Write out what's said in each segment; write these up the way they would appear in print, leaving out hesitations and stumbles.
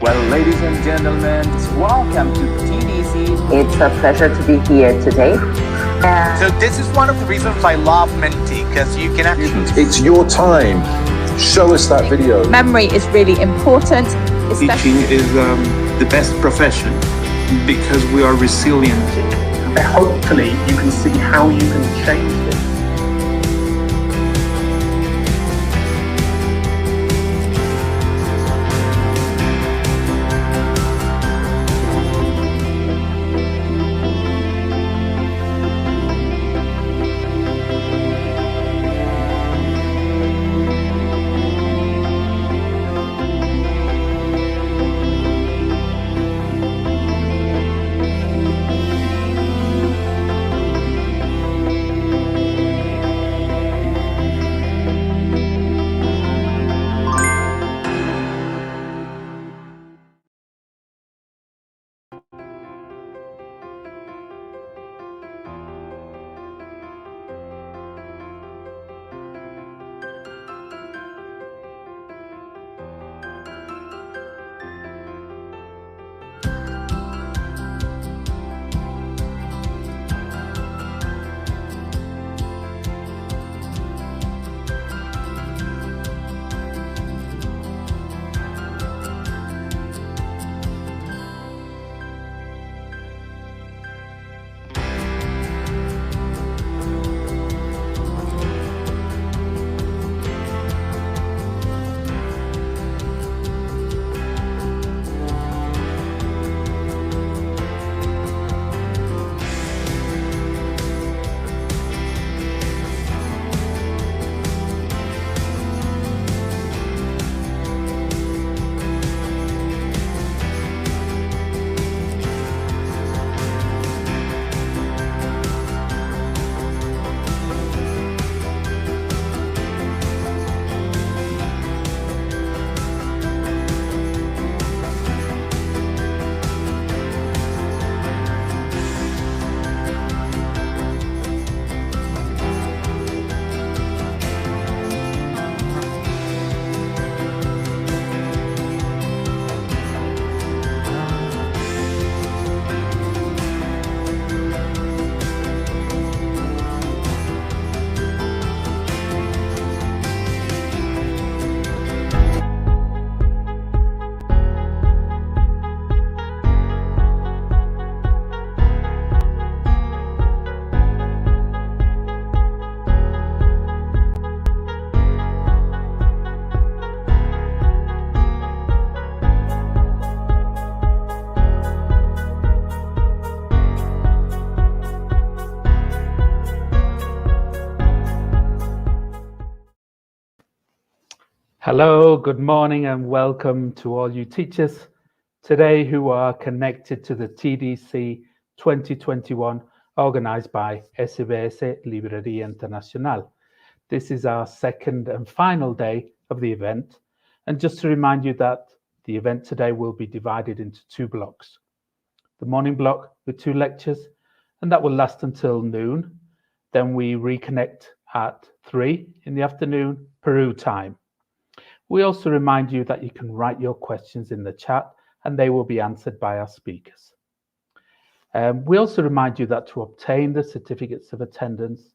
Well, ladies and gentlemen, welcome to TDC. It's a pleasure to be here today. So this is one of the reasons I love Menti, because you can actually... It's your time. Show us that video. Memory is really important. Teaching is the best profession because we are resilient. Hopefully you can see how you can change this. Hello, good morning and welcome to all you teachers today who are connected to the TDC 2021 organized by SBS Librería Internacional. This is our second and final day of the event, and just to remind you that the event today will be divided into two blocks. The morning block with 2 lectures, and that will last until noon. Then we reconnect at 3 in the afternoon, Peru time. We also remind you that you can write your questions in the chat and they will be answered by our speakers. We also remind you that to obtain the certificates of attendance,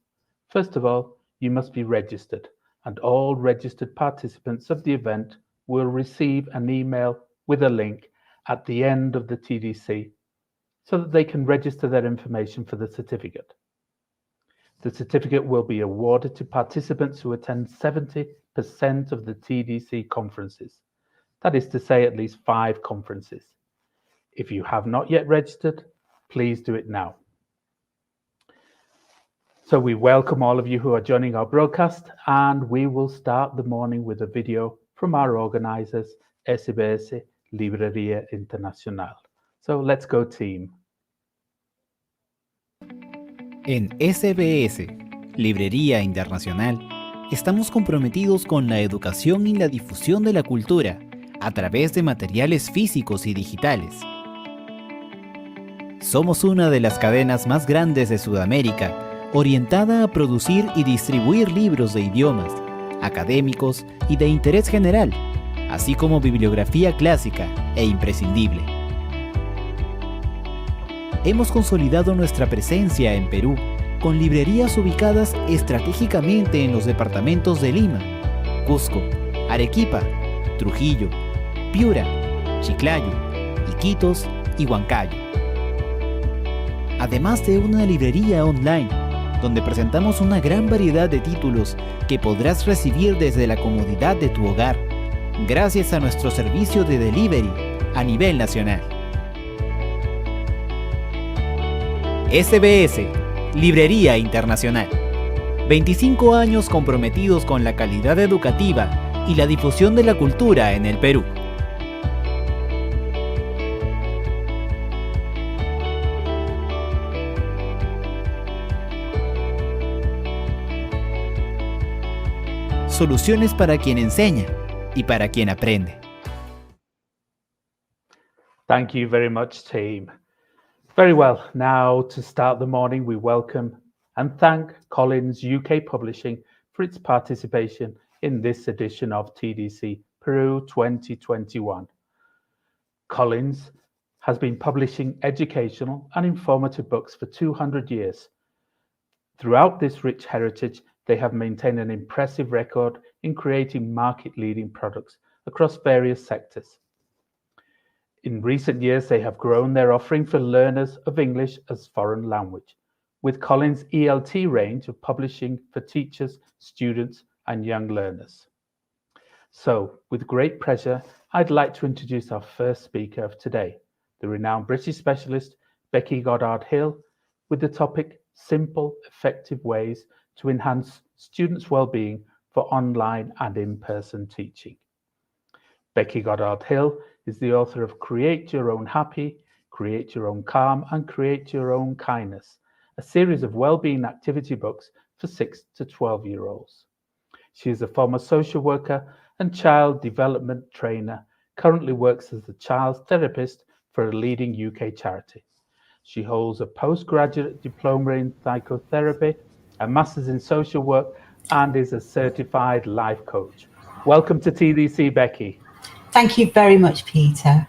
first of all, you must be registered, and all registered participants of the event will receive an email with a link at the end of the TDC so that they can register their information for the certificate. The certificate will be awarded to participants who attend 70% of the TDC conferences. That is to say, at least 5 conferences. If you have not yet registered, please do it now. So we welcome all of you who are joining our broadcast, and we will start the morning with a video from our organizers, SBS Librería Internacional. So let's go, team. En SBS, Librería Internacional, estamos comprometidos con la educación y la difusión de la cultura a través de materiales físicos y digitales. Somos una de las cadenas más grandes de Sudamérica, orientada a producir y distribuir libros de idiomas, académicos y de interés general, así como bibliografía clásica e imprescindible. Hemos consolidado nuestra presencia en Perú con librerías ubicadas estratégicamente en los departamentos de Lima, Cusco, Arequipa, Trujillo, Piura, Chiclayo, Iquitos y Huancayo. Además de una librería online, donde presentamos una gran variedad de títulos que podrás recibir desde la comodidad de tu hogar, gracias a nuestro servicio de delivery a nivel nacional. SBS, Librería Internacional. 25 años comprometidos con la calidad educativa y la difusión de la cultura en el Perú. Soluciones para quien enseña y para quien aprende. Thank you very much, team. Very well. Now, to start the morning, we welcome and thank Collins UK Publishing for its participation in this edition of TDC Peru 2021. Collins has been publishing educational and informative books for 200 years. Throughout this rich heritage, they have maintained an impressive record in creating market-leading products across various sectors. In recent years, they have grown their offering for learners of English as foreign language, with Collins' ELT range of publishing for teachers, students, and young learners. So, with great pleasure, I'd like to introduce our first speaker of today, the renowned British specialist, Becky Goddard-Hill, with the topic Simple, Effective Ways to Enhance Students' Wellbeing for Online and In-Person Teaching. Becky Goddard-Hill is the author of Create Your Own Happy, Create Your Own Calm, and Create Your Own Kindness, a series of well-being activity books for 6 to 12-year-olds. She is a former social worker and child development trainer, currently works as a child therapist for a leading UK charity. She holds a postgraduate diploma in psychotherapy, a master's in social work, and is a certified life coach. Welcome to TDC, Becky. Thank you very much, Peter.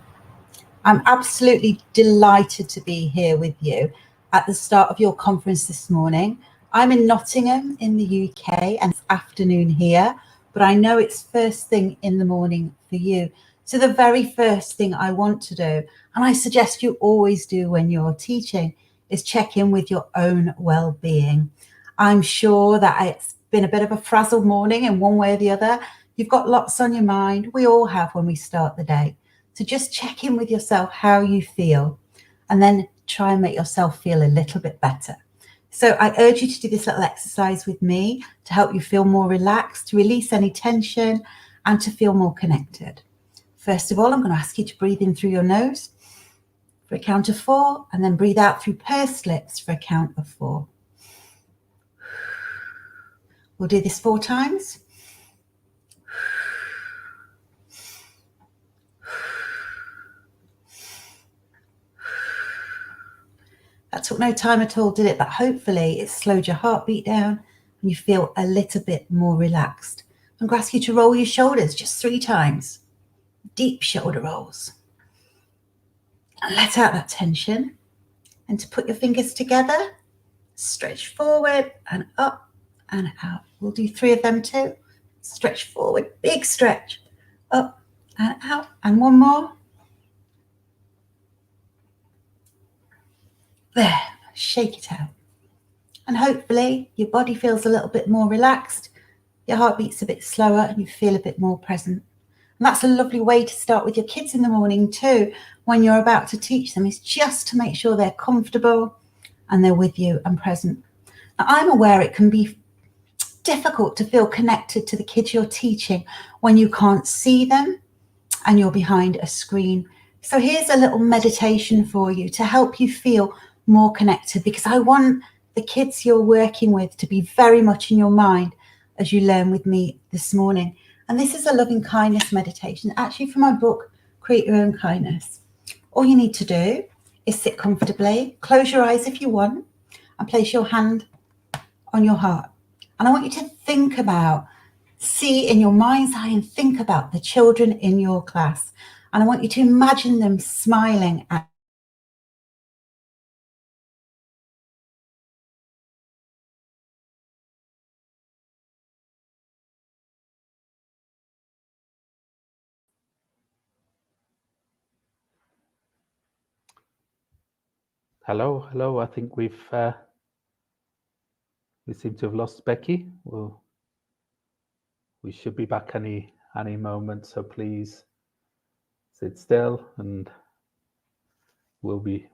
I'm absolutely delighted to be here with you at the start of your conference this morning. I'm in Nottingham in the UK and it's afternoon here, but I know it's first thing in the morning for you. So the very first thing I want to do, and I suggest you always do when you're teaching, is check in with your own well-being. I'm sure that it's been a bit of a frazzled morning in one way or the other. You've got lots on your mind. We all have when we start the day. So just check in with yourself how you feel and then try and make yourself feel a little bit better. So I urge you to do this little exercise with me to help you feel more relaxed, to release any tension and to feel more connected. First of all, I'm going to ask you to breathe in through your nose for a count of 4 and then breathe out through pursed lips for a count of 4. We'll do this 4 times. That took no time at all, did it? But hopefully it slowed your heartbeat down and you feel a little bit more relaxed. I'm going to ask you to roll your shoulders just 3 times. Deep shoulder rolls. And let out that tension. And to put your fingers together, stretch forward and up and out. We'll do 3 of them too. Stretch forward, big stretch, up and out. And one more. There, shake it out. And hopefully your body feels a little bit more relaxed, your heartbeat's a bit slower and you feel a bit more present. And that's a lovely way to start with your kids in the morning too, when you're about to teach them, is just to make sure they're comfortable and they're with you and present. Now, I'm aware it can be difficult to feel connected to the kids you're teaching when you can't see them and you're behind a screen. So here's a little meditation for you to help you feel more connected, because I want the kids you're working with to be very much in your mind as you learn with me this morning. And this is a loving kindness meditation, actually from my book, Create Your Own Kindness. All you need to do is sit comfortably, close your eyes if you want, and place your hand on your heart. And I want you to think about see in your mind's eye and think about the children in your class. And I want you to imagine them smiling at Hello, hello. I think we seem to have lost Becky. Well, we should be back any moment. So please sit still, and we'll be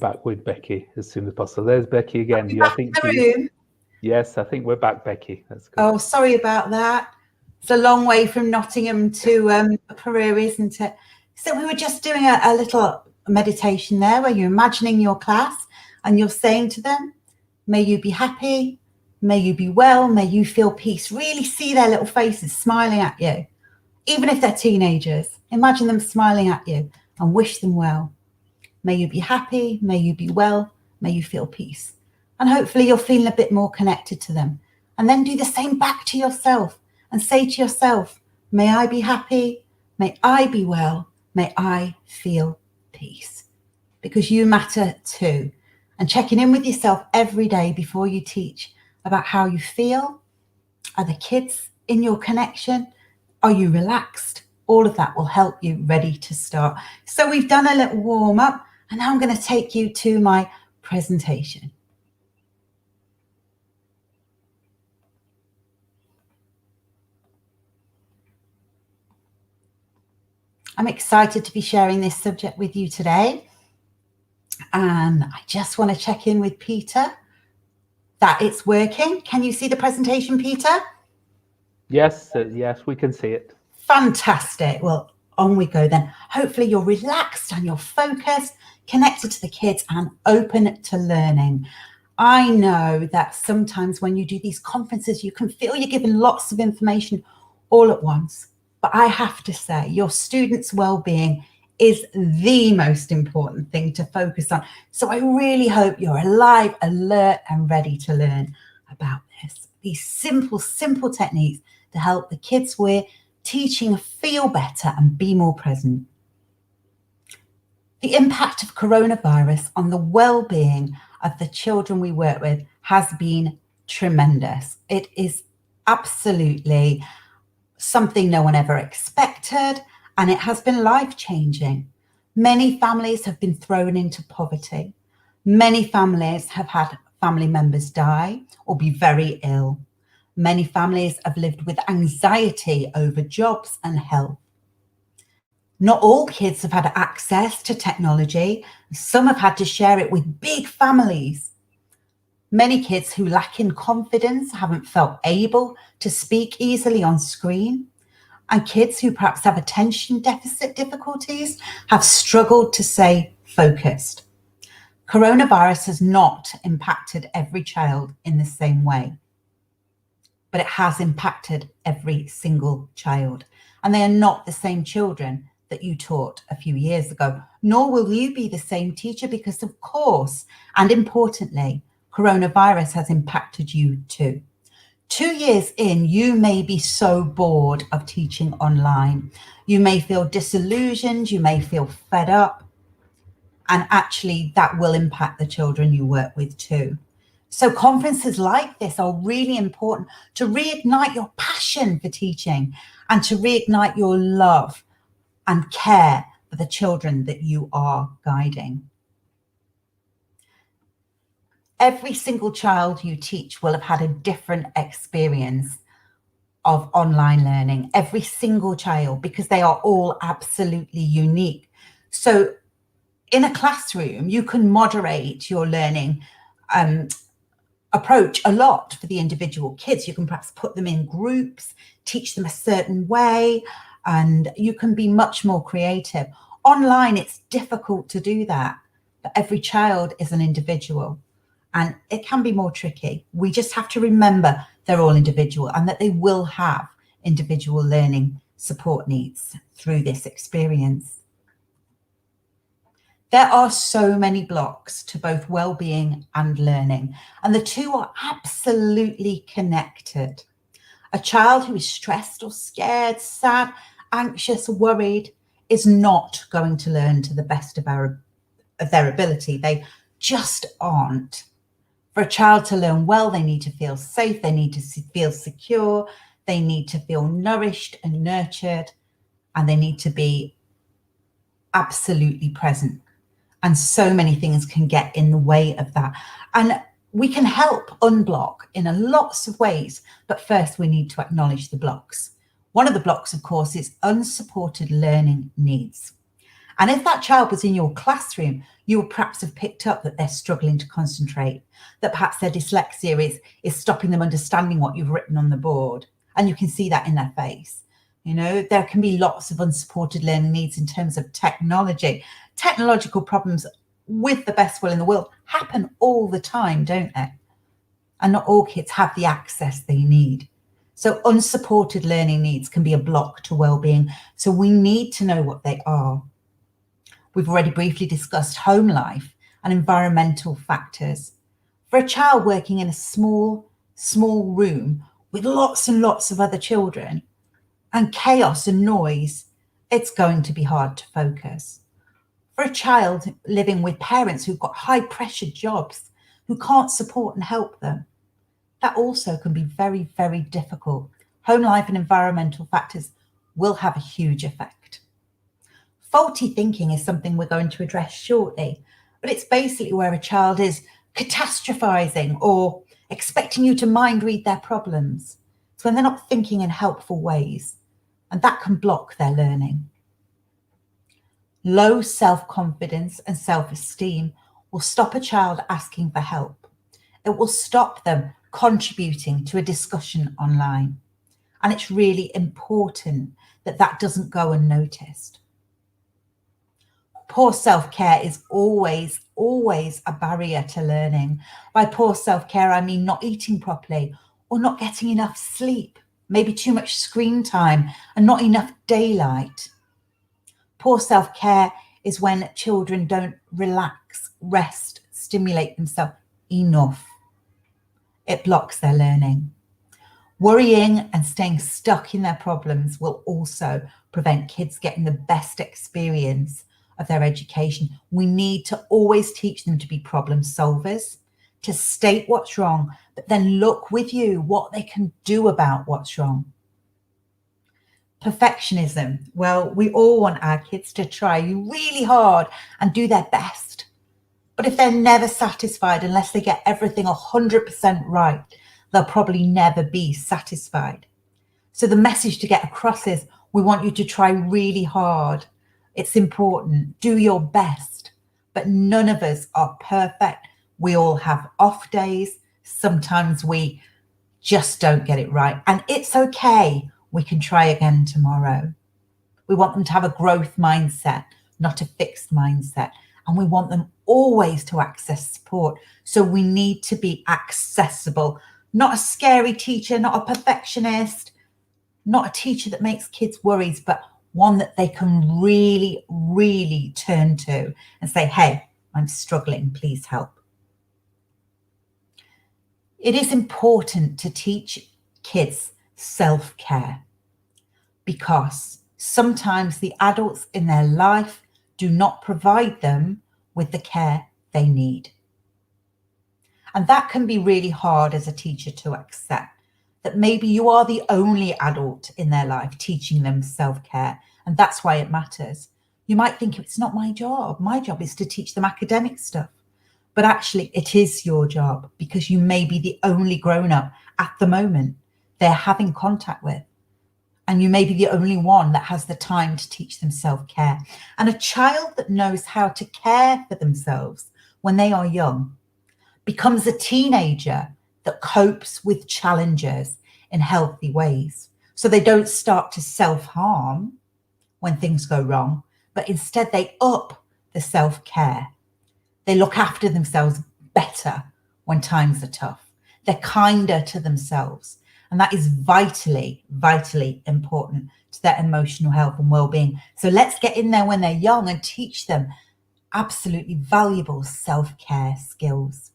back with Becky as soon as possible. There's Becky again. you back in the room. Yes, I think we're back, Becky. That's good. Oh, sorry about that. It's a long way from Nottingham to Peru, isn't it? So we were just doing a little meditation there where you're imagining your class and you're saying to them, may you be happy, may you be well, may you feel peace. Really see their little faces smiling at you. Even if they're teenagers, imagine them smiling at you and wish them well. May you be happy, may you be well, may you feel peace. And hopefully you're feeling a bit more connected to them. And then do the same back to yourself and say to yourself, may I be happy, may I be well, may I feel peace. Because you matter too. And checking in with yourself every day before you teach about how you feel. Are the kids in your connection? Are you relaxed? All of that will help you ready to start. So we've done a little warm up, and now I'm going to take you to my presentation. I'm excited to be sharing this subject with you today. And I just want to check in with Peter that it's working. Can you see the presentation, Peter? Yes, yes, we can see it. Fantastic. Well, on we go then. Hopefully you're relaxed and you're focused, connected to the kids and open to learning. I know that sometimes when you do these conferences, you can feel you're given lots of information all at once. But I have to say, your students' well-being is the most important thing to focus on. So I really hope you're alive, alert, and ready to learn about this. These simple techniques to help the kids we're teaching feel better and be more present. The impact of coronavirus on the well-being of the children we work with has been tremendous. It is absolutely something no one ever expected, and it has been life-changing. Many families have been thrown into poverty. Many families have had family members die or be very ill. Many families have lived with anxiety over jobs and health. Not all kids have had access to technology. Some have had to share it with big families. Many kids who lack in confidence haven't felt able to speak easily on screen. And kids who perhaps have attention deficit difficulties have struggled to stay focused. Coronavirus has not impacted every child in the same way, but it has impacted every single child. And they are not the same children that you taught a few years ago, nor will you be the same teacher because, of course, and importantly, coronavirus has impacted you too. 2 years in, you may be so bored of teaching online. You may feel disillusioned, you may feel fed up, and actually that will impact the children you work with too. So conferences like this are really important to reignite your passion for teaching and to reignite your love and care for the children that you are guiding. Every single child you teach will have had a different experience of online learning, every single child, because they are all absolutely unique. So in a classroom, you can moderate your learning approach a lot for the individual kids. You can perhaps put them in groups, teach them a certain way, and you can be much more creative. Online, it's difficult to do that, but every child is an individual. And it can be more tricky. We just have to remember they're all individual and that they will have individual learning support needs through this experience. There are so many blocks to both well-being and learning, and the two are absolutely connected. A child who is stressed or scared, sad, anxious, worried is not going to learn to the best of their ability. They just aren't. For a child to learn well, they need to feel safe, they need to feel secure, they need to feel nourished and nurtured, and they need to be absolutely present. And so many things can get in the way of that. And we can help unblock in lots of ways, but first we need to acknowledge the blocks. One of the blocks, of course, is unsupported learning needs. And if that child was in your classroom, you would perhaps have picked up that they're struggling to concentrate, that perhaps their dyslexia is stopping them understanding what you've written on the board. And you can see that in their face. You know, there can be lots of unsupported learning needs in terms of technology. Technological problems, with the best will in the world, happen all the time, don't they? And not all kids have the access they need. So unsupported learning needs can be a block to well-being. So we need to know what they are. We've already briefly discussed home life and environmental factors. For a child working in a small room with lots and lots of other children and chaos and noise, it's going to be hard to focus. For a child living with parents who've got high pressure jobs, who can't support and help them, that also can be very, very difficult. Home life and environmental factors will have a huge effect. Faulty thinking is something we're going to address shortly, but it's basically where a child is catastrophizing or expecting you to mind read their problems. It's when they're not thinking in helpful ways, and that can block their learning. Low self-confidence and self-esteem will stop a child asking for help. It will stop them contributing to a discussion online. And it's really important that that doesn't go unnoticed. Poor self-care is always a barrier to learning. By poor self-care, I mean not eating properly or not getting enough sleep, maybe too much screen time and not enough daylight. Poor self-care is when children don't relax, rest, stimulate themselves enough. It blocks their learning. Worrying and staying stuck in their problems will also prevent kids getting the best experience of their education. We need to always teach them to be problem solvers, to state what's wrong, but then look with you what they can do about what's wrong. Perfectionism. Well, we all want our kids to try really hard and do their best. But if they're never satisfied unless they get everything 100% right, they'll probably never be satisfied. So the message to get across is we want you to try really hard. It's important. Do your best. But none of us are perfect. We all have off days. Sometimes we just don't get it right. And it's okay. We can try again tomorrow. We want them to have a growth mindset, not a fixed mindset. And we want them always to access support. So we need to be accessible, not a scary teacher, not a perfectionist, not a teacher that makes kids worries, but one that they can really, really turn to and say, hey, I'm struggling, please help. It is important to teach kids self-care because sometimes the adults in their life do not provide them with the care they need. And that can be really hard as a teacher to accept, that maybe you are the only adult in their life teaching them self-care, and that's why it matters. You might think it's not my job. My job is to teach them academic stuff. But actually it is your job because you may be the only grown-up at the moment they're having contact with. And you may be the only one that has the time to teach them self-care. And a child that knows how to care for themselves when they are young becomes a teenager that copes with challenges in healthy ways. So they don't start to self-harm when things go wrong, but instead they up the self-care. They look after themselves better when times are tough. They're kinder to themselves. And that is vitally, vitally important to their emotional health and well-being. So let's get in there when they're young and teach them absolutely valuable self-care skills.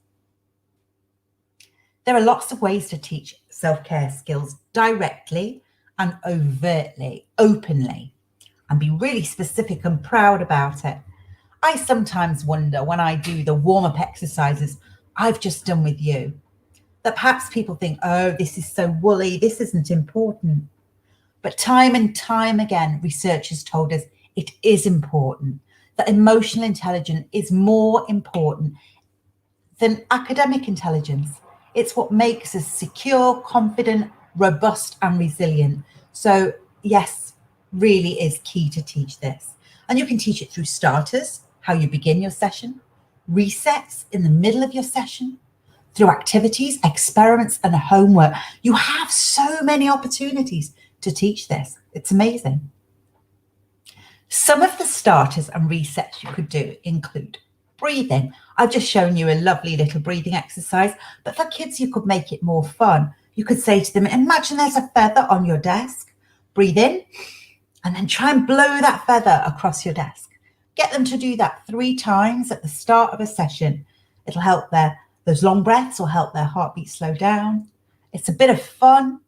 There are lots of ways to teach self-care skills directly and overtly, openly, and be really specific and proud about it. I sometimes wonder when I do the warm-up exercises I've just done with you, that perhaps people think, oh, this is so woolly, this isn't important. But time and time again, research has told us it is important, that emotional intelligence is more important than academic intelligence. It's what makes us secure, confident, robust, and resilient. So yes, really is key to teach this. And you can teach it through starters, how you begin your session, resets in the middle of your session, through activities, experiments, and homework. You have so many opportunities to teach this. It's amazing. Some of the starters and resets you could do include breathing. I've just shown you a lovely little breathing exercise, but for kids, you could make it more fun. You could say to them, imagine there's a feather on your desk. Breathe in, and then try and blow that feather across your desk. Get them to do that 3 times at the start of a session. It'll help those long breaths will help their heartbeat slow down. It's a bit of fun,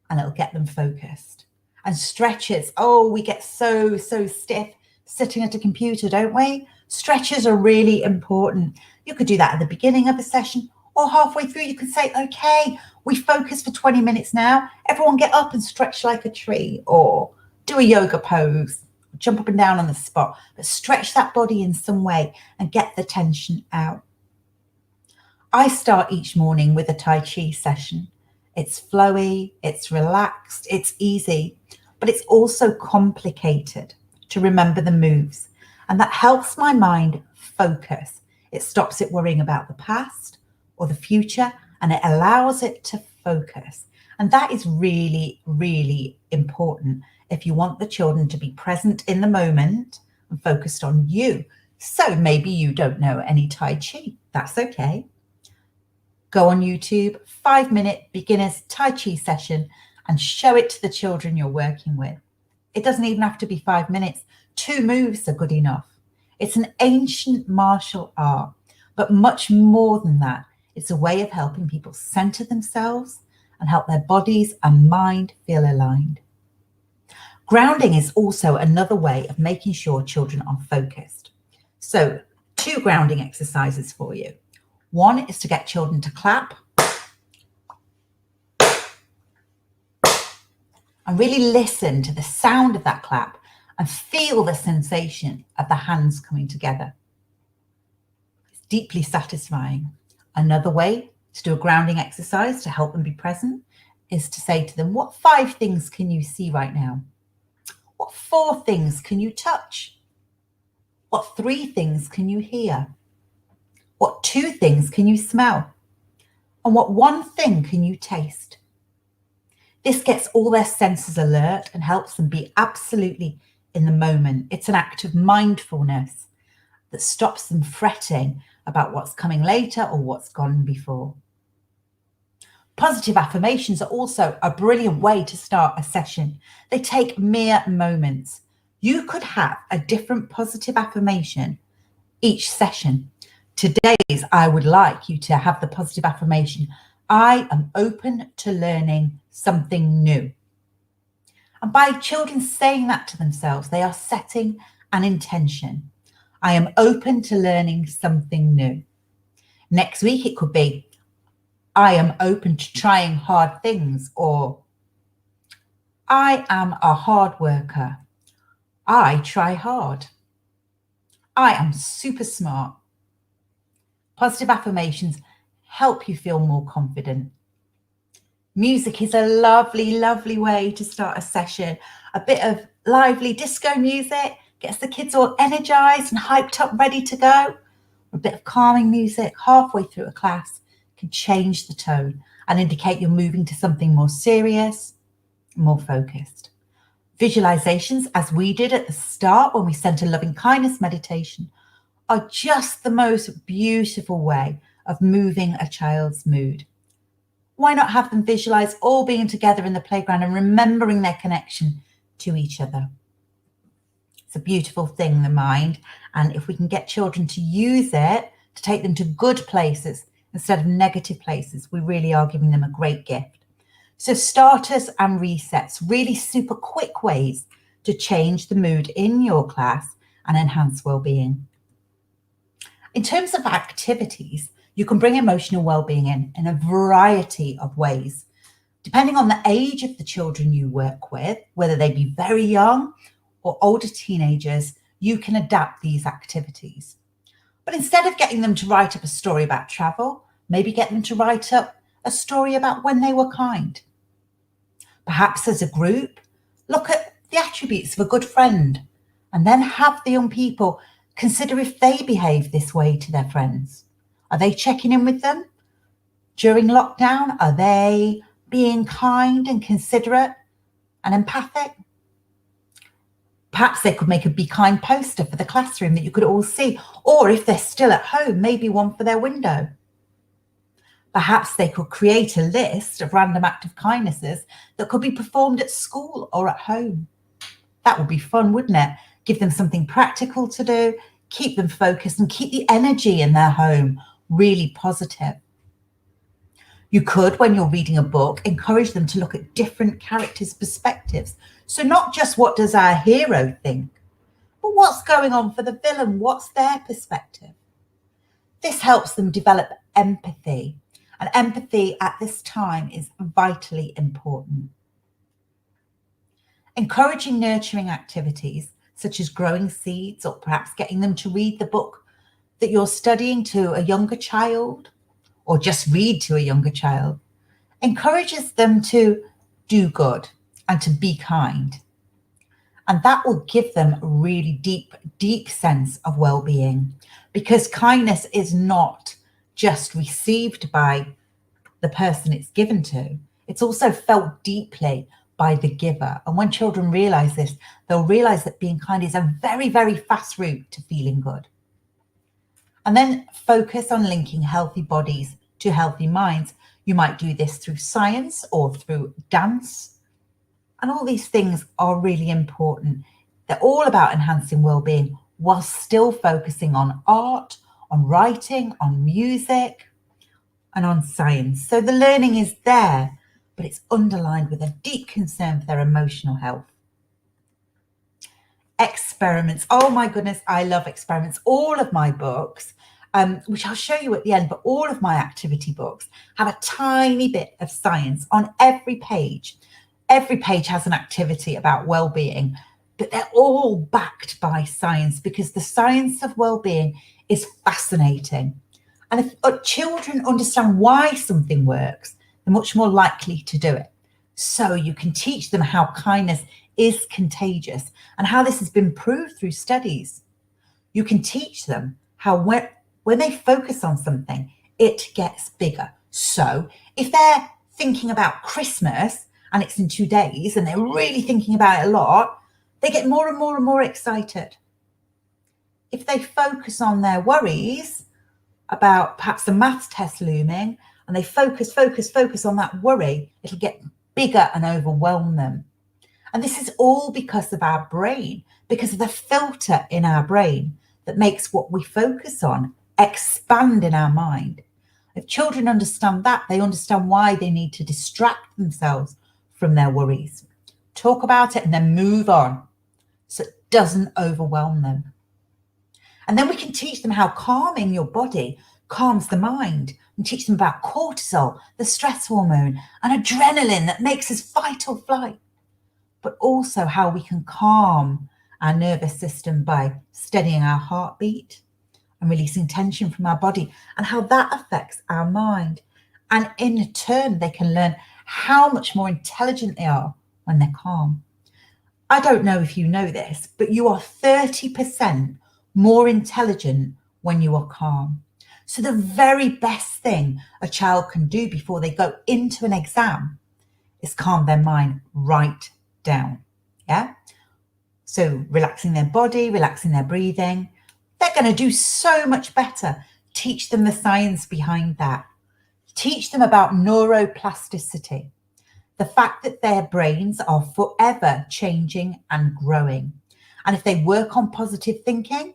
and it'll get them focused. And stretches. Oh, we get so stiff sitting at a computer, don't we? Stretches are really important. You could do that at the beginning of a session or halfway through. You could say, okay, we focus for 20 minutes now. Everyone get up and stretch like a tree, or do a yoga pose, jump up and down on the spot, but stretch that body in some way and get the tension out. I start each morning with a Tai Chi session. It's flowy, it's relaxed, it's easy, but it's also complicated to remember the moves. And that helps my mind focus. It stops it worrying about the past or the future, and it allows it to focus. And that is really, really important if you want the children to be present in the moment and focused on you. So maybe you don't know any Tai Chi. That's okay. Go on YouTube, 5-minute beginner's Tai Chi session, and show it to the children you're working with. It doesn't even have to be 5 minutes. 2 moves are good enough. It's an ancient martial art, but much more than that. It's a way of helping people center themselves and help their bodies and mind feel aligned. Grounding is also another way of making sure children are focused. So 2 grounding exercises for you. One is to get children to clap and really listen to the sound of that clap and feel the sensation of the hands coming together. It's deeply satisfying. Another way to do a grounding exercise to help them be present is to say to them, what 5 things can you see right now? What 4 things can you touch? What 3 things can you hear? What 2 things can you smell? And what 1 thing can you taste? This gets all their senses alert and helps them be absolutely in the moment. It's an act of mindfulness that stops them fretting about what's coming later or what's gone before. Positive affirmations are also a brilliant way to start a session. They take mere moments. You could have a different positive affirmation each session. Today's, I would like you to have the positive affirmation, I am open to learning something new. And by children saying that to themselves, they are setting an intention. I am open to learning something new. Next week, it could be, I am open to trying hard things, or I am a hard worker. I try hard. I am super smart. Positive affirmations help you feel more confident. Music is a lovely, lovely way to start a session. A bit of lively disco music gets the kids all energized and hyped up, ready to go. A bit of calming music halfway through a class can change the tone and indicate you're moving to something more serious, more focused. Visualizations, as we did at the start when we sent a loving kindness meditation, are just the most beautiful way of moving a child's mood. Why not have them visualize all being together in the playground and remembering their connection to each other? It's a beautiful thing, the mind. And if we can get children to use it, to take them to good places instead of negative places, we really are giving them a great gift. So starters and resets, really super quick ways to change the mood in your class and enhance well-being. In terms of activities, you can bring emotional well-being in a variety of ways. Depending on the age of the children you work with, whether they be very young or older teenagers, you can adapt these activities. But instead of getting them to write up a story about travel, maybe get them to write up a story about when they were kind. Perhaps as a group, look at the attributes of a good friend and then have the young people consider if they behave this way to their friends. Are they checking in with them during lockdown? Are they being kind and considerate and empathic? Perhaps they could make a Be Kind poster for the classroom that you could all see, or if they're still at home, maybe one for their window. Perhaps they could create a list of random acts of kindnesses that could be performed at school or at home. That would be fun, wouldn't it? Give them something practical to do, keep them focused and keep the energy in their home really positive. You could, when you're reading a book, encourage them to look at different characters' perspectives. So not just what does our hero think, but what's going on for the villain? What's their perspective? This helps them develop empathy. And empathy at this time is vitally important. Encouraging nurturing activities, such as growing seeds or perhaps getting them to read the book that you're studying to a younger child, or just read to a younger child, encourages them to do good and to be kind. And that will give them a really deep sense of well-being, because kindness is not just received by the person it's given to, it's also felt deeply by the giver. And when children realize this, they'll realize that being kind is a very, very fast route to feeling good. And then focus on linking healthy bodies to healthy minds. You might do this through science or through dance. And all these things are really important. They're all about enhancing well-being while still focusing on art, on writing, on music, and on science. So the learning is there, but it's underlined with a deep concern for their emotional health. Experiments. Oh my goodness, I love experiments. All of my books, which I'll show you at the end, but all of my activity books have a tiny bit of science on every page. Every page has an activity about well-being, but they're all backed by science, because the science of well-being is fascinating. And if children understand why something works, they're much more likely to do it. So you can teach them how kindness is contagious and how this has been proved through studies. You can teach them how when they focus on something, it gets bigger. So if they're thinking about Christmas and it's in 2 days and they're really thinking about it a lot, they get more and more and more excited. If they focus on their worries about perhaps the maths test looming, and they focus on that worry, it'll get bigger and overwhelm them. And this is all because of our brain, because of the filter in our brain that makes what we focus on expand in our mind. If children understand that, they understand why they need to distract themselves from their worries. Talk about it and then move on so it doesn't overwhelm them. And then we can teach them how calming your body calms the mind. We teach them about cortisol, the stress hormone, and adrenaline that makes us fight or flight, but also how we can calm our nervous system by steadying our heartbeat and releasing tension from our body, and how that affects our mind. And in turn, they can learn how much more intelligent they are when they're calm. I don't know if you know this, but you are 30% more intelligent when you are calm. So the very best thing a child can do before they go into an exam is calm their mind right down. Yeah. So relaxing their body, relaxing their breathing, they're going to do so much better. Teach them the science behind that. Teach them about neuroplasticity, the fact that their brains are forever changing and growing. And if they work on positive thinking,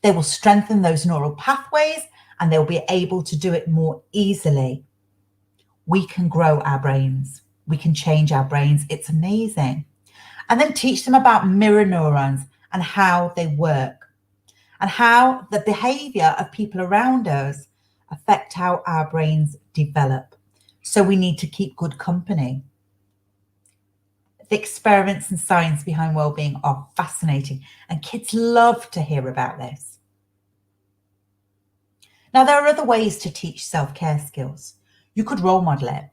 they will strengthen those neural pathways and they'll be able to do it more easily. we can grow our brains. We can change our brains. It's amazing. And then teach them about mirror neurons and how they work and how the behavior of people around us affect how our brains develop. So we need to keep good company. The experiments and science behind well-being are fascinating, and kids love to hear about this. Now, there are other ways to teach self-care skills. You could role model it.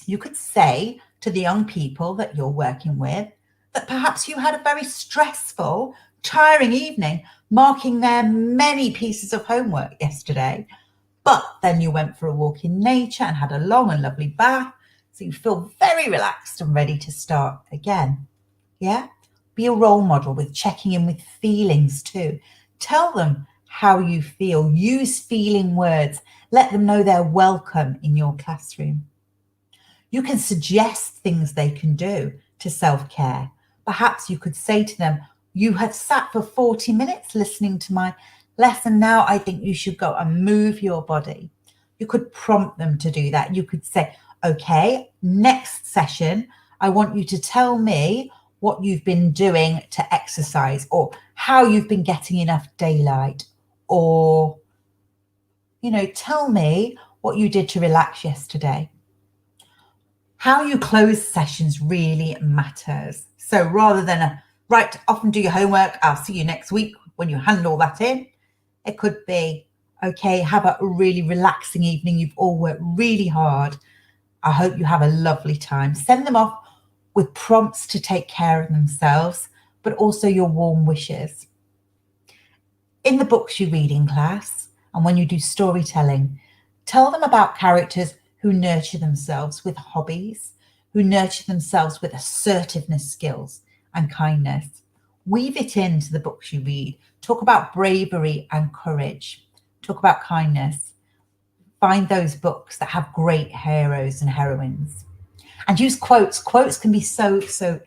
You could say to the young people that you're working with that perhaps you had a very stressful, tiring evening marking their many pieces of homework yesterday, but then you went for a walk in nature and had a long and lovely bath, so you feel very relaxed and ready to start again. Yeah? Be a role model with checking in with feelings too. Tell them how you feel. Use feeling words. Let them know they're welcome in your classroom. You can suggest things they can do to self-care. Perhaps you could say to them, you have sat for 40 minutes listening to my lesson. Now I think you should go and move your body. You could prompt them to do that. You could say, okay, next session, I want you to tell me what you've been doing to exercise, or how you've been getting enough daylight, or, tell me what you did to relax yesterday. How you close sessions really matters. So rather than right, off and do your homework, I'll see you next week when you hand all that in, it could be, okay, have a really relaxing evening. You've all worked really hard. I hope you have a lovely time. Send them off with prompts to take care of themselves, but also your warm wishes. In the books you read in class, and when you do storytelling, tell them about characters who nurture themselves with hobbies, who nurture themselves with assertiveness skills and kindness. Weave it into the books you read. Talk about bravery and courage. Talk about kindness. Find those books that have great heroes and heroines. And use quotes. Quotes can be so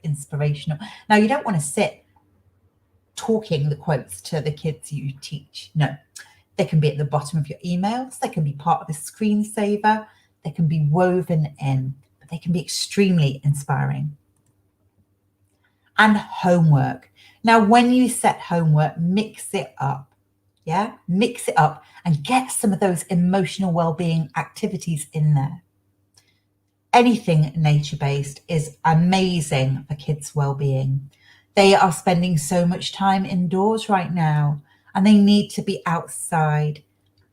inspirational. Now, you don't want to sit talking the quotes to the kids you teach. No, they can be at the bottom of your emails. They can be part of a screensaver. They can be woven in, but they can be extremely inspiring. And homework. Now, when you set homework, mix it up. Yeah, mix it up and get some of those emotional well-being activities in there. Anything nature-based is amazing for kids' well-being. They are spending so much time indoors right now, and they need to be outside.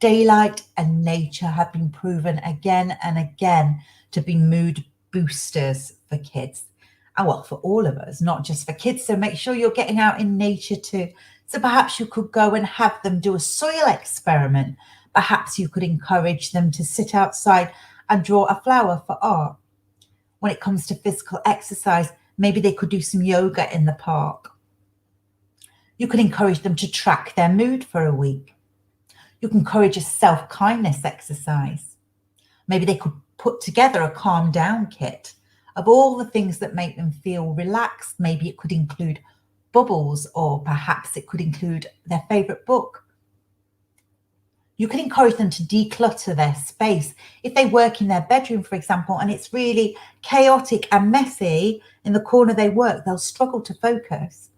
Daylight and nature have been proven again and again to be mood boosters for kids. And well, for all of us, not just for kids. So make sure you're getting out in nature too. So perhaps you could go and have them do a soil experiment. Perhaps you could encourage them to sit outside and draw a flower for art. When it comes to physical exercise, maybe they could do some yoga in the park. You could encourage them to track their mood for a week. You can encourage a self-kindness exercise. Maybe they could put together a calm down kit of all the things that make them feel relaxed. Maybe it could include bubbles, or perhaps it could include their favorite book. You can encourage them to declutter their space. If they work in their bedroom, for example, and it's really chaotic and messy in the corner they work, they'll struggle to focus.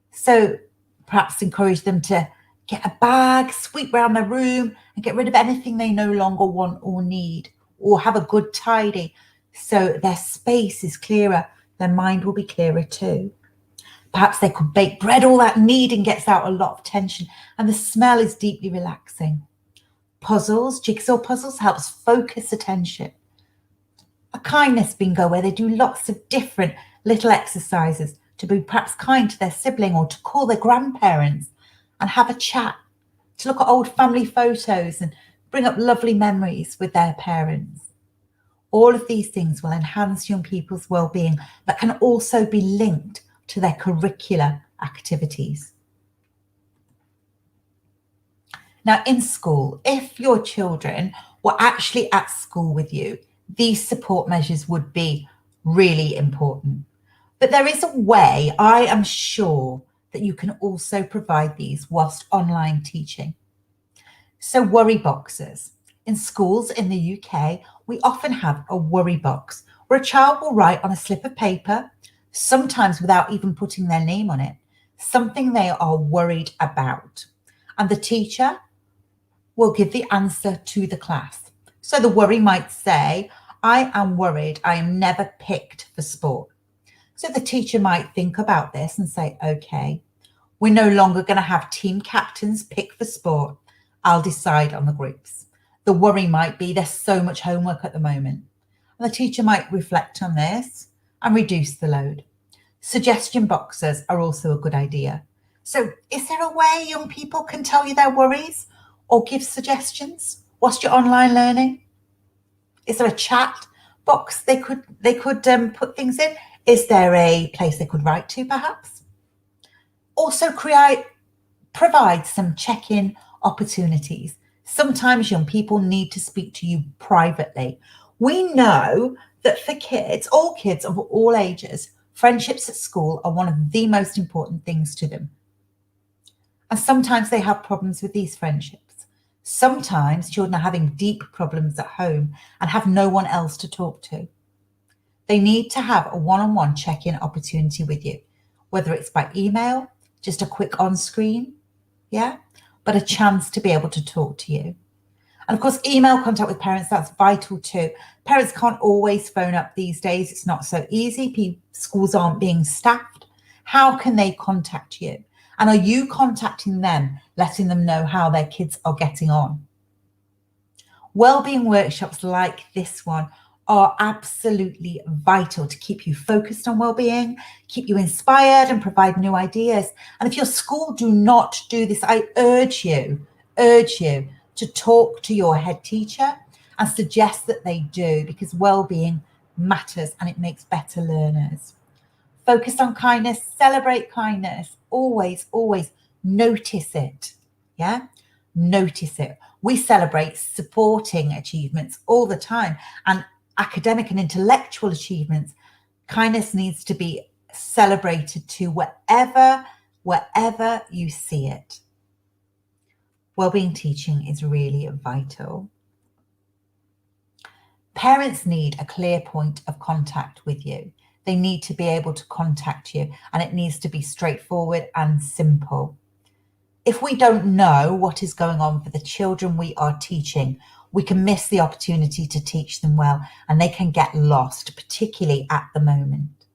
So perhaps encourage them to get a bag, sweep around their room and get rid of anything they no longer want or need, or have a good tidy so their space is clearer, their mind will be clearer too. Perhaps they could bake bread. All that kneading gets out a lot of tension, and the smell is deeply relaxing. Puzzles, jigsaw puzzles, helps focus attention. A kindness bingo where they do lots of different little exercises to be perhaps kind to their sibling, or to call their grandparents and have a chat, to look at old family photos and bring up lovely memories with their parents. All of these things will enhance young people's well-being, but can also be linked to their curricular activities. Now, in school, if your children were actually at school with you, these support measures would be really important. But there is a way, I am sure, that you can also provide these whilst online teaching. So worry boxes. In schools in the UK, we often have a worry box where a child will write on a slip of paper, sometimes without even putting their name on it, something they are worried about. And the teacher will give the answer to the class. So the worry might say, I am worried I am never picked for sport. So the teacher might think about this and say, okay, we're no longer going to have team captains pick for sport. I'll decide on the groups. The worry might be there's so much homework at the moment. And the teacher might reflect on this and reduce the load. Suggestion boxes are also a good idea. So is there a way young people can tell you their worries or give suggestions whilst you're online learning? Is there a chat box they could put things in? Is there a place they could write to perhaps? Also provide some check-in opportunities. Sometimes young people need to speak to you privately. We know that for kids, all kids of all ages, friendships at school are one of the most important things to them. And sometimes they have problems with these friendships. Sometimes children are having deep problems at home and have no one else to talk to. They need to have a one-on-one check-in opportunity with you, whether it's by email, just a quick on-screen, but a chance to be able to talk to you. And of course, email contact with parents, that's vital too. Parents can't always phone up these days. It's not so easy. Schools aren't being staffed. How can they contact you? And are you contacting them, letting them know how their kids are getting on? Wellbeing workshops like this one are absolutely vital to keep you focused on well-being, keep you inspired and provide new ideas. And if your school do not do this, I urge you to talk to your head teacher and suggest that they do, because well-being matters and it makes better learners. Focus on kindness, celebrate kindness, always notice it, notice it. We celebrate supporting achievements all the time, and academic and intellectual achievements. Kindness needs to be celebrated too, wherever you see it. Wellbeing teaching is really vital. Parents need a clear point of contact with you. They need to be able to contact you, and it needs to be straightforward and simple. If we don't know what is going on for the children we are teaching, we can miss the opportunity to teach them well, and they can get lost, particularly at the moment.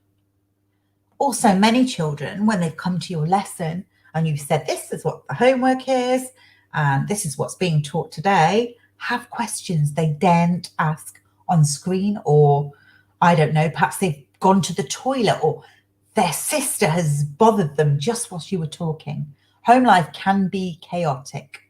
Also, many children, when they've come to your lesson and you've said, this is what the homework is, and this is what's being taught today, have questions they daren't ask on screen, or I don't know, perhaps they've gone to the toilet or their sister has bothered them just whilst you were talking. Home life can be chaotic.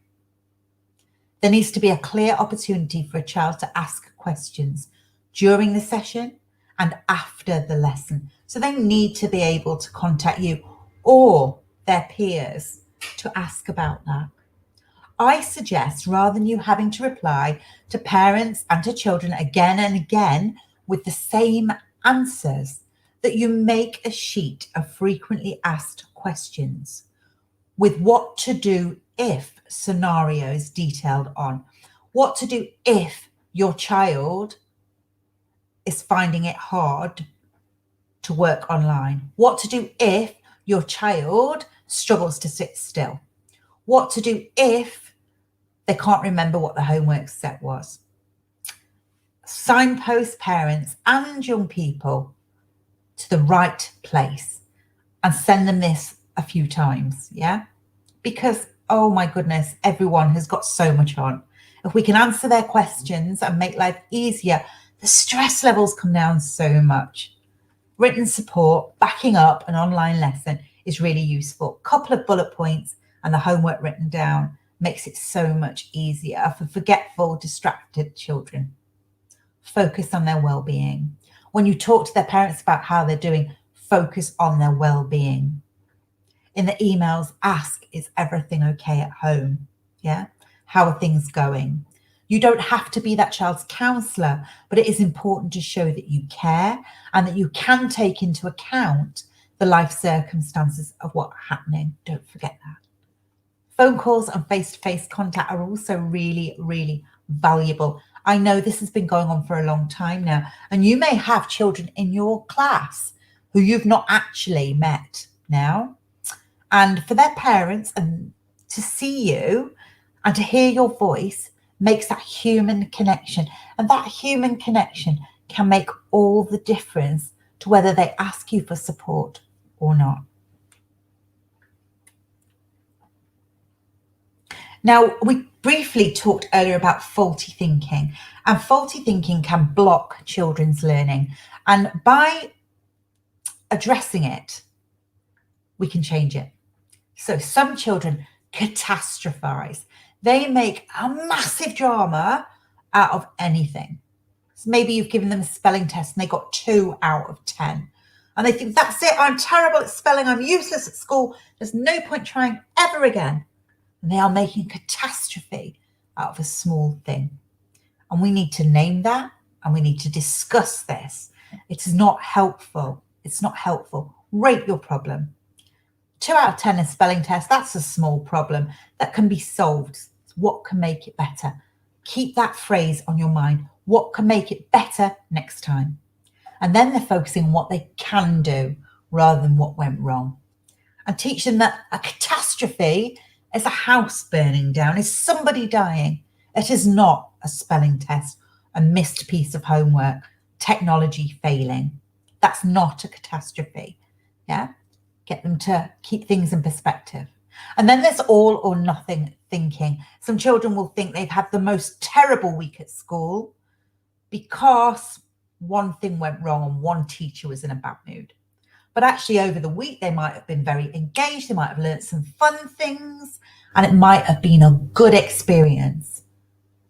There needs to be a clear opportunity for a child to ask questions during the session and after the lesson. So they need to be able to contact you or their peers to ask about that. I suggest, rather than you having to reply to parents and to children again and again with the same answers, that you make a sheet of frequently asked questions with what to do if scenarios detailed on, what to do if your child is finding it hard to work online, what to do if your child struggles to sit still, what to do if they can't remember what the homework set was. Signpost parents and young people to the right place and send them this a few times, because oh my goodness, everyone has got so much on. If we can answer their questions and make life easier, the stress levels come down so much. Written support, backing up an online lesson is really useful. A couple of bullet points and the homework written down makes it so much easier for forgetful, distracted children. Focus on their well-being. When you talk to their parents about how they're doing, focus on their well-being. In the emails, ask, is everything okay at home? How are things going? You don't have to be that child's counsellor, but it is important to show that you care and that you can take into account the life circumstances of what's happening. Don't forget that. Phone calls and face-to-face contact are also really, really valuable. I know this has been going on for a long time now, and you may have children in your class who you've not actually met now. And for their parents and to see you and to hear your voice makes that human connection. And that human connection can make all the difference to whether they ask you for support or not. Now, we briefly talked earlier about faulty thinking, and faulty thinking can block children's learning. And by addressing it, we can change it. So some children catastrophize. They make a massive drama out of anything. So maybe you've given them a spelling test and they got 2 out of 10. And they think, that's it, I'm terrible at spelling, I'm useless at school, there's no point trying ever again. And they are making catastrophe out of a small thing. And we need to name that, and we need to discuss this. It is not helpful. It's not helpful. Rate your problem. 2 out of 10 in spelling test, that's a small problem that can be solved. What can make it better? Keep that phrase on your mind. What can make it better next time? And then they're focusing on what they can do rather than what went wrong. And teach them that a catastrophe is a house burning down, is somebody dying. It is not a spelling test, a missed piece of homework, technology failing. That's not a catastrophe. Yeah? Get them to keep things in perspective. And then there's all or nothing thinking. Some children will think they've had the most terrible week at school because one thing went wrong and one teacher was in a bad mood. But actually over the week, they might have been very engaged. They might have learned some fun things, and it might have been a good experience.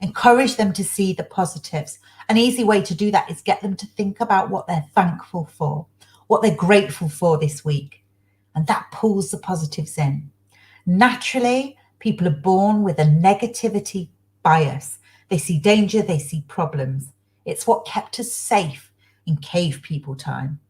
Encourage them to see the positives. An easy way to do that is get them to think about what they're thankful for, what they're grateful for this week. And that pulls the positives in. Naturally, people are born with a negativity bias. They see danger, they see problems. It's what kept us safe in cave people time.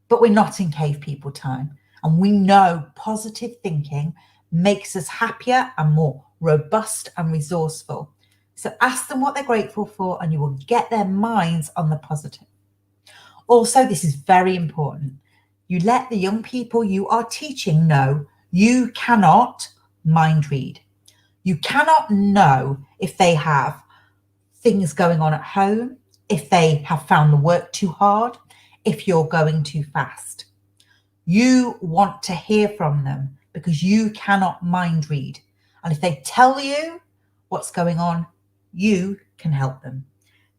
But we're not in cave people time. And we know positive thinking makes us happier and more robust and resourceful. So ask them what they're grateful for, and you will get their minds on the positive. Also, this is very important. You let the young people you are teaching know you cannot mind read. You cannot know if they have things going on at home, if they have found the work too hard, if you're going too fast. You want to hear from them because you cannot mind read. And if they tell you what's going on, you can help them.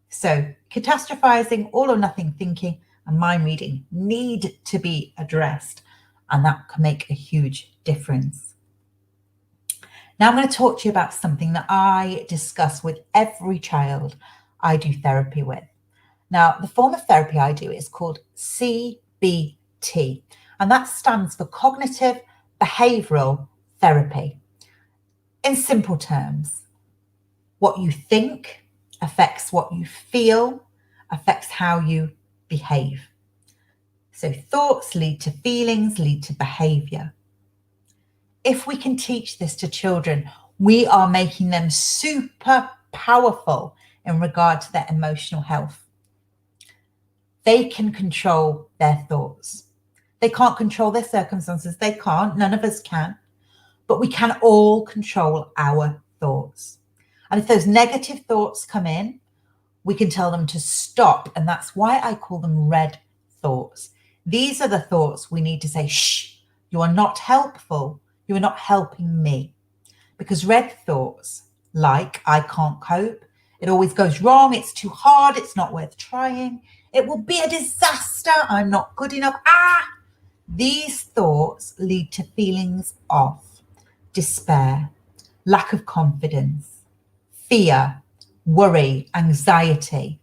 So catastrophizing, all or nothing thinking, and mind reading need to be addressed, and that can make a huge difference. Now I'm going to talk to you about something that I discuss with every child I do therapy with. Now, the form of therapy I do is called CBT, and that stands for Cognitive Behavioral Therapy. In simple terms, what you think affects what you feel, affects how you behave. So thoughts lead to feelings, lead to behavior. If we can teach this to children, we are making them super powerful in regard to their emotional health. They can control their thoughts. They can't control their circumstances. They can't. None of us can. But we can all control our thoughts. And if those negative thoughts come in, we can tell them to stop. And that's why I call them red thoughts. These are the thoughts we need to say, shh, you are not helpful. You are not helping me. Because red thoughts, like I can't cope, it always goes wrong, it's too hard, it's not worth trying, it will be a disaster, I'm not good enough, These thoughts lead to feelings of despair, lack of confidence, fear, worry, anxiety.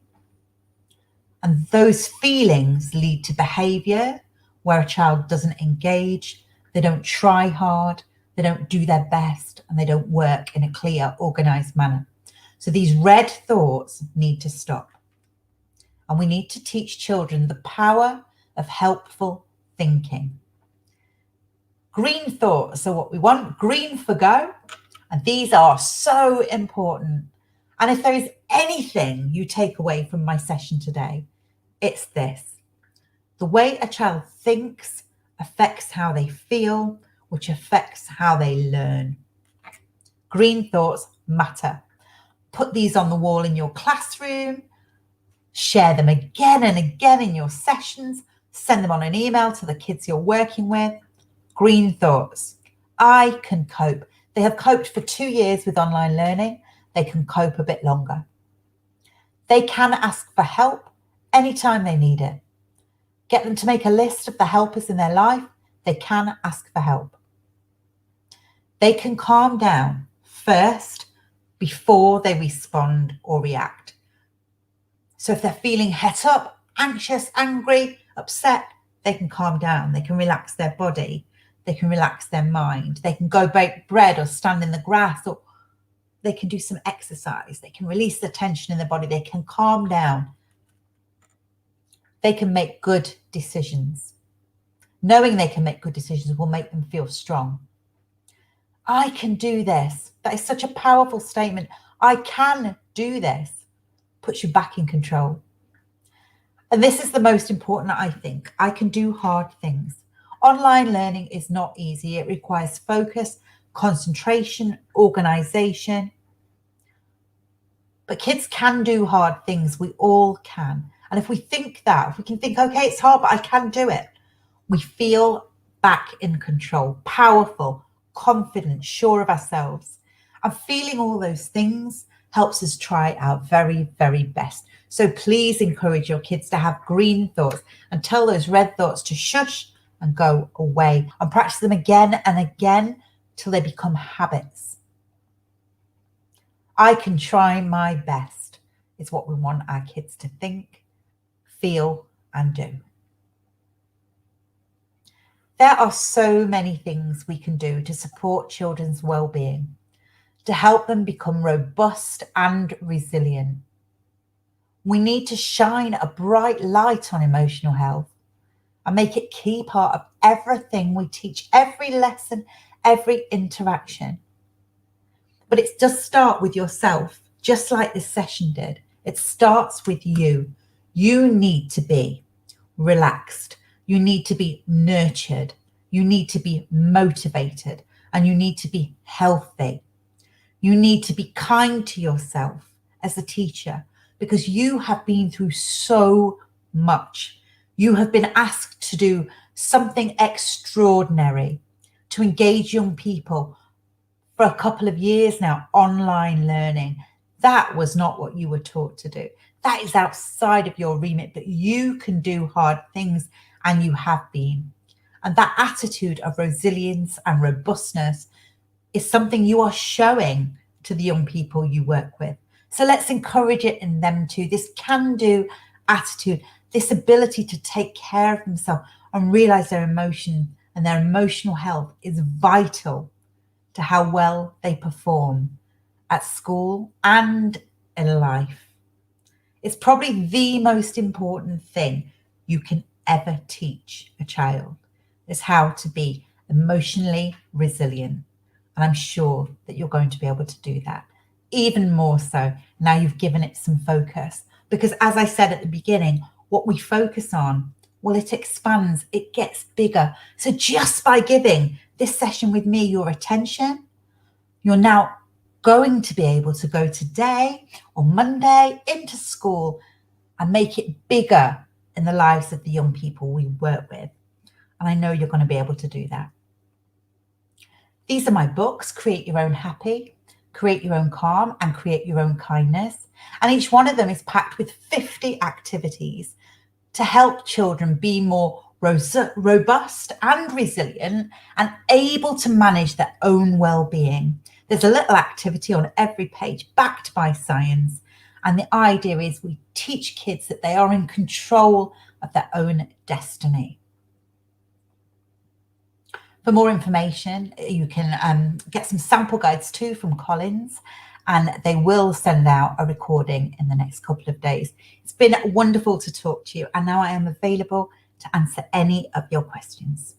And those feelings lead to behavior where a child doesn't engage, they don't try hard, they don't do their best, and they don't work in a clear, organized manner. So these red thoughts need to stop. And we need to teach children the power of helpful thinking. Green thoughts are what we want, green for go. And these are so important. And if there is anything you take away from my session today, it's this. The way a child thinks affects how they feel, which affects how they learn. Green thoughts matter. Put these on the wall in your classroom, share them again and again in your sessions, send them on an email to the kids you're working with. Green thoughts. I can cope. They have coped for 2 years with online learning. They can cope a bit longer. They can ask for help anytime they need it. Get them to make a list of the helpers in their life. They can ask for help. They can calm down first before they respond or react. So if they're feeling het up, anxious, angry, upset, they can calm down. They can relax their body. They can relax their mind. They can go bake bread or stand in the grass, or they can do some exercise. They can release the tension in their body. They can calm down. They can make good decisions. Knowing they can make good decisions will make them feel strong. I can do this. That is such a powerful statement. I can do this. Puts you back in control. And this is the most important, I think. I can do hard things. Online learning is not easy. It requires focus, concentration, organization. But kids can do hard things. We all can. And if we think that, if we can think, okay, it's hard, but I can do it, we feel back in control, powerful, confident, sure of ourselves. And feeling all those things helps us try our very, very best. So please encourage your kids to have green thoughts and tell those red thoughts to shush and go away, and practice them again and again till they become habits. I can try my best is what we want our kids to think, feel, and do. There are so many things we can do to support children's well-being, to help them become robust and resilient. We need to shine a bright light on emotional health and make it a key part of everything we teach, every lesson, every interaction. But it does start with yourself, just like this session did. It starts with you. You need to be relaxed. You need to be nurtured. You need to be motivated, and you need to be healthy. You need to be kind to yourself as a teacher, because you have been through so much. You have been asked to do something extraordinary, to engage young people for a couple of years now, online learning. That was not what you were taught to do. That is outside of your remit, but you can do hard things, and you have been. And that attitude of resilience and robustness is something you are showing to the young people you work with. So let's encourage it in them too. This can-do attitude, this ability to take care of themselves and realize their emotion and their emotional health is vital to how well they perform at school and in life. It's probably the most important thing you can ever teach a child, is how to be emotionally resilient. And I'm sure that you're going to be able to do that even more so now you've given it some focus. Because as I said at the beginning, what we focus on, well, it expands, it gets bigger. So just by giving this session with me your attention, you're now going to be able to go today or Monday into school and make it bigger in the lives of the young people we work with. And I know you're going to be able to do that. These are my books, Create Your Own Happy, Create Your Own Calm, and Create Your Own Kindness. And each one of them is packed with 50 activities to help children be more robust and resilient and able to manage their own well-being. There's a little activity on every page backed by science. And the idea is we teach kids that they are in control of their own destiny. For more information, you can get some sample guides too from Collins, and they will send out a recording in the next couple of days. It's been wonderful to talk to you, and now I am available to answer any of your questions.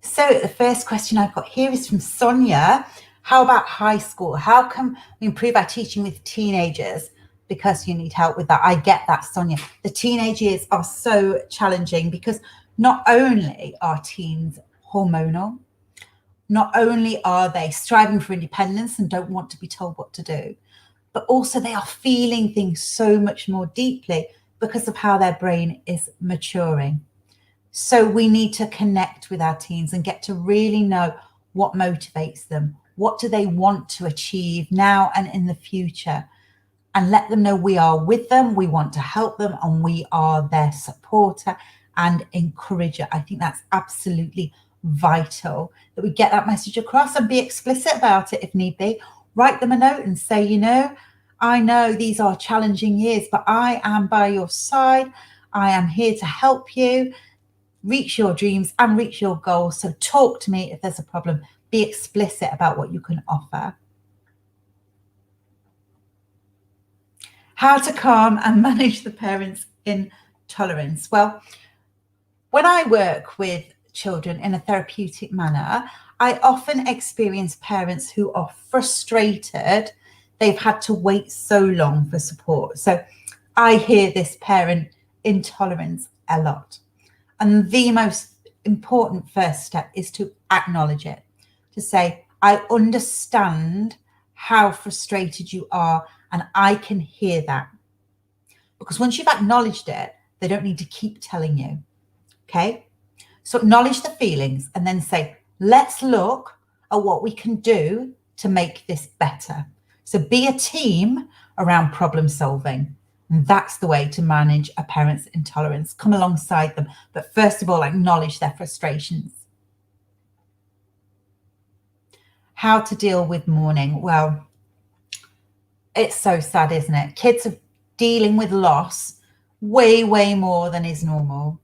So the first question I've got here is from Sonia. How about high school? How can we improve our teaching with teenagers? Because you need help with that. I get that, Sonia. The teenage years are so challenging because not only are teens hormonal, not only are they striving for independence and don't want to be told what to do, but also they are feeling things so much more deeply because of how their brain is maturing. So we need to connect with our teens and get to really know what motivates them. What do they want to achieve now and in the future? And let them know we are with them, we want to help them, and we are their supporter and encourager. I think that's absolutely vital that we get that message across and be explicit about it if need be. Write them a note and say, you know, I know these are challenging years, but I am by your side. I am here to help you reach your dreams and reach your goals. So talk to me if there's a problem. Be explicit about what you can offer. How to calm and manage the parents' intolerance. Well, when I work with children in a therapeutic manner, I often experience parents who are frustrated. They've had to wait so long for support. So I hear this parent intolerance a lot. And the most important first step is to acknowledge it, to say, I understand how frustrated you are, and I can hear that. Because once you've acknowledged it, they don't need to keep telling you. Okay? So acknowledge the feelings and then say, let's look at what we can do to make this better. So be a team around problem solving. And that's the way to manage a parent's intolerance. Come alongside them. But first of all, acknowledge their frustrations. How to deal with mourning? Well, it's so sad, isn't it? Kids are dealing with loss way, way more than is normal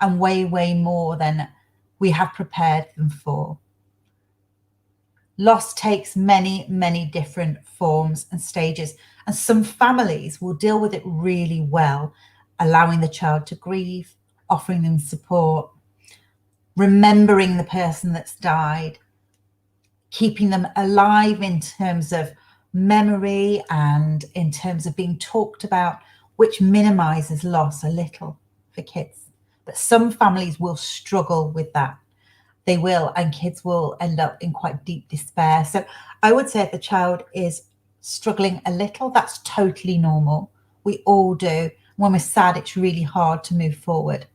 and way, way more than we have prepared them for. Loss takes many, many different forms and stages, and some families will deal with it really well, allowing the child to grieve, offering them support, remembering the person that's died, keeping them alive in terms of memory and in terms of being talked about, which minimizes loss a little for kids. But some families will struggle with that. They will, and kids will end up in quite deep despair. So I would say if a child is struggling a little, that's totally normal. We all do. When we're sad, it's really hard to move forward.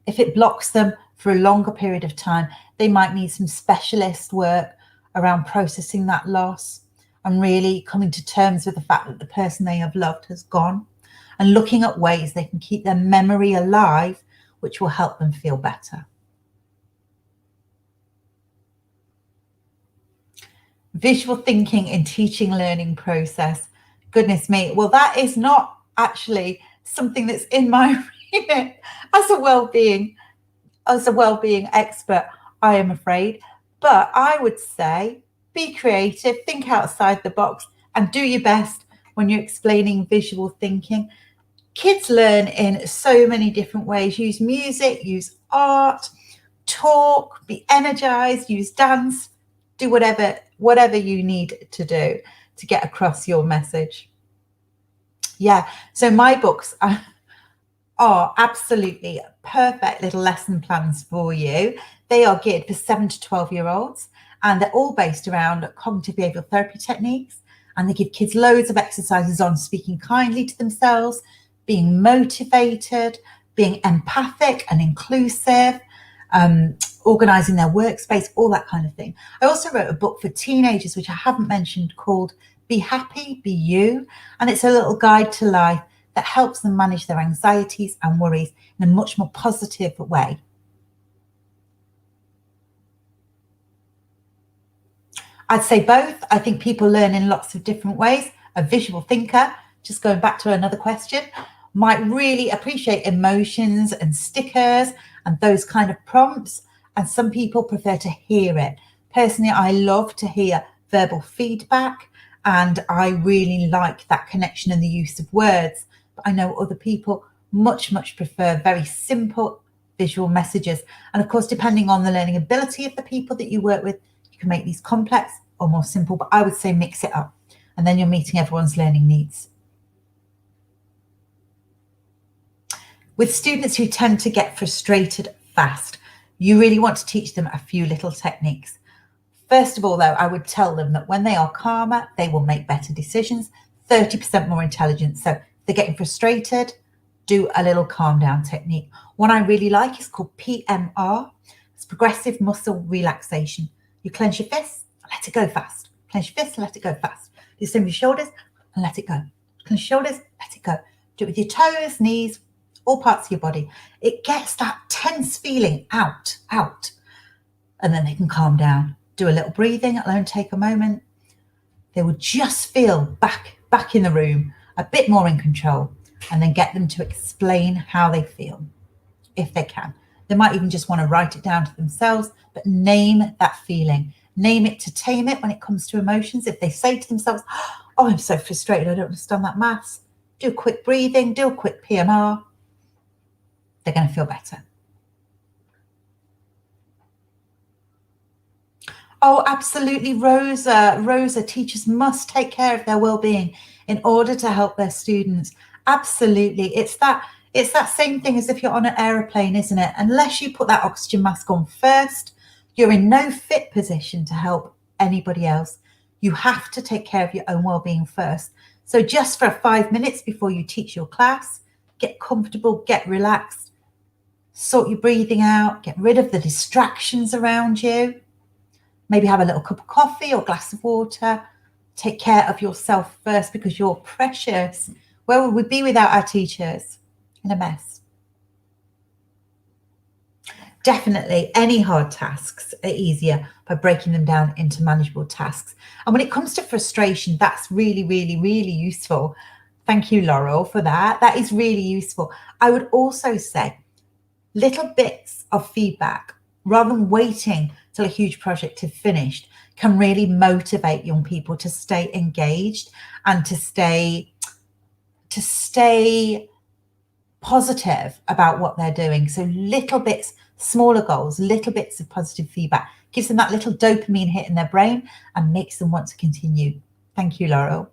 If it blocks them for a longer period of time, they might need some specialist work around processing that loss and really coming to terms with the fact that the person they have loved has gone, and looking at ways they can keep their memory alive, which will help them feel better. Visual thinking in teaching learning process. Goodness me. Well, that is not actually something that's in my remit as a well-being expert, I am afraid. But I would say be creative, think outside the box, and do your best when you're explaining visual thinking. Kids learn in so many different ways. Use music, use art, talk, be energized, use dance, do whatever you need to do to get across your message. Yeah, so my books are absolutely perfect little lesson plans for you. They are geared for 7 to 12-year-olds, and they're all based around cognitive behavioral therapy techniques, and they give kids loads of exercises on speaking kindly to themselves, being motivated, being empathic and inclusive, organizing their workspace, all that kind of thing. I also wrote a book for teenagers, which I haven't mentioned, called Be Happy, Be You, and it's a little guide to life that helps them manage their anxieties and worries in a much more positive way. I'd say both. I think people learn in lots of different ways. A visual thinker, just going back to another question, might really appreciate emotions and stickers and those kind of prompts. And some people prefer to hear it. Personally, I love to hear verbal feedback, and I really like that connection and the use of words. But I know other people much prefer very simple visual messages. And of course, depending on the learning ability of the people that you work with, you can make these complex or more simple, but I would say mix it up. And then you're meeting everyone's learning needs. With students who tend to get frustrated fast, you really want to teach them a few little techniques. First of all, though, I would tell them that when they are calmer, they will make better decisions, 30% more intelligent. So if they're getting frustrated, do a little calm down technique. One I really like is called PMR. It's progressive muscle relaxation. You clench your fists, let it go fast. Clench your fists, let it go fast. Do the same with your shoulders and let it go. Clench your shoulders, let it go. Do it with your toes, knees, all parts of your body. It gets that tense feeling out, and then they can calm down. Do a little breathing, alone, take a moment. They will just feel back in the room, a bit more in control, and then get them to explain how they feel, if they can. They might even just want to write it down to themselves, but name that feeling. Name it to tame it when it comes to emotions. If they say to themselves, oh, I'm so frustrated, I don't understand that maths, do a quick breathing, do a quick PMR. They're going to feel better. Oh, absolutely, Rosa. Rosa, teachers must take care of their well-being in order to help their students. Absolutely. It's that same thing as if you're on an aeroplane, isn't it? Unless you put that oxygen mask on first, you're in no fit position to help anybody else. You have to take care of your own well-being first. So just for 5 minutes before you teach your class, get comfortable, get relaxed. Sort your breathing out, get rid of the distractions around you. Maybe have a little cup of coffee or glass of water. Take care of yourself first because you're precious. Where would we be without our teachers? In a mess. Definitely, any hard tasks are easier by breaking them down into manageable tasks. And when it comes to frustration, that's really, really, really useful. Thank you, Laurel, for that. That is really useful. I would also say, little bits of feedback, rather than waiting till a huge project is finished, can really motivate young people to stay engaged and to stay positive about what they're doing. So little bits, smaller goals, little bits of positive feedback gives them that little dopamine hit in their brain and makes them want to continue. Thank you, Laurel.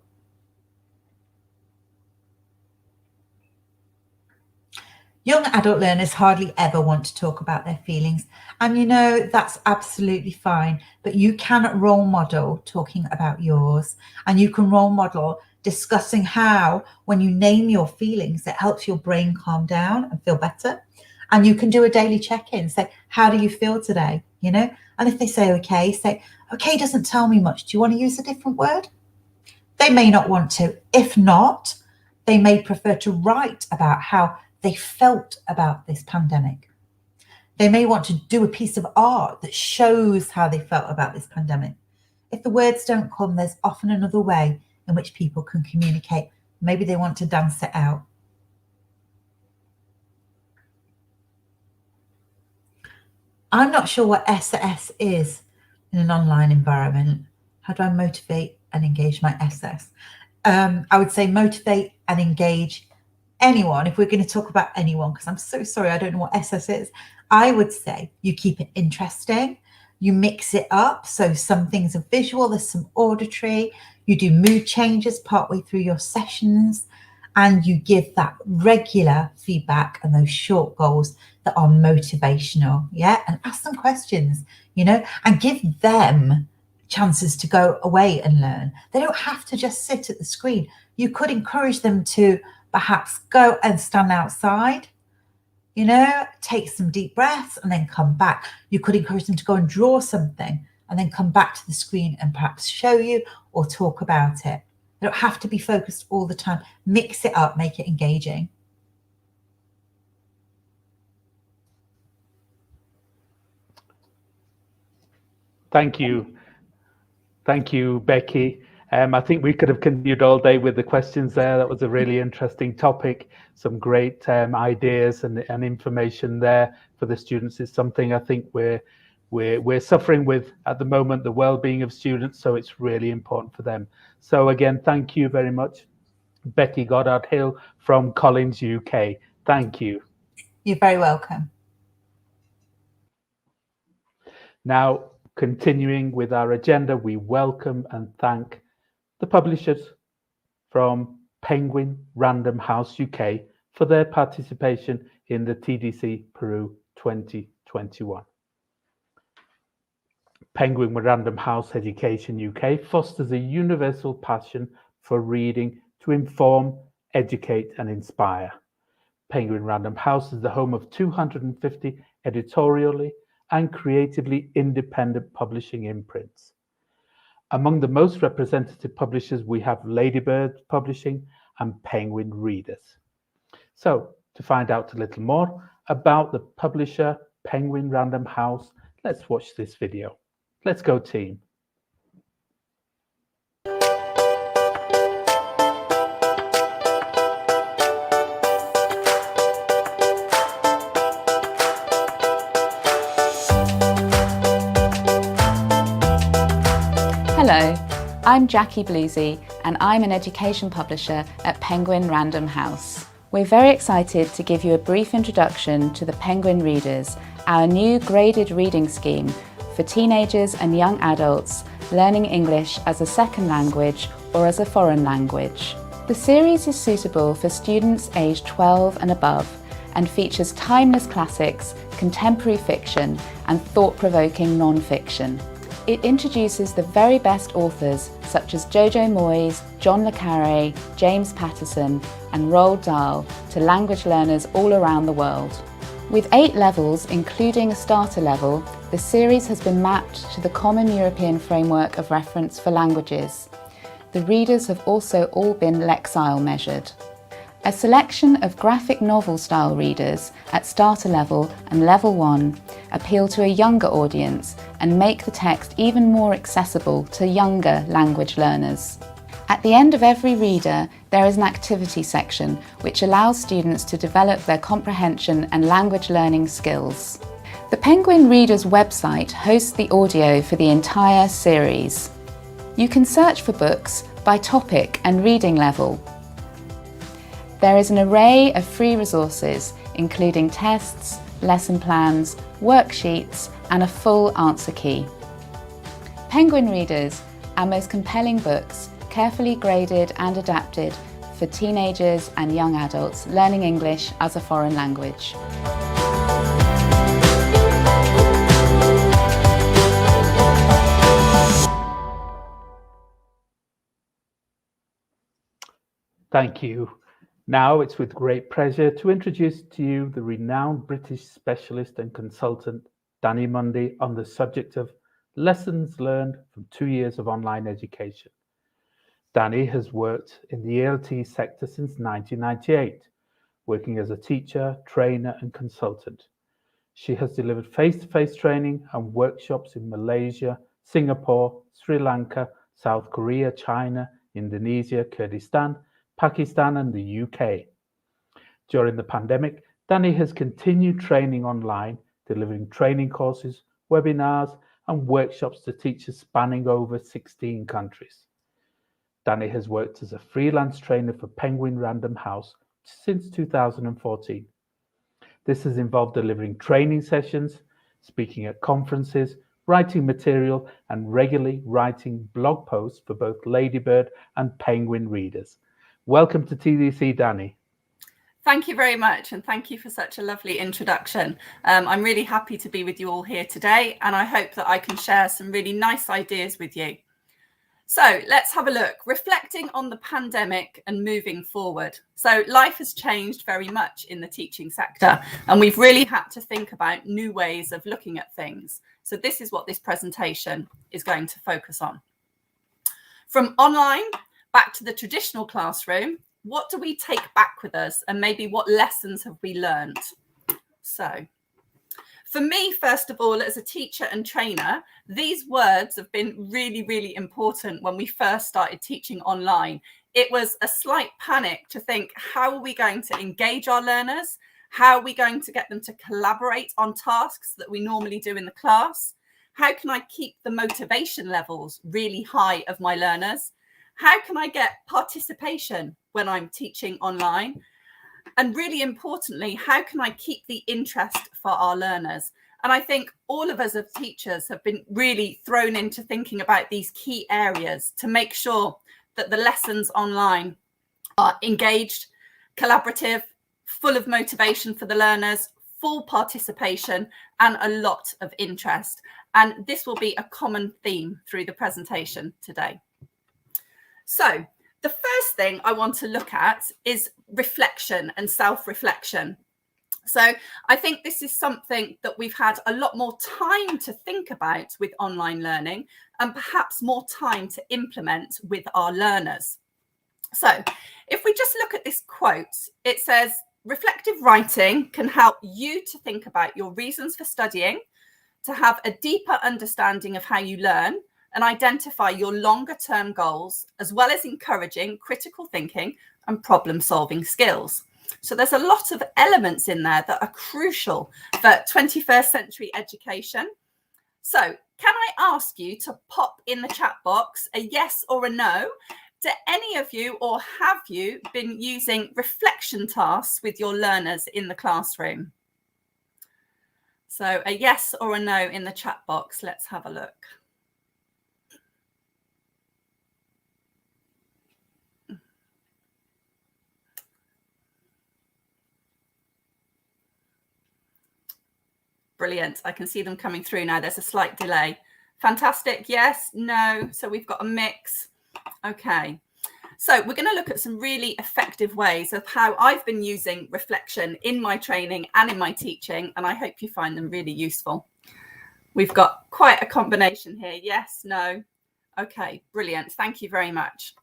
Young adult learners hardly ever want to talk about their feelings. And you know, that's absolutely fine, but you can role model talking about yours, and you can role model discussing how, when you name your feelings, it helps your brain calm down and feel better. And you can do a daily check-in, say, how do you feel today? You know, and if they say, okay, say, okay, doesn't tell me much. Do you want to use a different word? They may not want to. If not, they may prefer to write about how they felt about this pandemic. They may want to do a piece of art that shows how they felt about this pandemic. If the words don't come, there's often another way in which people can communicate. Maybe they want to dance it out. I'm not sure what SS is in an online environment. How do I motivate and engage my SS? I would say motivate and engage anyone. If we're going to talk about anyone, because I'm so sorry, I don't know what SS is. I would say you keep it interesting. You mix it up. So some things are visual, there's some auditory. You do mood changes partway through your sessions, and you give that regular feedback and those short goals that are motivational. Yeah. And ask them questions, you know, and give them chances to go away and learn. They don't have to just sit at the screen. You could encourage them to perhaps go and stand outside, you know, take some deep breaths and then come back. You could encourage them to go and draw something and then come back to the screen and perhaps show you or talk about it. They don't have to be focused all the time. Mix it up, make it engaging. Thank you. Thank you, Becky. I think we could have continued all day with the questions there. That was a really interesting topic. Some great ideas and information there for the students. It's something I think we're suffering with at the moment, the well-being of students. So it's really important for them. So again, thank you very much, Becky Goddard Hill from Collins, UK. Thank you. You're very welcome. Now, continuing with our agenda, we welcome and thank the publishers from Penguin Random House UK for their participation in the TDC Peru 2021. Penguin Random House Education UK fosters a universal passion for reading to inform, educate and inspire. Penguin Random House is the home of 250 editorially and creatively independent publishing imprints. Among the most representative publishers, we have Ladybird Publishing and Penguin Readers. So, to find out a little more about the publisher Penguin Random House, let's watch this video. Let's go, team. Hello, I'm Jackie Bluesy and I'm an education publisher at Penguin Random House. We're very excited to give you a brief introduction to the Penguin Readers, our new graded reading scheme for teenagers and young adults learning English as a second language or as a foreign language. The series is suitable for students aged 12 and above and features timeless classics, contemporary fiction and thought-provoking non-fiction. It introduces the very best authors such as Jojo Moyes, John le Carré, James Patterson and Roald Dahl to language learners all around the world. With 8 levels, including a starter level, the series has been mapped to the Common European Framework of Reference for Languages. The readers have also all been Lexile measured. A selection of graphic novel style readers at starter level and level 1 appeal to a younger audience and make the text even more accessible to younger language learners. At the end of every reader, there is an activity section which allows students to develop their comprehension and language learning skills. The Penguin Readers website hosts the audio for the entire series. You can search for books by topic and reading level. There is an array of free resources, including tests, lesson plans, worksheets, and a full answer key. Penguin Readers, our most compelling books, carefully graded and adapted for teenagers and young adults learning English as a foreign language. Thank you. Now it's with great pleasure to introduce to you the renowned British specialist and consultant, Danny Mundy, on the subject of lessons learned from 2 years of online education. Danny has worked in the ELT sector since 1998, working as a teacher, trainer and consultant. She has delivered face-to-face training and workshops in Malaysia, Singapore, Sri Lanka, South Korea, China, Indonesia, Kurdistan, Pakistan and the UK. During the pandemic, Danny has continued training online, delivering training courses, webinars and workshops to teachers spanning over 16 countries. Danny has worked as a freelance trainer for Penguin Random House since 2014. This has involved delivering training sessions, speaking at conferences, writing material, and regularly writing blog posts for both Ladybird and Penguin Readers. Welcome to TDC, Danny. Thank you very much, and thank you for such a lovely introduction. I'm really happy to be with you all here today, and I hope that I can share some really nice ideas with you. So let's have a look, reflecting on the pandemic and moving forward. So life has changed very much in the teaching sector, and we've really had to think about new ways of looking at things. So this is what this presentation is going to focus on. From online back to the traditional classroom, what do we take back with us, and maybe what lessons have we learned? So for me, first of all, as a teacher and trainer, these words have been really, really important when we first started teaching online. It was a slight panic to think, how are we going to engage our learners? How are we going to get them to collaborate on tasks that we normally do in the class? How can I keep the motivation levels really high of my learners? How can I get participation when I'm teaching online? And really importantly, how can I keep the interest for our learners? And I think all of us as teachers have been really thrown into thinking about these key areas to make sure that the lessons online are engaged, collaborative, full of motivation for the learners, full participation, and a lot of interest. And this will be a common theme through the presentation today. So the first thing I want to look at is reflection and self-reflection. So I think this is something that we've had a lot more time to think about with online learning, and perhaps more time to implement with our learners. So if we just look at this quote, it says, reflective writing can help you to think about your reasons for studying, to have a deeper understanding of how you learn and identify your longer term goals, as well as encouraging critical thinking and problem solving skills. So there's a lot of elements in there that are crucial for 21st century education. So can I ask you to pop in the chat box a yes or a no? Do any of you, or have you been using reflection tasks with your learners in the classroom? So a yes or a no in the chat box. Let's have a look. Brilliant. I can see them coming through now. There's a slight delay. Fantastic. Yes, no. So we've got a mix. Okay. So we're going to look at some really effective ways of how I've been using reflection in my training and in my teaching, and I hope you find them really useful. We've got quite a combination here. Yes, no. Okay, brilliant. Thank you very much.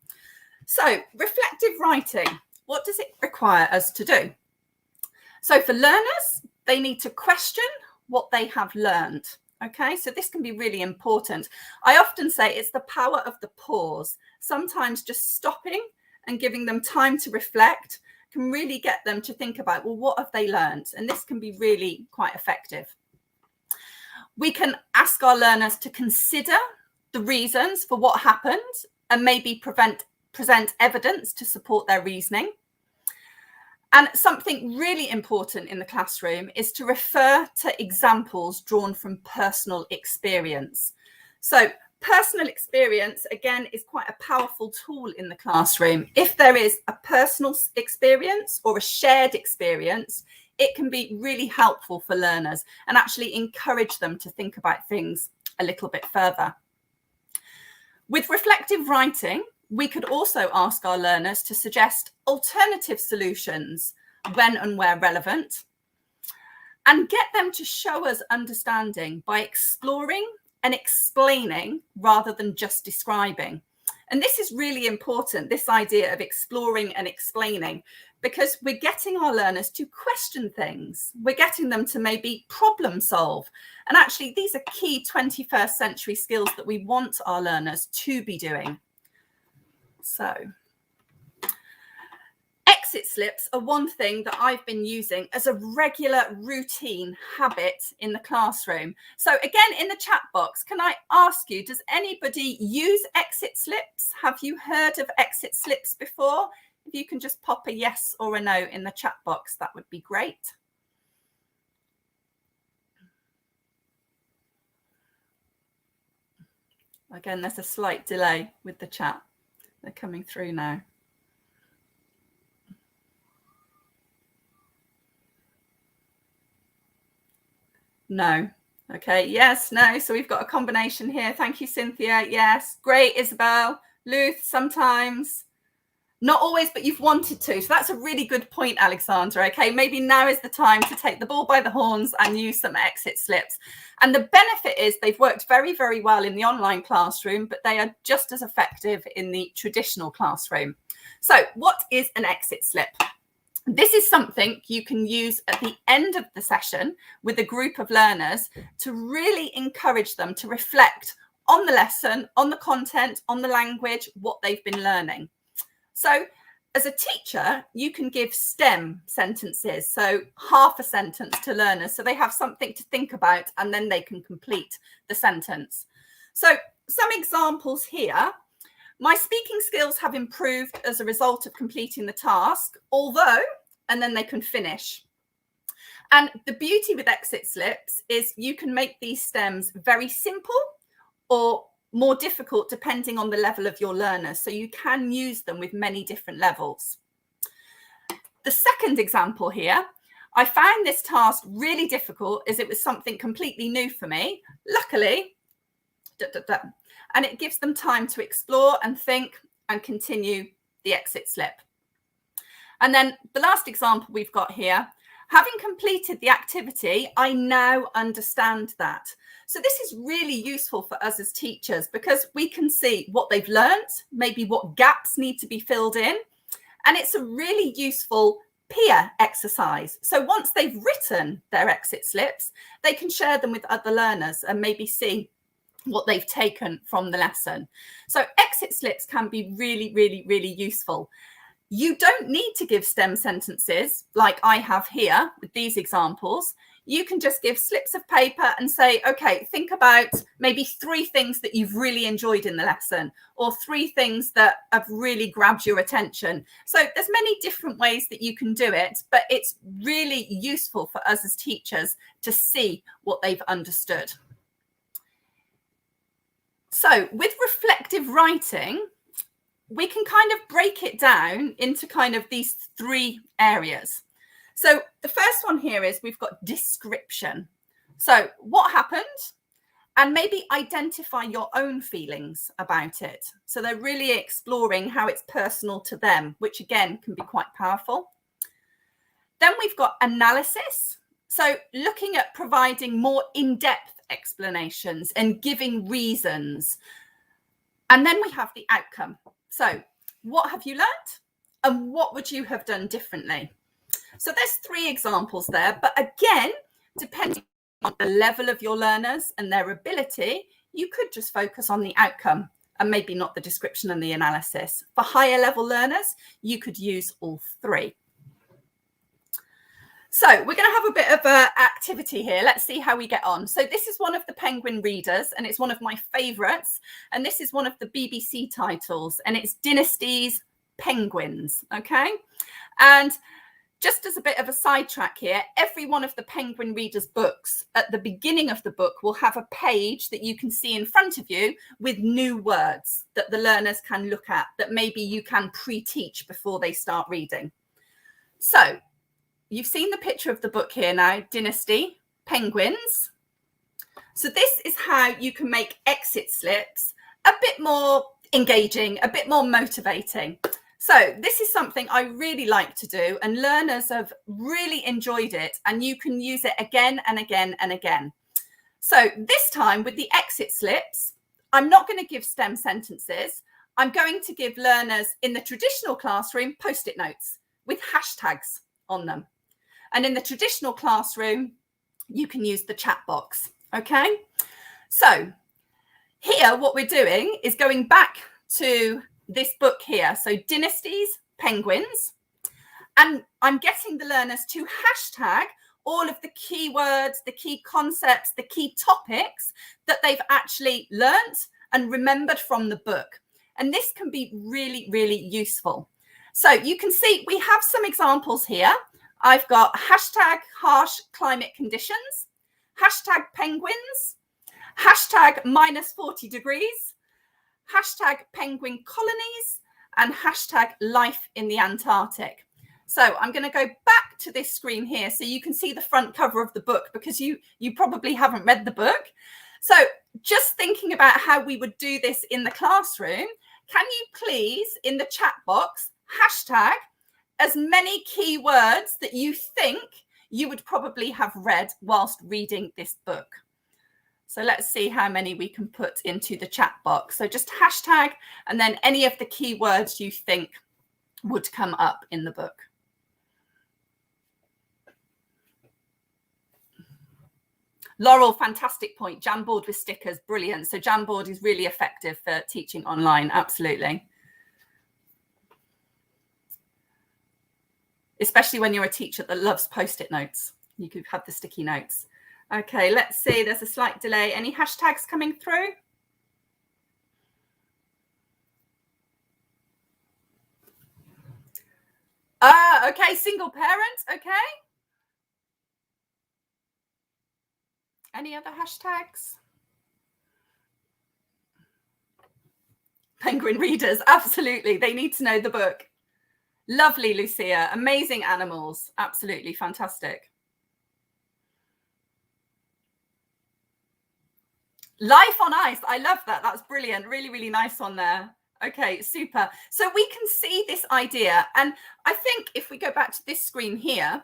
So reflective writing, what does it require us to do? So for learners, they need to question what they have learned. Okay, so this can be really important. I often say it's the power of the pause. Sometimes just stopping and giving them time to reflect can really get them to think about, well, what have they learned? And this can be really quite effective. We can ask our learners to consider the reasons for what happened and maybe present evidence to support their reasoning. And something really important in the classroom is to refer to examples drawn from personal experience. So personal experience, again, is quite a powerful tool in the classroom. If there is a personal experience or a shared experience, it can be really helpful for learners and actually encourage them to think about things a little bit further. With reflective writing, we could also ask our learners to suggest alternative solutions when and where relevant, and get them to show us understanding by exploring and explaining rather than just describing. And this is really important, this idea of exploring and explaining, because we're getting our learners to question things. We're getting them to maybe problem solve. And actually, these are key 21st century skills that we want our learners to be doing. So exit slips are one thing that I've been using as a regular routine habit in the classroom. So again, in the chat box, can I ask you, does anybody use exit slips? Have you heard of exit slips before? If you can just pop a yes or a no in the chat box, that would be great. Again, there's a slight delay with the chat. They're coming through now. No. Okay. Yes. No. So we've got a combination here. Thank you, Cynthia. Yes. Great, Isabel. Luth, sometimes. Not always, but you've wanted to. So that's a really good point, Alexandra. Okay, maybe now is the time to take the bull by the horns and use some exit slips. And the benefit is they've worked very, very well in the online classroom, but they are just as effective in the traditional classroom. So what is an exit slip? This is something you can use at the end of the session with a group of learners to really encourage them to reflect on the lesson, on the content, on the language, what they've been learning. So as a teacher, you can give STEM sentences, so half a sentence to learners, so they have something to think about and then they can complete the sentence. So some examples here. My speaking skills have improved as a result of completing the task, although, and then they can finish. And the beauty with exit slips is you can make these stems very simple or more difficult depending on the level of your learners. So you can use them with many different levels. The second example here, I found this task really difficult as it was something completely new for me. Luckily, and it gives them time to explore and think and continue the exit slip. And then the last example we've got here, having completed the activity, I now understand that. So this is really useful for us as teachers because we can see what they've learned, maybe what gaps need to be filled in. And it's a really useful peer exercise. So once they've written their exit slips, they can share them with other learners and maybe see what they've taken from the lesson. So exit slips can be really, really, really useful. You don't need to give STEM sentences like I have here with these examples. You can just give slips of paper and say, okay, think about maybe 3 things that you've really enjoyed in the lesson, or 3 things that have really grabbed your attention. So there's many different ways that you can do it, but it's really useful for us as teachers to see what they've understood. So with reflective writing, we can kind of break it down into kind of these 3 areas. So the first one here is we've got description. So what happened? And maybe identify your own feelings about it. So they're really exploring how it's personal to them, which again can be quite powerful. Then we've got analysis. So looking at providing more in-depth explanations and giving reasons. And then we have the outcome. So what have you learned and what would you have done differently? So there's 3 examples there, but again, depending on the level of your learners and their ability, you could just focus on the outcome and maybe not the description and the analysis. For higher level learners, you could use all 3. So we're going to have a bit of an activity here. Let's see how we get on. So this is one of the Penguin readers and it's one of my favorites. And this is one of the BBC titles and it's Dynasty's Penguins. Okay. And just as a bit of a sidetrack here, every one of the Penguin readers' books at the beginning of the book will have a page that you can see in front of you with new words that the learners can look at that maybe you can pre-teach before they start reading. So you've seen the picture of the book here now, Dynasty, Penguins. So this is how you can make exit slips a bit more engaging, a bit more motivating. So this is something I really like to do and learners have really enjoyed it and you can use it again and again and again. So this time with the exit slips, I'm not going to give STEM sentences. I'm going to give learners in the traditional classroom post-it notes with hashtags on them. And in the traditional classroom, you can use the chat box. Okay. So here, what we're doing is going back to this book here. So Dynasties, Penguins. And I'm getting the learners to hashtag all of the key words, the key concepts, the key topics that they've actually learnt and remembered from the book. And this can be really, really useful. So you can see we have some examples here. I've got hashtag harsh climate conditions, hashtag penguins, hashtag minus 40 degrees, hashtag penguin colonies, and hashtag life in the Antarctic. So I'm going to go back to this screen here so you can see the front cover of the book because you probably haven't read the book. So just thinking about how we would do this in the classroom, can you please in the chat box hashtag as many key words that you think you would probably have read whilst reading this book? So let's see how many we can put into the chat box. So just hashtag and then any of the key words you think would come up in the book. Laurel, fantastic point. Jamboard with stickers, brilliant. So Jamboard is really effective for teaching online, absolutely. Especially when you're a teacher that loves post-it notes. You could have the sticky notes. Okay, let's see. There's a slight delay. Any hashtags coming through? Okay, single parent. Okay. Any other hashtags? Penguin readers, absolutely. They need to know the book. Lovely, Lucia. Amazing animals. Absolutely fantastic. Life on ice. I love that. That's brilliant. Really, really nice on there. Okay, super. So we can see this idea. And I think if we go back to this screen here,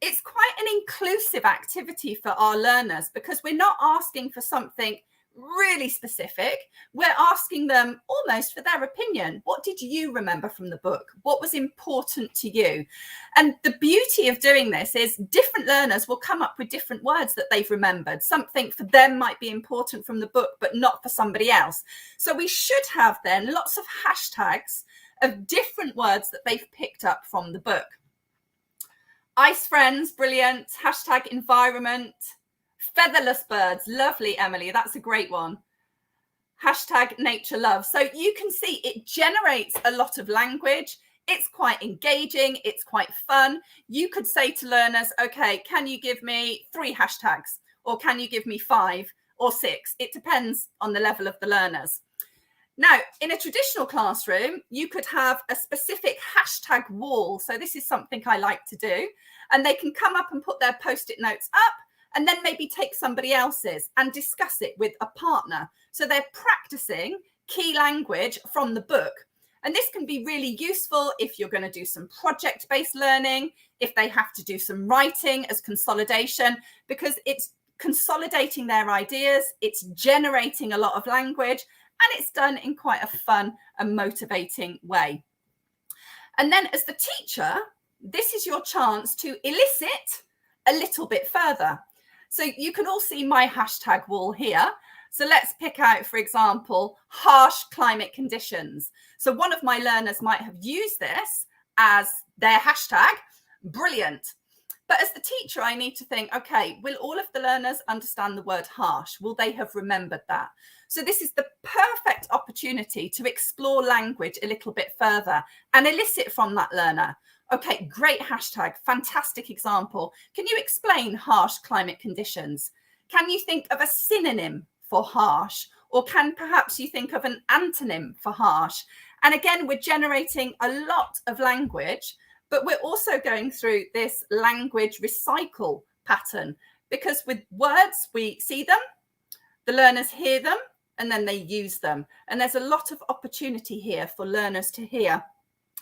it's quite an inclusive activity for our learners because we're not asking for something really specific. We're asking them almost for their opinion. What did you remember from the book? What was important to you? And the beauty of doing this is different learners will come up with different words that they've remembered. Something for them might be important from the book, but not for somebody else. So we should have then lots of hashtags of different words that they've picked up from the book. Ice friends, brilliant. Hashtag environment. Featherless birds, lovely, Emily. That's a great one. Hashtag nature love. So you can see it generates a lot of language. It's quite engaging. It's quite fun. You could say to learners, okay, can you give me 3 hashtags? Or can you give me 5 or 6? It depends on the level of the learners. Now, in a traditional classroom, you could have a specific hashtag wall. So this is something I like to do. And they can come up and put their post-it notes up and then maybe take somebody else's and discuss it with a partner. So they're practicing key language from the book. And this can be really useful if you're going to do some project-based learning, if they have to do some writing as consolidation, because it's consolidating their ideas, it's generating a lot of language, and it's done in quite a fun and motivating way. And then as the teacher, this is your chance to elicit a little bit further. So you can all see my hashtag wall here. So let's pick out, for example, harsh climate conditions. So one of my learners might have used this as their hashtag. Brilliant. But as the teacher, I need to think, okay, will all of the learners understand the word harsh? Will they have remembered that? So this is the perfect opportunity to explore language a little bit further and elicit from that learner. Okay, great hashtag, fantastic example. Can you explain harsh climate conditions? Can you think of a synonym for harsh? Or can perhaps you think of an antonym for harsh? And again, we're generating a lot of language, but we're also going through this language recycle pattern because with words, we see them, the learners hear them, and then they use them. And there's a lot of opportunity here for learners to hear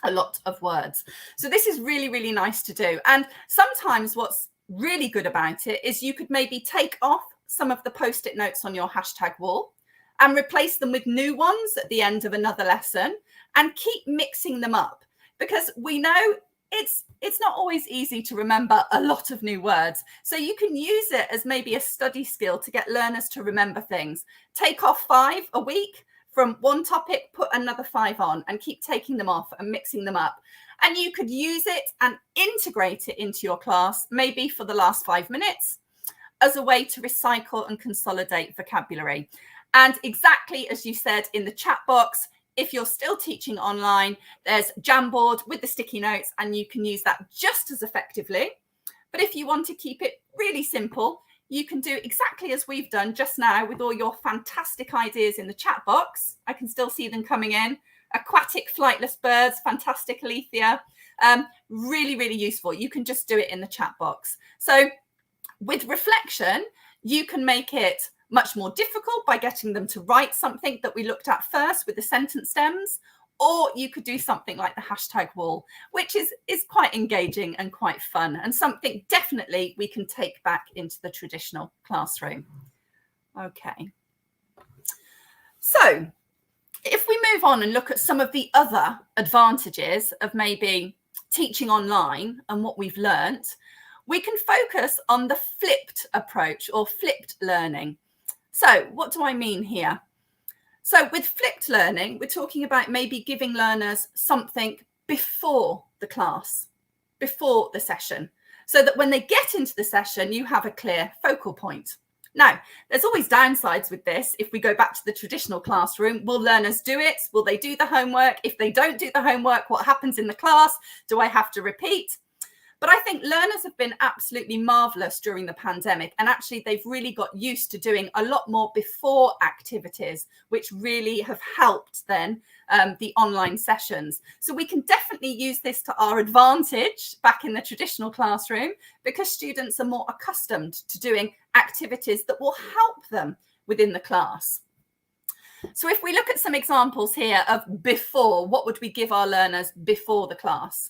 a lot of words. So this is really, really nice to do. And sometimes what's really good about it is you could maybe take off some of the post-it notes on your hashtag wall and replace them with new ones at the end of another lesson and keep mixing them up, because we know it's not always easy to remember a lot of new words. So you can use it as maybe a study skill to get learners to remember things. Take off 5 a week from one topic, put another 5 on and keep taking them off and mixing them up. And you could use it and integrate it into your class, maybe for the last 5 minutes, as a way to recycle and consolidate vocabulary. And exactly as you said in the chat box, if you're still teaching online, there's Jamboard with the sticky notes, and you can use that just as effectively. But if you want to keep it really simple, you can do exactly as we've done just now with all your fantastic ideas in the chat box. I can still see them coming in. Aquatic flightless birds, fantastic, Alethea. Really, really useful. You can just do it in the chat box. So with reflection, you can make it much more difficult by getting them to write something that we looked at first with the sentence stems, or you could do something like the hashtag wall, which is quite engaging and quite fun, and something definitely we can take back into the traditional classroom. Okay. So if we move on and look at some of the other advantages of maybe teaching online and what we've learnt, we can focus on the flipped approach or flipped learning. So what do I mean here? So with flipped learning, we're talking about maybe giving learners something before the class, before the session, so that when they get into the session, you have a clear focal point. Now, there's always downsides with this. If we go back to the traditional classroom, will learners do it? Will they do the homework? If they don't do the homework, what happens in the class? Do I have to repeat? But I think learners have been absolutely marvelous during the pandemic, and actually they've really got used to doing a lot more before activities, which really have helped then the online sessions. So we can definitely use this to our advantage back in the traditional classroom, because students are more accustomed to doing activities that will help them within the class. So if we look at some examples here of before, what would we give our learners before the class?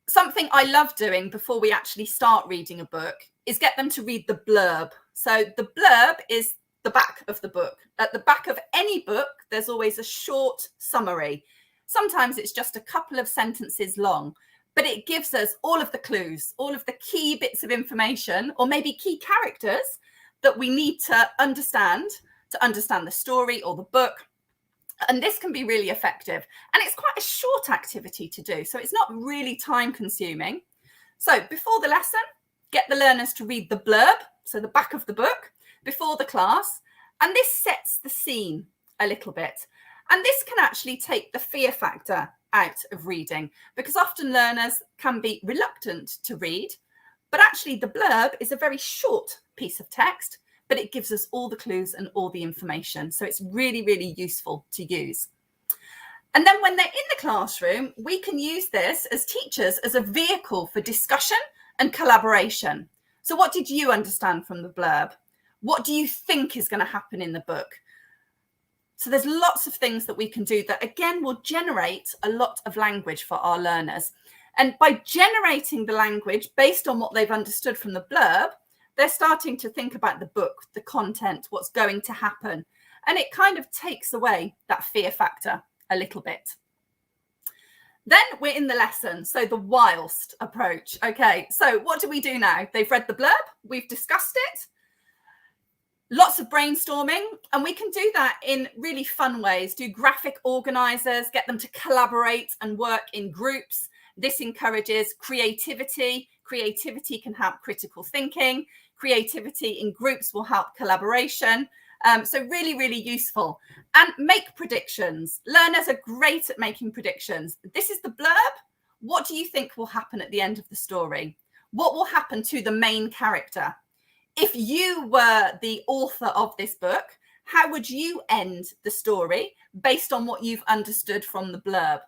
Something I love doing before we actually start reading a book is get them to read the blurb. So the blurb is the back of the book. At the back of any book, there's always a short summary. Sometimes it's just a couple of sentences long, but it gives us all of the clues, all of the key bits of information, or maybe key characters that we need to understand the story or the book. And this can be really effective. And it's quite a short activity to do, so it's not really time consuming. So before the lesson, get the learners to read the blurb, so the back of the book, before the class. And this sets the scene a little bit. And this can actually take the fear factor out of reading, because often learners can be reluctant to read. But actually the blurb is a very short piece of text, but it gives us all the clues and all the information. So it's really, really useful to use. And then when they're in the classroom, we can use this as teachers as a vehicle for discussion and collaboration. So what did you understand from the blurb? What do you think is going to happen in the book? So there's lots of things that we can do that, again, will generate a lot of language for our learners. And by generating the language based on what they've understood from the blurb, they're starting to think about the book, the content, what's going to happen. And it kind of takes away that fear factor a little bit. Then we're in the lesson. So the whilst approach. Okay, so what do we do now? They've read the blurb, we've discussed it. Lots of brainstorming, and we can do that in really fun ways. Do graphic organizers, get them to collaborate and work in groups. This encourages creativity. Creativity can help critical thinking. Creativity in groups will help collaboration. So really, really useful. And make predictions. Learners are great at making predictions. This is the blurb. What do you think will happen at the end of the story? What will happen to the main character? If you were the author of this book, how would you end the story based on what you've understood from the blurb?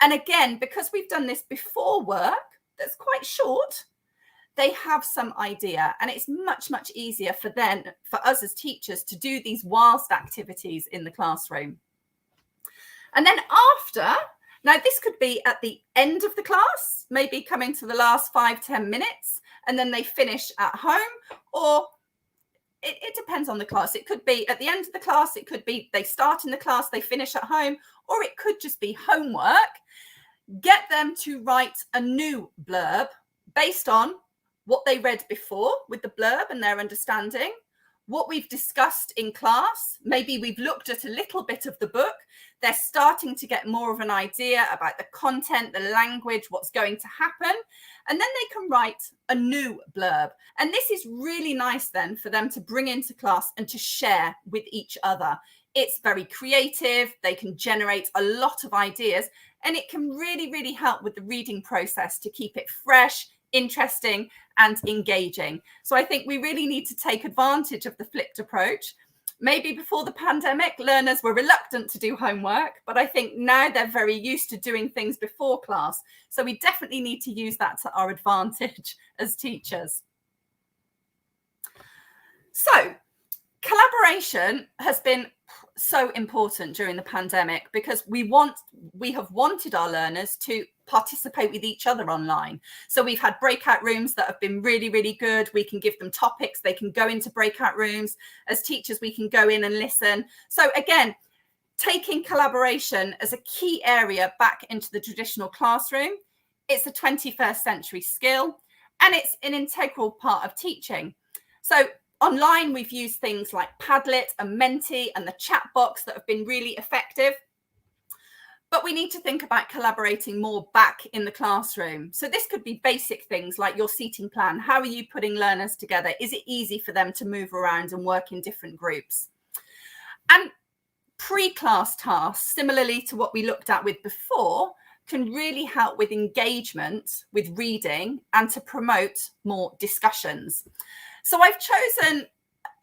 And again, because we've done this before work, that's quite short, they have some idea, and it's much, much easier for us as teachers to do these whilst activities in the classroom. And then after, now this could be at the end of the class, maybe coming to the last 5-10 minutes, and then they finish at home, or it depends on the class. It could be at the end of the class, it could be they start in the class, they finish at home, or it could just be homework. Get them to write a new blurb based on what they read before with the blurb and their understanding, what we've discussed in class. Maybe we've looked at a little bit of the book. They're starting to get more of an idea about the content, the language, what's going to happen. And then they can write a new blurb. And this is really nice then for them to bring into class and to share with each other. It's very creative. They can generate a lot of ideas, and it can really, really help with the reading process to keep it fresh, interesting, and engaging. So I think we really need to take advantage of the flipped approach. Maybe before the pandemic, learners were reluctant to do homework, but I think now they're very used to doing things before class. So we definitely need to use that to our advantage as teachers. So collaboration has been so important during the pandemic, because we have wanted our learners to participate with each other online. So we've had breakout rooms that have been really, really good. We can give them topics. They can go into breakout rooms. As teachers, we can go in and listen. So again, taking collaboration as a key area back into the traditional classroom. It's a 21st century skill, and it's an integral part of teaching. So online, we've used things like Padlet and Menti and the chat box that have been really effective. But we need to think about collaborating more back in the classroom. So this could be basic things like your seating plan. How are you putting learners together? Is it easy for them to move around and work in different groups? And pre-class tasks, similarly to what we looked at with before, can really help with engagement with reading and to promote more discussions. So I've chosen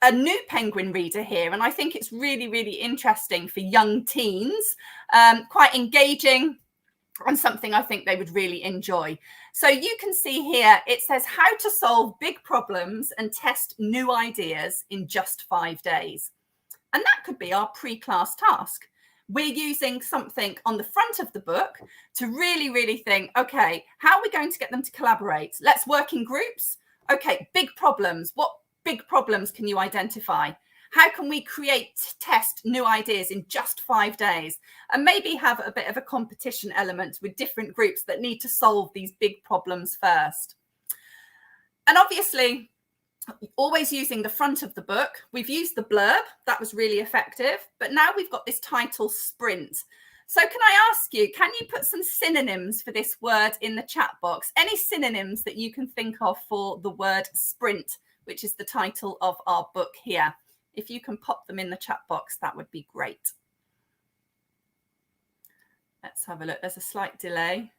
a new Penguin reader here, and I think it's really, really interesting for young teens, quite engaging, and something I think they would really enjoy. So you can see here, it says how to solve big problems and test new ideas in just 5 days. And that could be our pre-class task. We're using something on the front of the book to really, really think, okay, how are we going to get them to collaborate? Let's work in groups. Okay, big problems. What big problems can you identify? How can we test new ideas in just 5 days, and maybe have a bit of a competition element with different groups that need to solve these big problems first? And obviously, always using the front of the book. We've used the blurb. That was really effective. But now we've got this title, Sprint. So can I ask you, can you put some synonyms for this word in the chat box? Any synonyms that you can think of for the word sprint, which is the title of our book here? If you can pop them in the chat box, that would be great. Let's have a look. There's a slight delay.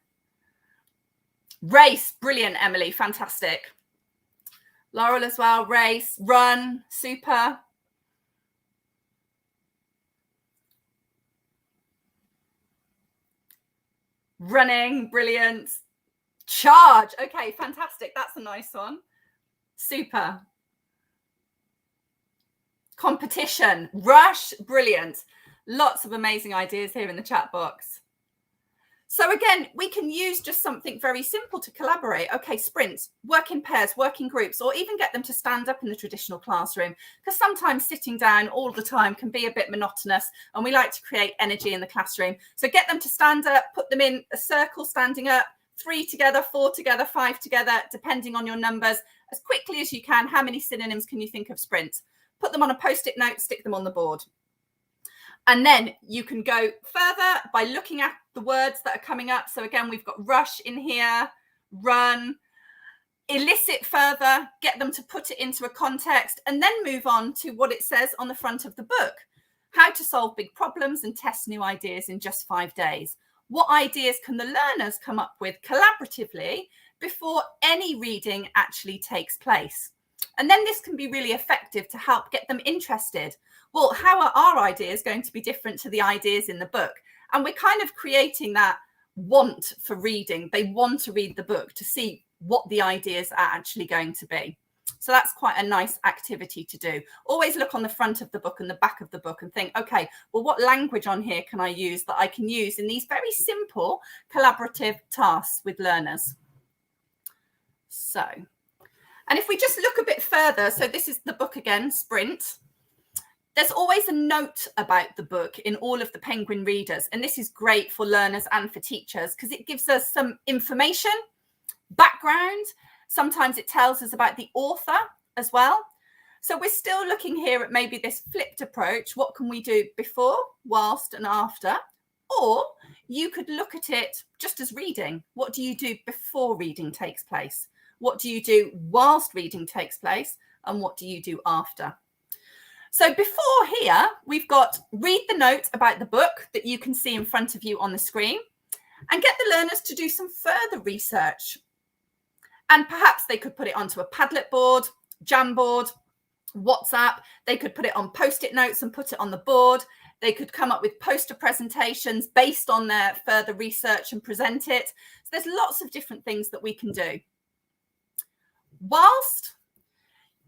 Race. Brilliant, Emily. Fantastic. Laurel as well. Race. Run. Super. Running. Brilliant. Charge. Okay, fantastic. That's a nice one. Super. Competition. Rush. Brilliant. Lots of amazing ideas here in the chat box. So again, we can use just something very simple to collaborate. Okay, sprints, work in pairs, work in groups, or even get them to stand up in the traditional classroom, because sometimes sitting down all the time can be a bit monotonous, and we like to create energy in the classroom. So get them to stand up, put them in a circle standing up, 3 together, 4 together, 5 together, depending on your numbers, as quickly as you can. How many synonyms can you think of sprint? Put them on a post-it note, stick them on the board. And then you can go further by looking at the words that are coming up. So again, we've got rush in here, run, elicit further, get them to put it into a context, and then move on to what it says on the front of the book. How to solve big problems and test new ideas in just 5 days. What ideas can the learners come up with collaboratively before any reading actually takes place? And then this can be really effective to help get them interested. Well, how are our ideas going to be different to the ideas in the book? And we're kind of creating that want for reading. They want to read the book to see what the ideas are actually going to be. So that's quite a nice activity to do. Always look on the front of the book and the back of the book and think, okay, well, what language on here can I use that I can use in these very simple collaborative tasks with learners? So, and if we just look a bit further, so this is the book again, Sprint. There's always a note about the book in all of the Penguin readers. And this is great for learners and for teachers because it gives us some information, background. Sometimes it tells us about the author as well. So we're still looking here at maybe this flipped approach. What can we do before, whilst and after? Or you could look at it just as reading. What do you do before reading takes place? What do you do whilst reading takes place? And what do you do after? So before here, we've got read the note about the book that you can see in front of you on the screen and get the learners to do some further research. And perhaps they could put it onto a Padlet board, Jamboard, WhatsApp. They could put it on Post-it notes and put it on the board. They could come up with poster presentations based on their further research and present it. So there's lots of different things that we can do. Whilst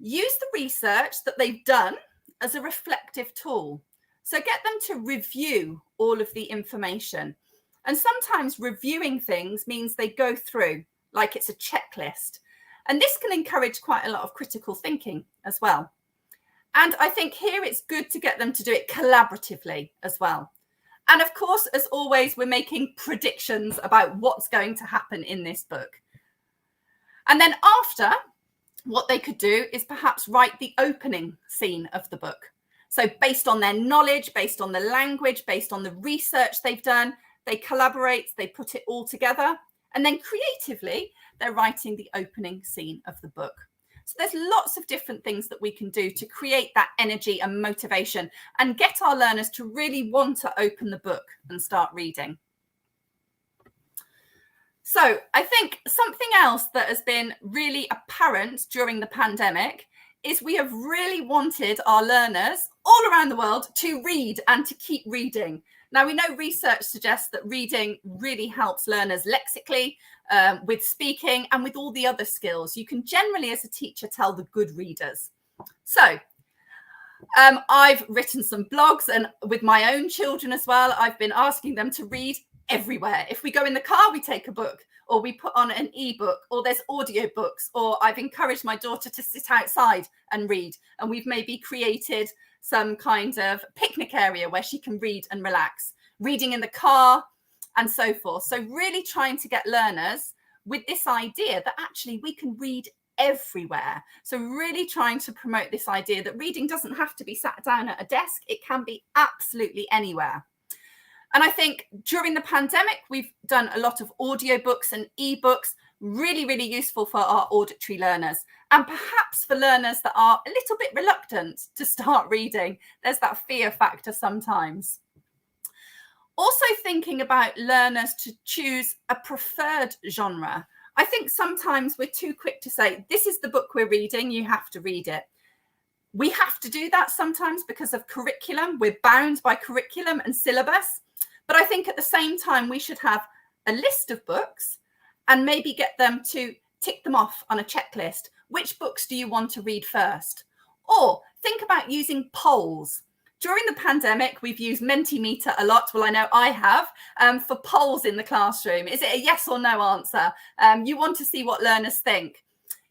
use the research that they've done as a reflective tool. So get them to review all of the information. And sometimes reviewing things means they go through like it's a checklist. And this can encourage quite a lot of critical thinking as well. And I think here it's good to get them to do it collaboratively as well. And of course, as always, we're making predictions about what's going to happen in this book. And then after, what they could do is perhaps write the opening scene of the book. So based on their knowledge, based on the language, based on the research they've done, they collaborate, they put it all together. And then creatively, they're writing the opening scene of the book. So there's lots of different things that we can do to create that energy and motivation and get our learners to really want to open the book and start reading. So I think something else that has been really apparent during the pandemic is we have really wanted our learners all around the world to read and to keep reading. Now, we know research suggests that reading really helps learners lexically, with speaking and with all the other skills. You can generally, as a teacher, tell the good readers. So I've written some blogs, and with my own children as well, I've been asking them to read everywhere. If we go in the car, we take a book, or we put on an ebook, or there's audio books, or I've encouraged my daughter to sit outside and read. And we've maybe created some kind of picnic area where she can read and relax, reading in the car and so forth. So really trying to get learners with this idea that actually we can read everywhere. So really trying to promote this idea that reading doesn't have to be sat down at a desk. It can be absolutely anywhere. And I think during the pandemic, we've done a lot of audiobooks and ebooks, really, really useful for our auditory learners, and perhaps for learners that are a little bit reluctant to start reading. There's that fear factor sometimes. Also thinking about learners to choose a preferred genre. I think sometimes we're too quick to say, this is the book we're reading, you have to read it. We have to do that sometimes because of curriculum. We're bound by curriculum and syllabus. But I think at the same time, we should have a list of books and maybe get them to tick them off on a checklist. Which books do you want to read first? Or think about using polls. During the pandemic, we've used Mentimeter a lot. Well, I know I have, for polls in the classroom. Is it a yes or no answer? You want to see what learners think.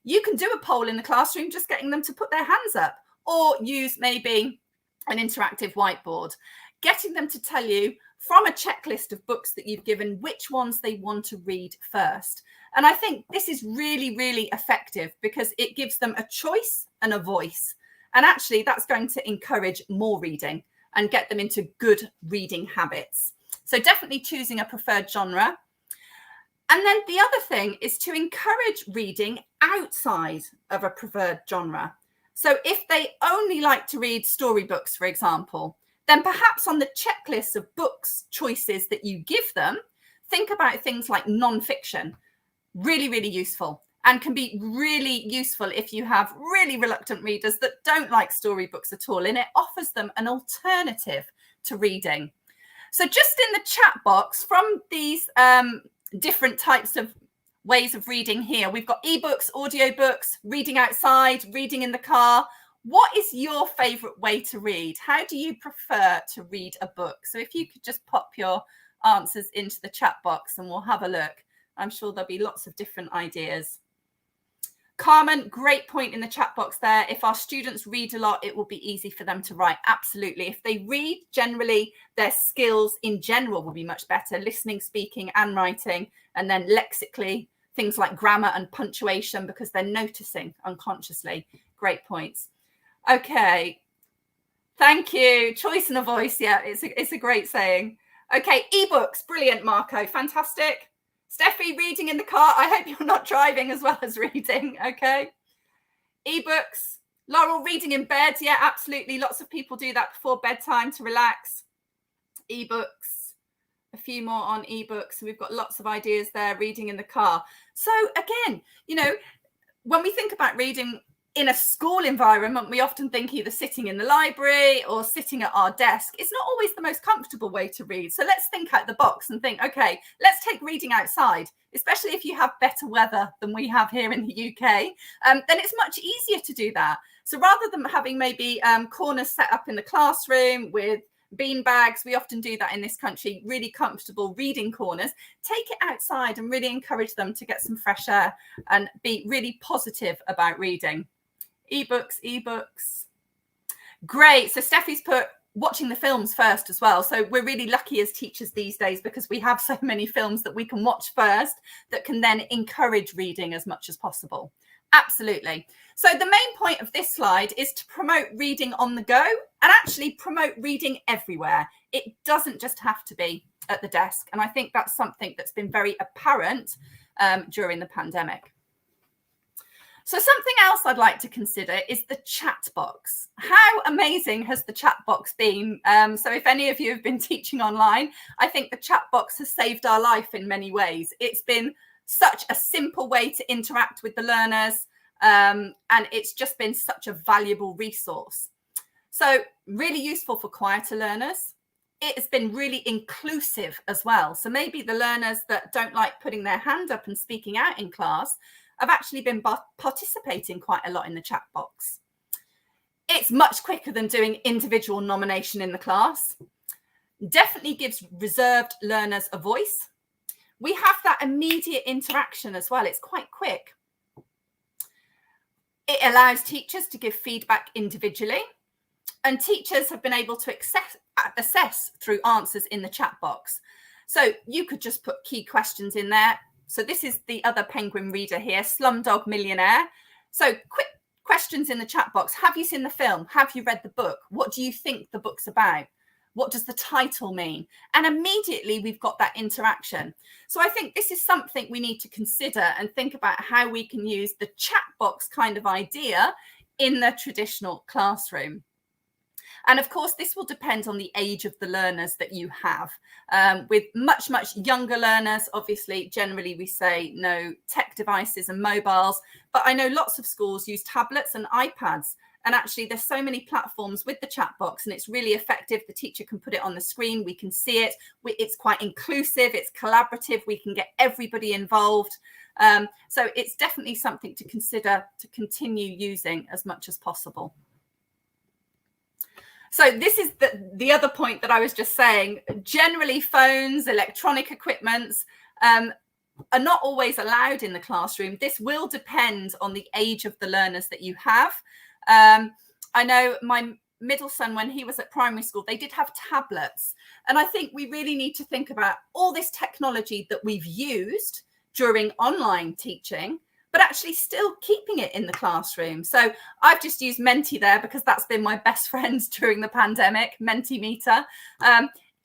You can do a poll in the classroom, just getting them to put their hands up, or use maybe an interactive whiteboard, getting them to tell you from a checklist of books that you've given which ones they want to read first. And I think this is really, really effective because it gives them a choice and a voice. And actually, that's going to encourage more reading and get them into good reading habits. So definitely choosing a preferred genre. And then the other thing is to encourage reading outside of a preferred genre. So if they only like to read storybooks, for example, then perhaps on the checklist of books choices that you give them, think about things like non-fiction. Really, really useful. And can be really useful if you have really reluctant readers that don't like storybooks at all, and it offers them an alternative to reading. So just in the chat box, from these different types of ways of reading here, we've got ebooks, audiobooks, reading outside, reading in the car. What is your favorite way to read? How do you prefer to read a book? So if you could just pop your answers into the chat box and we'll have a look. I'm sure there'll be lots of different ideas. Carmen, great point in the chat box there. If our students read a lot, it will be easy for them to write. Absolutely. If they read, generally, their skills in general will be much better. Listening, speaking, and writing. And then lexically, things like grammar and punctuation, because they're noticing unconsciously. Great points. Okay. Thank you. Choice and a voice. Yeah, it's a great saying. Okay, ebooks. Brilliant, Marco. Fantastic. Steffi, reading in the car. I hope you're not driving as well as reading. Okay. Ebooks. Laurel, reading in bed. Yeah, absolutely. Lots of people do that before bedtime to relax. Ebooks. A few more on ebooks. We've got lots of ideas there. Reading in the car. So again, you know, when we think about reading in a school environment, we often think either sitting in the library or sitting at our desk. It's not always the most comfortable way to read. So let's think out the box and think, okay, let's take reading outside, especially if you have better weather than we have here in the UK, then it's much easier to do that. So rather than having maybe corners set up in the classroom with bean bags, we often do that in this country, really comfortable reading corners, take it outside and really encourage them to get some fresh air and be really positive about reading. Ebooks. Great. So Steffi's put watching the films first as well. So we're really lucky as teachers these days because we have so many films that we can watch first that can then encourage reading as much as possible. Absolutely. So the main point of this slide is to promote reading on the go and actually promote reading everywhere. It doesn't just have to be at the desk. And I think that's something that's been very apparent during the pandemic. So something else I'd like to consider is the chat box. How amazing has the chat box been? So if any of you have been teaching online, I think the chat box has saved our life in many ways. It's been such a simple way to interact with the learners, and it's just been such a valuable resource. So really useful for quieter learners. It has been really inclusive as well. So maybe the learners that don't like putting their hand up and speaking out in class have actually been participating quite a lot in the chat box. It's much quicker than doing individual nomination in the class. Definitely gives reserved learners a voice. We have that immediate interaction as well. It's quite quick. It allows teachers to give feedback individually, and teachers have been able to assess through answers in the chat box. So you could just put key questions in there. So this is the other Penguin reader here, Slumdog Millionaire. So quick questions in the chat box. Have you seen the film? Have you read the book? What do you think the book's about? What does the title mean? And immediately we've got that interaction. So I think this is something we need to consider and think about how we can use the chat box kind of idea in the traditional classroom. And of course, this will depend on the age of the learners that you have. With much, much younger learners, obviously, generally we say no tech devices and mobiles. But I know lots of schools use tablets and iPads. And actually, there's so many platforms with the chat box, and it's really effective. The teacher can put it on the screen. We can see it. It's quite inclusive. It's collaborative. We can get everybody involved. So it's definitely something to consider to continue using as much as possible. So this is the other point that I was just saying. Generally, phones, electronic equipments are not always allowed in the classroom. This will depend on the age of the learners that you have. I know my middle son, when he was at primary school, they did have tablets. And I think we really need to think about all this technology that we've used during online teaching, but actually still keeping it in the classroom. So I've just used Menti there because that's been my best friend during the pandemic, Mentimeter.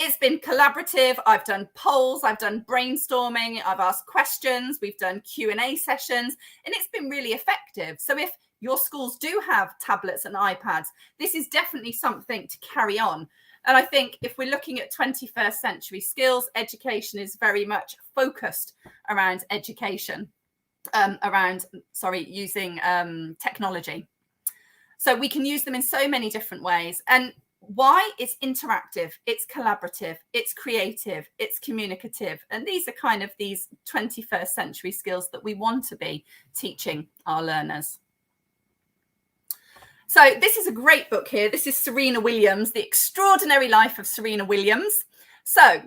It's been collaborative. I've done polls, I've done brainstorming, I've asked questions, we've done Q&A sessions, and it's been really effective. So if your schools do have tablets and iPads, this is definitely something to carry on. And I think if we're looking at 21st century skills, education is very much focused around education. Using technology. So we can use them in so many different ways. And why? It's interactive, it's collaborative, it's creative, it's communicative. And these are kind of these 21st century skills that we want to be teaching our learners. So this is a great book here. This is Serena Williams, The Extraordinary Life of Serena Williams. So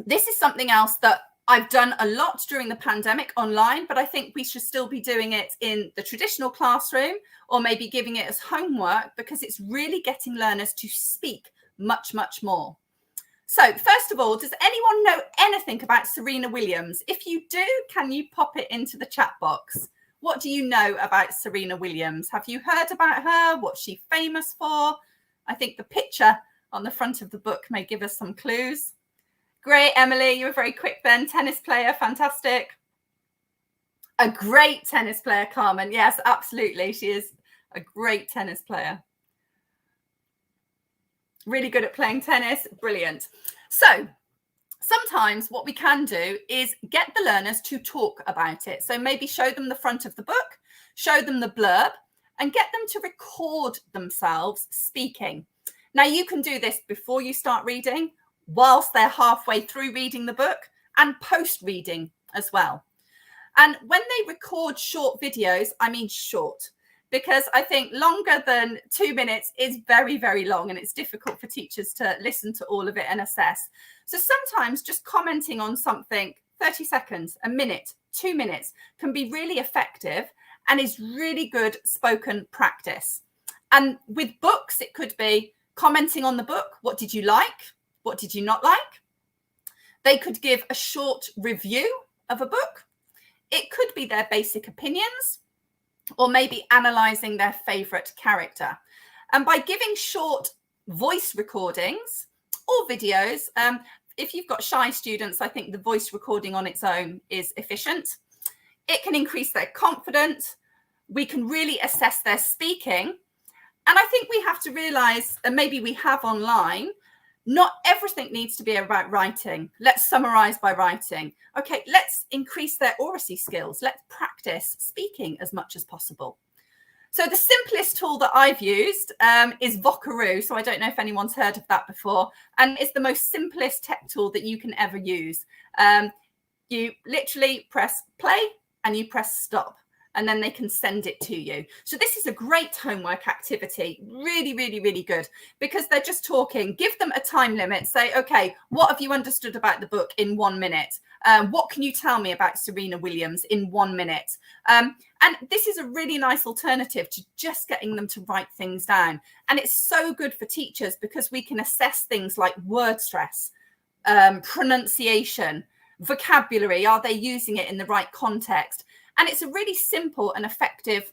this is something else that I've done a lot during the pandemic online, but I think we should still be doing it in the traditional classroom or maybe giving it as homework, because it's really getting learners to speak much, much more. So first of all, does anyone know anything about Serena Williams? If you do, can you pop it into the chat box? What do you know about Serena Williams? Have you heard about her? What's she famous for? I think the picture on the front of the book may give us some clues. Great, Emily, you were very quick then. Tennis player, fantastic. A great tennis player, Carmen. Yes, absolutely. She is a great tennis player. Really good at playing tennis. Brilliant. So sometimes what we can do is get the learners to talk about it. So maybe show them the front of the book, show them the blurb, and get them to record themselves speaking. Now, you can do this before you start reading, whilst they're halfway through reading the book, and post-reading as well. And when they record short videos, I mean short, because I think longer than 2 minutes is very, very long, and it's difficult for teachers to listen to all of it and assess. So sometimes just commenting on something, 30 seconds, a minute, 2 minutes, can be really effective and is really good spoken practice. And with books, it could be commenting on the book. What did you like? What did you not like? They could give a short review of a book. It could be their basic opinions, or maybe analysing their favourite character. And by giving short voice recordings or videos, if you've got shy students, I think the voice recording on its own is efficient. It can increase their confidence, we can really assess their speaking. And I think we have to realize, and maybe we have online, not everything needs to be about writing. Let's summarize by writing. Okay, let's increase their oracy skills. Let's practice speaking as much as possible. So the simplest tool that I've used is Vocaroo. So I don't know if anyone's heard of that before. And it's the most simplest tech tool that you can ever use. You literally press play and you press stop, and then they can send it to you. So this is a great homework activity, really, really, really good, because they're just talking. Give them a time limit. Say, okay, what have you understood about the book in 1 minute? What can you tell me about Serena Williams in 1 minute? And this is a really nice alternative to just getting them to write things down. And it's so good for teachers because we can assess things like word stress, pronunciation, vocabulary. Are they using it in the right context? And it's a really simple and effective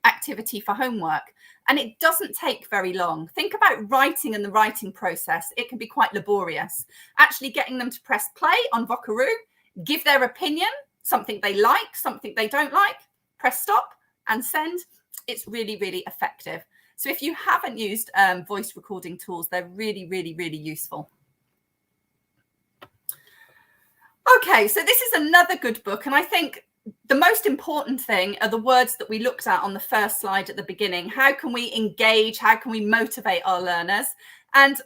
activity for homework. And it doesn't take very long. Think about writing and the writing process. It can be quite laborious. Actually getting them to press play on Vocaroo, give their opinion, something they like, something they don't like, press stop and send. It's really, really effective. So if you haven't used voice recording tools, they're really, really, really useful. Okay, so this is another good book. And I think the most important thing are the words that we looked at on the first slide at the beginning. How can we engage? How can we motivate our learners? And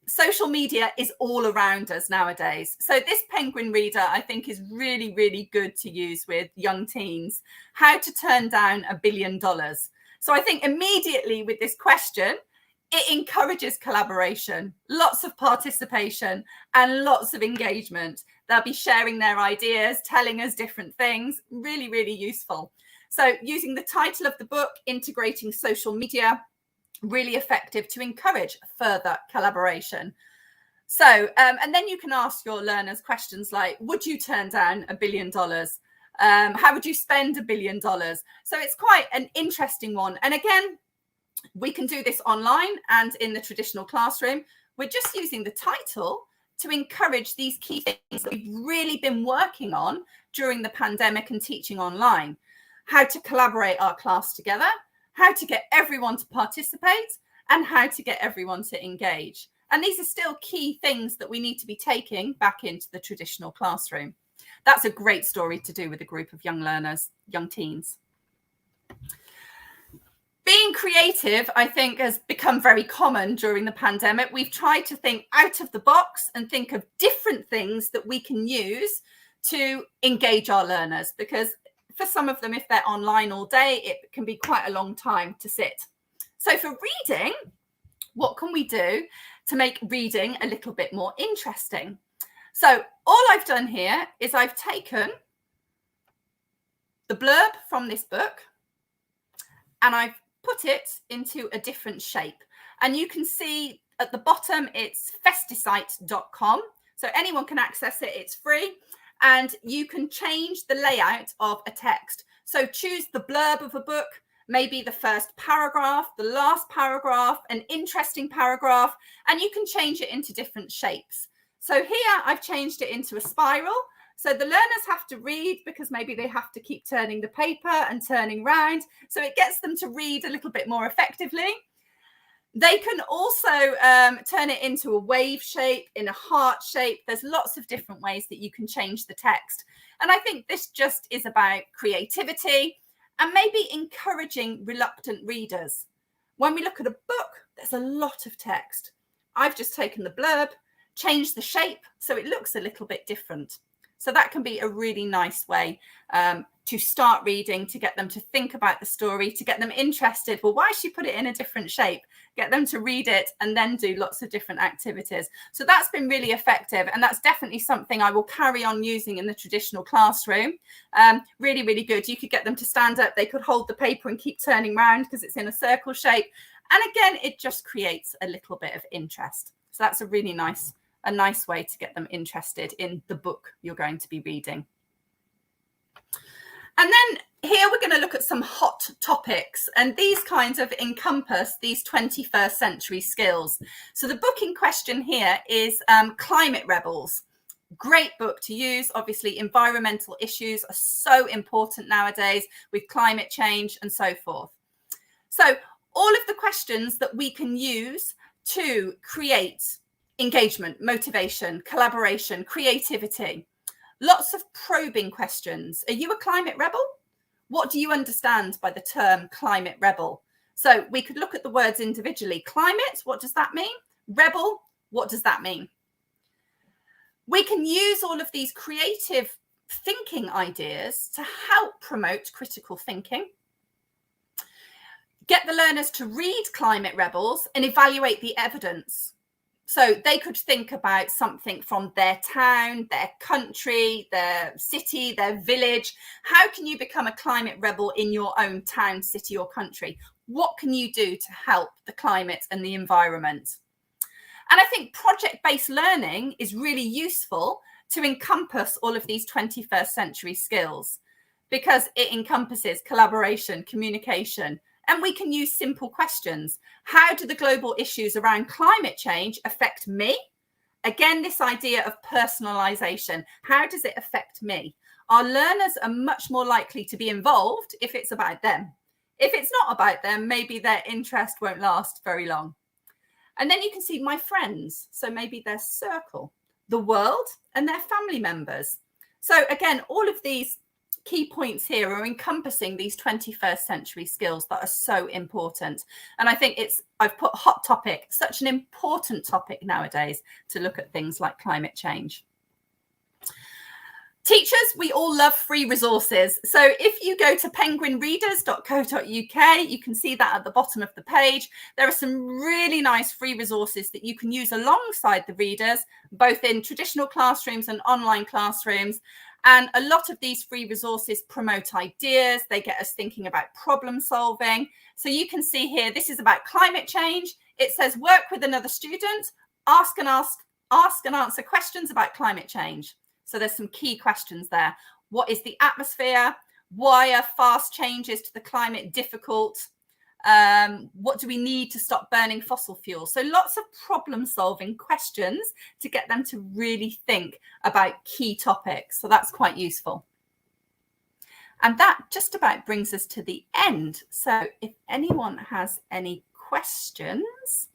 social media is all around us nowadays. So this Penguin reader, I think, is really, really good to use with young teens. How to turn down $1 billion. So I think immediately with this question, it encourages collaboration, lots of participation and lots of engagement. They'll be sharing their ideas, telling us different things, really, really useful. So using the title of the book, Integrating Social Media, really effective to encourage further collaboration. So, and then you can ask your learners questions like, would you turn down $1 billion? How would you spend $1 billion? So it's quite an interesting one. And again, we can do this online and in the traditional classroom. We're just using the title to encourage these key things that we've really been working on during the pandemic and teaching online. How to collaborate our class together, how to get everyone to participate, and how to get everyone to engage. And these are still key things that we need to be taking back into the traditional classroom. That's a great story to do with a group of young learners, young teens. Being creative, I think, has become very common during the pandemic. We've tried to think out of the box and think of different things that we can use to engage our learners, because for some of them, if they're online all day, it can be quite a long time to sit. So for reading, what can we do to make reading a little bit more interesting? So all I've done here is I've taken the blurb from this book and I've put it into a different shape. And you can see at the bottom, it's festicite.com. So anyone can access it, it's free. And you can change the layout of a text. So choose the blurb of a book, maybe the first paragraph, the last paragraph, an interesting paragraph, and you can change it into different shapes. So here I've changed it into a spiral. So the learners have to read because maybe they have to keep turning the paper and turning round. So it gets them to read a little bit more effectively. They can also turn it into a wave shape, in a heart shape. There's lots of different ways that you can change the text. And I think this just is about creativity and maybe encouraging reluctant readers. When we look at a book, there's a lot of text. I've just taken the blurb, changed the shape so it looks a little bit different. So that can be a really nice way to start reading, to get them to think about the story, to get them interested. Well, why she put it in a different shape? Get them to read it and then do lots of different activities. So that's been really effective. And that's definitely something I will carry on using in the traditional classroom. Really, really good. You could get them to stand up. They could hold the paper and keep turning around because it's in a circle shape. And again, it just creates a little bit of interest. So that's a really nice way to get them interested in the book you're going to be reading. And then here we're going to look at some hot topics, and these kinds of encompass these 21st century skills. So the book in question here is Climate Rebels. Great book to use. Obviously, environmental issues are so important nowadays with climate change and so forth. So all of the questions that we can use to create engagement, motivation, collaboration, creativity, lots of probing questions. Are you a climate rebel? What do you understand by the term climate rebel? So we could look at the words individually. Climate, what does that mean? Rebel, what does that mean? We can use all of these creative thinking ideas to help promote critical thinking, get the learners to read Climate Rebels and evaluate the evidence. So they could think about something from their town, their country, their city, their village. How can you become a climate rebel in your own town, city, or country? What can you do to help the climate and the environment? And I think project-based learning is really useful to encompass all of these 21st century skills, because it encompasses collaboration, communication, and we can use simple questions. How do the global issues around climate change affect me? Again, this idea of personalization. How does it affect me? Our learners are much more likely to be involved if it's about them. If it's not about them, maybe their interest won't last very long. And then you can see my friends. So maybe their circle, the world, and their family members. So again, all of these key points here are encompassing these 21st century skills that are so important. And I think I've put hot topic, such an important topic nowadays to look at things like climate change. Teachers, we all love free resources. So if you go to penguinreaders.co.uk, you can see that at the bottom of the page. There are some really nice free resources that you can use alongside the readers, both in traditional classrooms and online classrooms. And a lot of these free resources promote ideas. They get us thinking about problem solving. So you can see here, this is about climate change. It says work with another student, ask and answer questions about climate change. So there's some key questions there. What is the atmosphere? Why are fast changes to the climate difficult? What do we need to stop burning fossil fuels? So lots of problem solving questions to get them to really think about key topics. So that's quite useful. And that just about brings us to the end. So if anyone has any questions,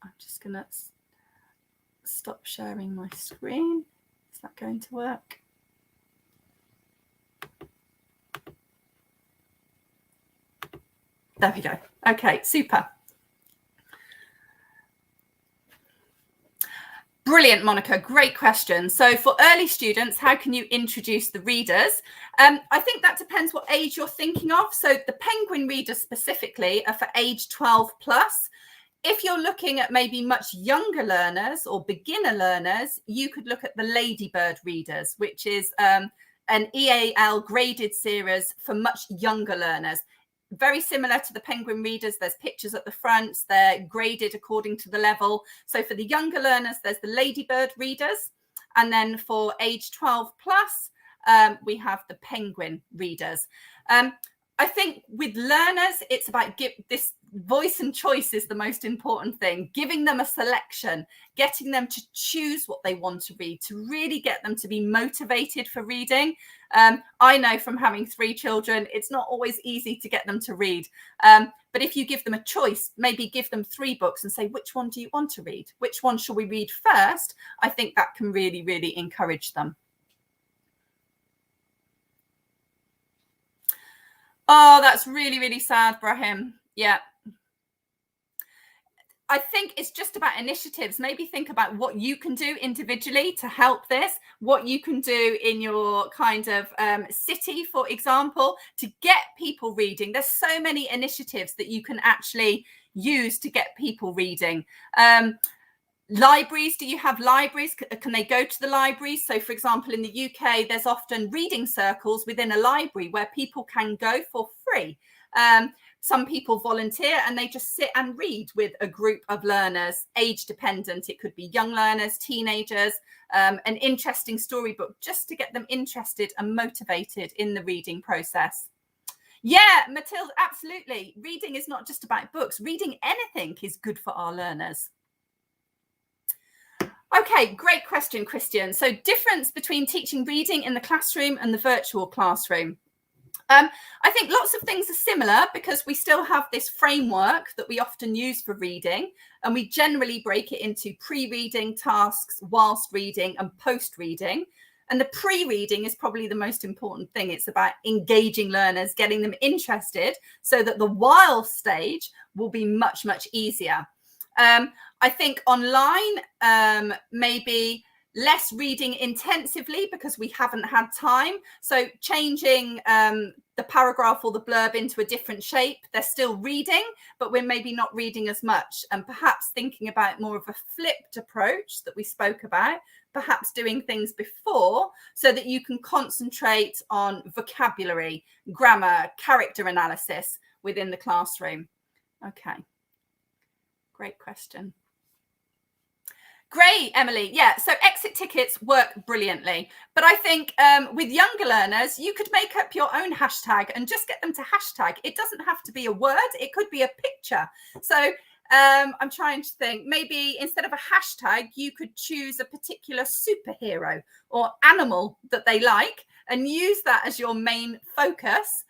I'm just going to stop sharing my screen. Is that going to work? There we go. Okay, super. Brilliant, Monica. Great question. So for early students, how can you introduce the readers? I think that depends what age you're thinking of. So the Penguin readers specifically are for age 12 plus. If you're looking at maybe much younger learners or beginner learners, you could look at the Ladybird readers, which is an EAL graded series for much younger learners. Very similar to the Penguin readers. There's pictures at the front. They're graded according to the level. So for the younger learners, there's the Ladybird readers. And then for age 12 plus, we have the Penguin readers. I think with learners, it's about this voice and choice is the most important thing. Giving them a selection, getting them to choose what they want to read, to really get them to be motivated for reading. I know from having 3 children, it's not always easy to get them to read. But if you give them a choice, maybe give them 3 books and say, which one do you want to read? Which one shall we read first? I think that can really, really encourage them. Oh, that's really, really sad, Brahim. Yeah. I think it's just about initiatives. Maybe think about what you can do individually to help this, what you can do in your kind of city, for example, to get people reading. There's so many initiatives that you can actually use to get people reading. Libraries, do you have libraries? Can they go to the libraries? So, for example, in the UK, there's often reading circles within a library where people can go for free. Some people volunteer and they just sit and read with a group of learners, age dependent. It could be young learners, teenagers, an interesting storybook just to get them interested and motivated in the reading process. Yeah, Matilda, absolutely. Reading is not just about books. Reading anything is good for our learners. Okay, great question, Christian. So difference between teaching reading in the classroom and the virtual classroom. I think lots of things are similar because we still have this framework that we often use for reading, and we generally break it into pre-reading tasks, whilst reading, and post-reading. And the pre-reading is probably the most important thing. It's about engaging learners, getting them interested so that the while stage will be much, much easier. I think online, maybe less reading intensively because we haven't had time. So changing the paragraph or the blurb into a different shape, they're still reading, but we're maybe not reading as much, and perhaps thinking about more of a flipped approach that we spoke about, perhaps doing things before so that you can concentrate on vocabulary, grammar, character analysis within the classroom. Okay, great question. Great, Emily. Yeah, so exit tickets work brilliantly. But I think with younger learners, you could make up your own hashtag and just get them to hashtag. It doesn't have to be a word. It could be a picture. So I'm trying to think, maybe instead of a hashtag, you could choose a particular superhero or animal that they like and use that as your main focus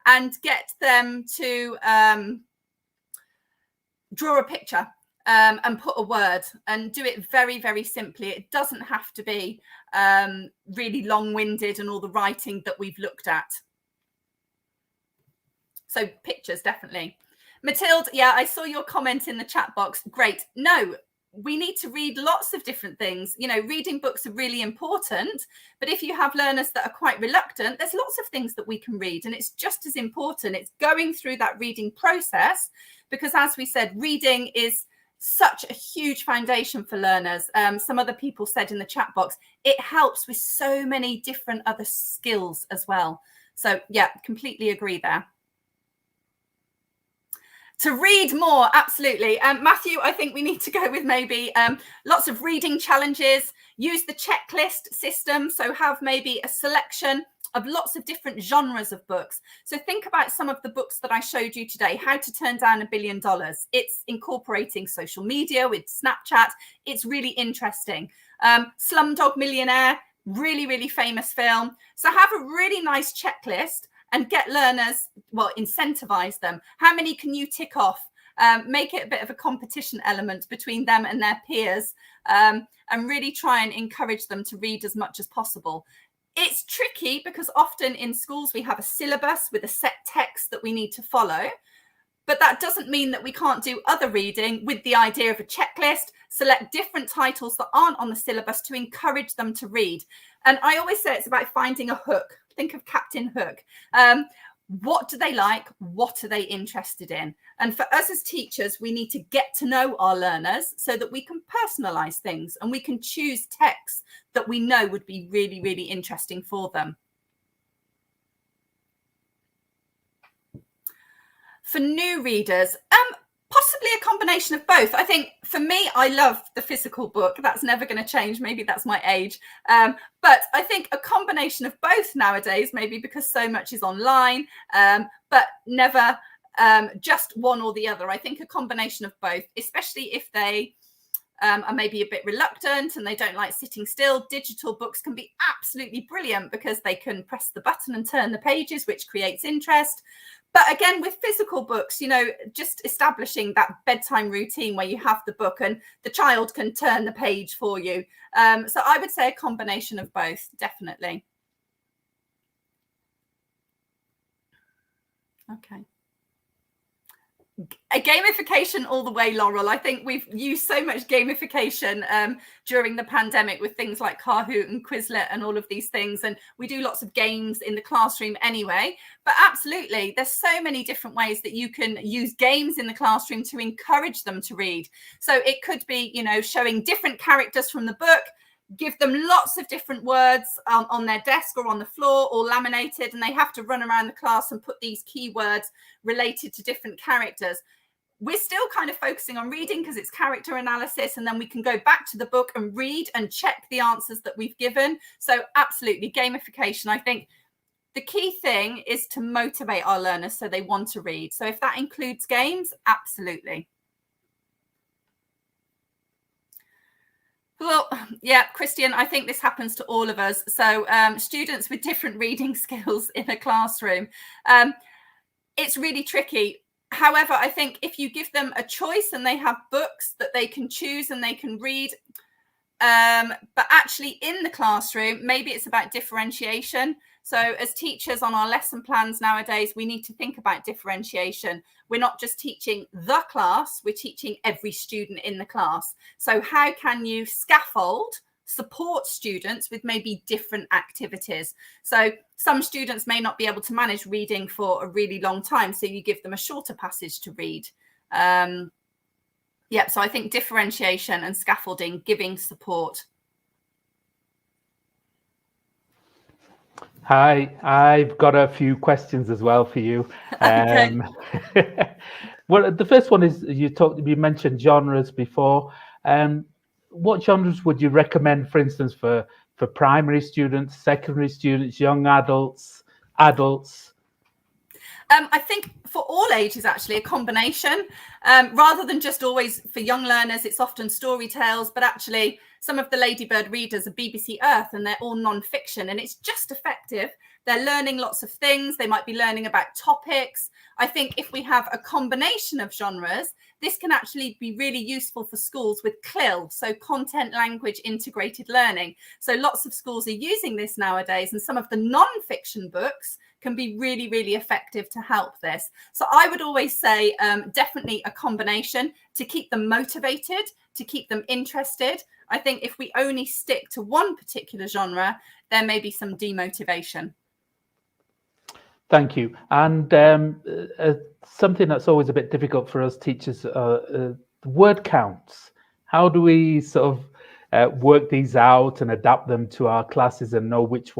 and get them to draw a picture. And put a word and do it very, very simply. It doesn't have to be really long-winded and all the writing that we've looked at. So pictures, definitely. Matilde, yeah, I saw your comment in the chat box. Great. No, we need to read lots of different things. You know, reading books are really important, but if you have learners that are quite reluctant, there's lots of things that we can read, and it's just as important. It's going through that reading process because, as we said, reading is such a huge foundation for learners. Some other people said in the chat box, it helps with so many different other skills as well. So yeah, completely agree there. To read more, absolutely. Matthew, I think we need to go with maybe lots of reading challenges, use the checklist system. So have maybe a selection of lots of different genres of books. So think about some of the books that I showed you today, How to Turn Down $1 Billion. It's incorporating social media with Snapchat. It's really interesting. Slumdog Millionaire, really, really famous film. So have a really nice checklist and get learners, well, incentivize them. How many can you tick off? Make it a bit of a competition element between them and their peers, and really try and encourage them to read as much as possible. It's tricky because often in schools we have a syllabus with a set text that we need to follow, but that doesn't mean that we can't do other reading with the idea of a checklist, select different titles that aren't on the syllabus to encourage them to read. And I always say it's about finding a hook. Think of Captain Hook. What do they like? What are they interested in? And for us as teachers, we need to get to know our learners so that we can personalize things and we can choose texts that we know would be really, really interesting for them. For new readers, possibly a combination of both. I think for me, I love the physical book. That's never going to change. Maybe that's my age. But I think a combination of both nowadays, maybe because so much is online, but never just one or the other. I think a combination of both, especially if they are maybe a bit reluctant and they don't like sitting still. Digital books can be absolutely brilliant because they can press the button and turn the pages, which creates interest. But again, with physical books, you know, just establishing that bedtime routine where you have the book and the child can turn the page for you. So I would say a combination of both, definitely. Okay. A gamification all the way, Laurel. I think we've used so much gamification during the pandemic with things like Kahoot and Quizlet and all of these things. And we do lots of games in the classroom anyway. But absolutely, there's so many different ways that you can use games in the classroom to encourage them to read. So it could be, you know, showing different characters from the book, give them lots of different words on their desk or on the floor or laminated, and they have to run around the class and put these keywords related to different characters. We're still kind of focusing on reading because it's character analysis, and then we can go back to the book and read and check the answers that we've given. So absolutely, gamification. I think the key thing is to motivate our learners so they want to read. So if that includes games, absolutely. Well, yeah, Christian, I think this happens to all of us. So students with different reading skills in a classroom, it's really tricky. However, I think if you give them a choice and they have books that they can choose and they can read, but actually in the classroom, maybe it's about differentiation. So as teachers on our lesson plans nowadays, we need to think about differentiation. We're not just teaching the class, we're teaching every student in the class. So how can you scaffold, support students with maybe different activities? So some students may not be able to manage reading for a really long time, so you give them a shorter passage to read. Yeah, so I think differentiation and scaffolding, giving support. Hi, I've got a few questions as well for you. Okay. Well, the first one is you mentioned genres before. What genres would you recommend, for instance, for primary students, secondary students, young adults? I think for all ages, actually, a combination. Rather than just always for young learners, it's often story tales, but actually some of the Ladybird readers are BBC Earth and they're all non-fiction, and it's just effective. They're learning lots of things. They might be learning about topics. I think if we have a combination of genres, this can actually be really useful for schools with CLIL, so content language integrated learning. So lots of schools are using this nowadays, and some of the non-fiction books can be really, really effective to help this. So I would always say definitely a combination to keep them motivated, to keep them interested. I think if we only stick to one particular genre, there may be some demotivation. Thank you. And something that's always a bit difficult for us teachers, word counts. How do we sort of work these out and adapt them to our classes and know which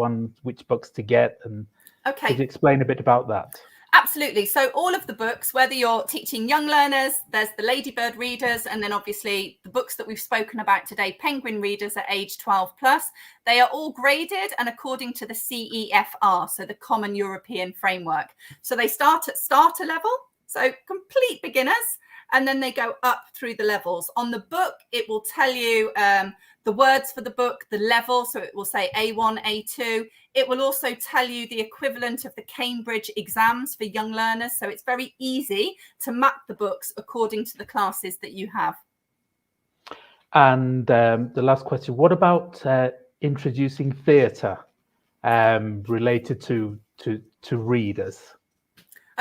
books to get? And okay, could you explain a bit about that? Absolutely. So all of the books, whether you're teaching young learners, there's the Ladybird readers, and then obviously the books that we've spoken about today, Penguin readers at age 12+, they are all graded and according to the CEFR, so the Common European Framework. So they start at starter level, so complete beginners, and then they go up through the levels. On the book, it will tell you the words for the book, the level, so it will say A1, A2. It will also tell you the equivalent of the Cambridge exams for young learners. So it's very easy to map the books according to the classes that you have. And the last question, what about introducing theatre related to readers?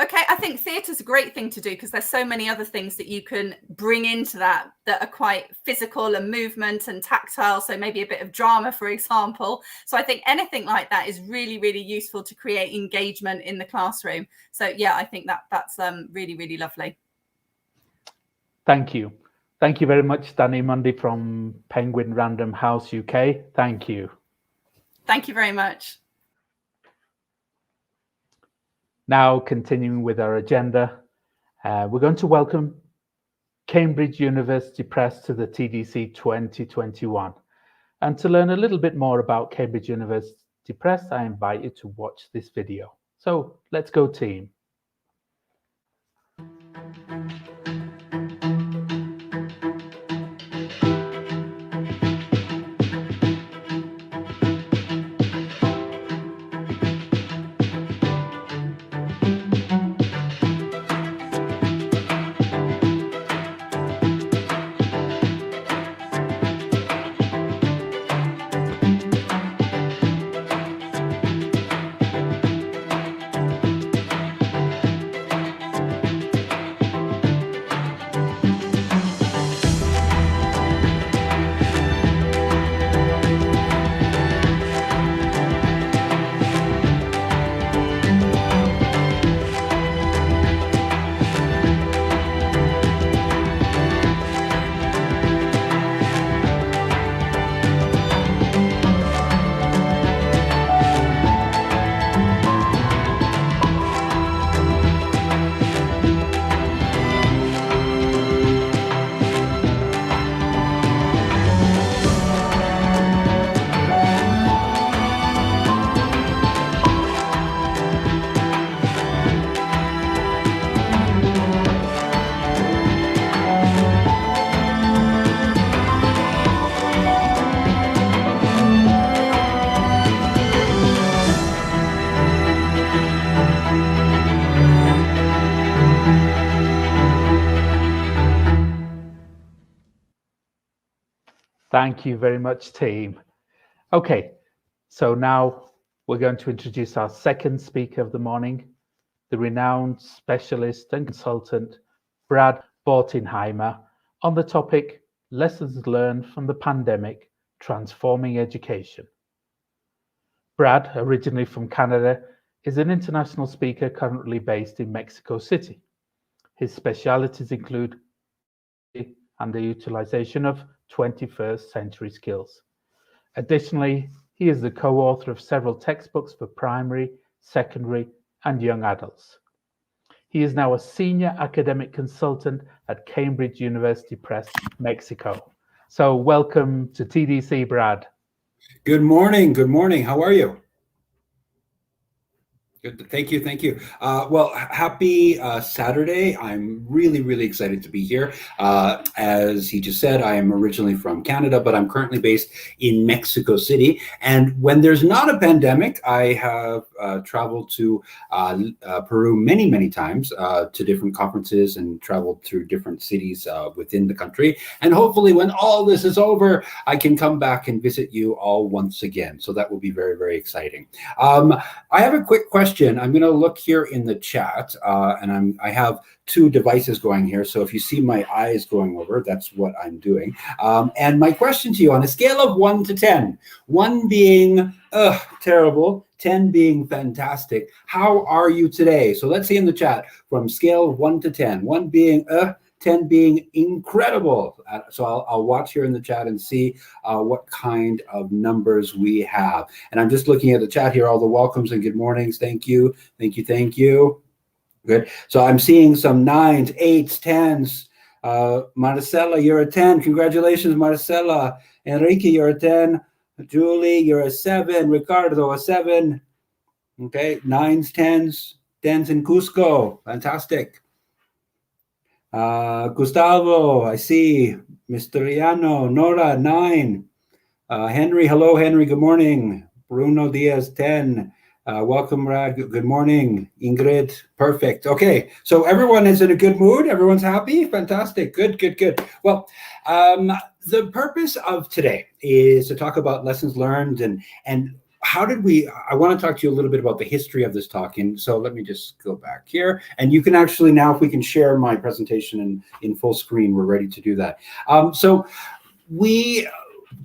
Okay, I think theatre's a great thing to do because there's so many other things that you can bring into that are quite physical and movement and tactile. So maybe a bit of drama, for example. So I think anything like that is really, really useful to create engagement in the classroom. So yeah, I think that's really, really lovely. Thank you. Thank you very much, Danny Mundy from Penguin Random House UK. Thank you. Thank you very much. Now, continuing with our agenda, we're going to welcome Cambridge University Press to the TDC 2021. And to learn a little bit more about Cambridge University Press, I invite you to watch this video. So let's go, team. Thank you very much, team. Okay, so now we're going to introduce our second speaker of the morning, the renowned specialist and consultant, Brad Bortenheimer, on the topic, Lessons Learned from the Pandemic, Transforming Education. Brad, originally from Canada, is an international speaker currently based in Mexico City. His specialities include and the utilization of 21st century skills. Additionally, he is the co-author of several textbooks for primary, secondary, and young adults. He is now a senior academic consultant at Cambridge University Press, Mexico. So welcome to TDC, Brad. Good morning. Good morning. How are you? Good. Thank you. Thank you. Well, happy Saturday. I'm really excited to be here. As he just said, I am originally from Canada, but I'm currently based in Mexico City. And when there's not a pandemic, I have traveled to Peru many times to different conferences and traveled through different cities within the country. And hopefully when all this is over, I can come back and visit you all once again. So that will be very exciting. I have a quick question. I'm going to look here in the chat, and I have two devices going here. So if you see my eyes going over, that's what I'm doing. And my question to you, on a scale of 1 to 10, 1 being terrible, 10 being fantastic, how are you today? So let's see in the chat from scale of 1 to 10, 1 being 10 being incredible. So I'll watch here in the chat and see what kind of numbers we have. And I'm just looking at the chat here, all the welcomes and good mornings. Thank you. Good. So I'm seeing some 9s, 8s, 10s. Marcela, you're a 10. Congratulations, Marcela. Enrique, you're a 10. Julie, you're a 7. Ricardo, a 7. Okay, 9s, 10s, 10s in Cusco. Fantastic. Gustavo, I see. Mysteriano, Nora, 9. Henry, hello, Henry, good morning. Bruno Diaz, 10. Welcome, Brad, good morning. Ingrid, perfect. Okay, so everyone is in a good mood. Everyone's happy. Fantastic. Good. Well, the purpose of today is to talk about lessons learned and I want to talk to you a little bit about the history of this talk. And so let me just go back here. And you can actually now, if we can share my presentation in full screen, we're ready to do that. So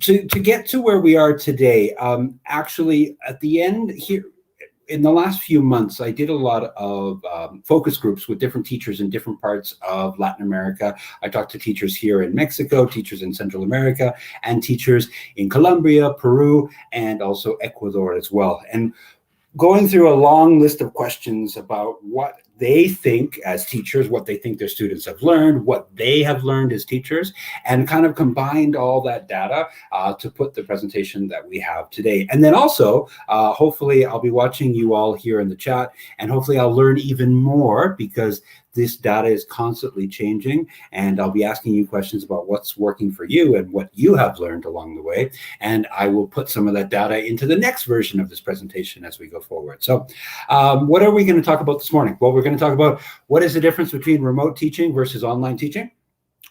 to get to where we are today, actually at the end here, in the last few months, I did a lot of focus groups with different teachers in different parts of Latin America. I talked to teachers here in Mexico, teachers in Central America, and teachers in Colombia, Peru, and also Ecuador as well. And going through a long list of questions about what they think as teachers, what they think their students have learned, what they have learned as teachers, and kind of combined all that data to put the presentation that we have today. And then also, hopefully I'll be watching you all here in the chat, and hopefully I'll learn even more because this data is constantly changing, and I'll be asking you questions about what's working for you and what you have learned along the way. And I will put some of that data into the next version of this presentation as we go forward. So what are we going to talk about this morning? Well, we're going to talk about what is the difference between remote teaching versus online teaching.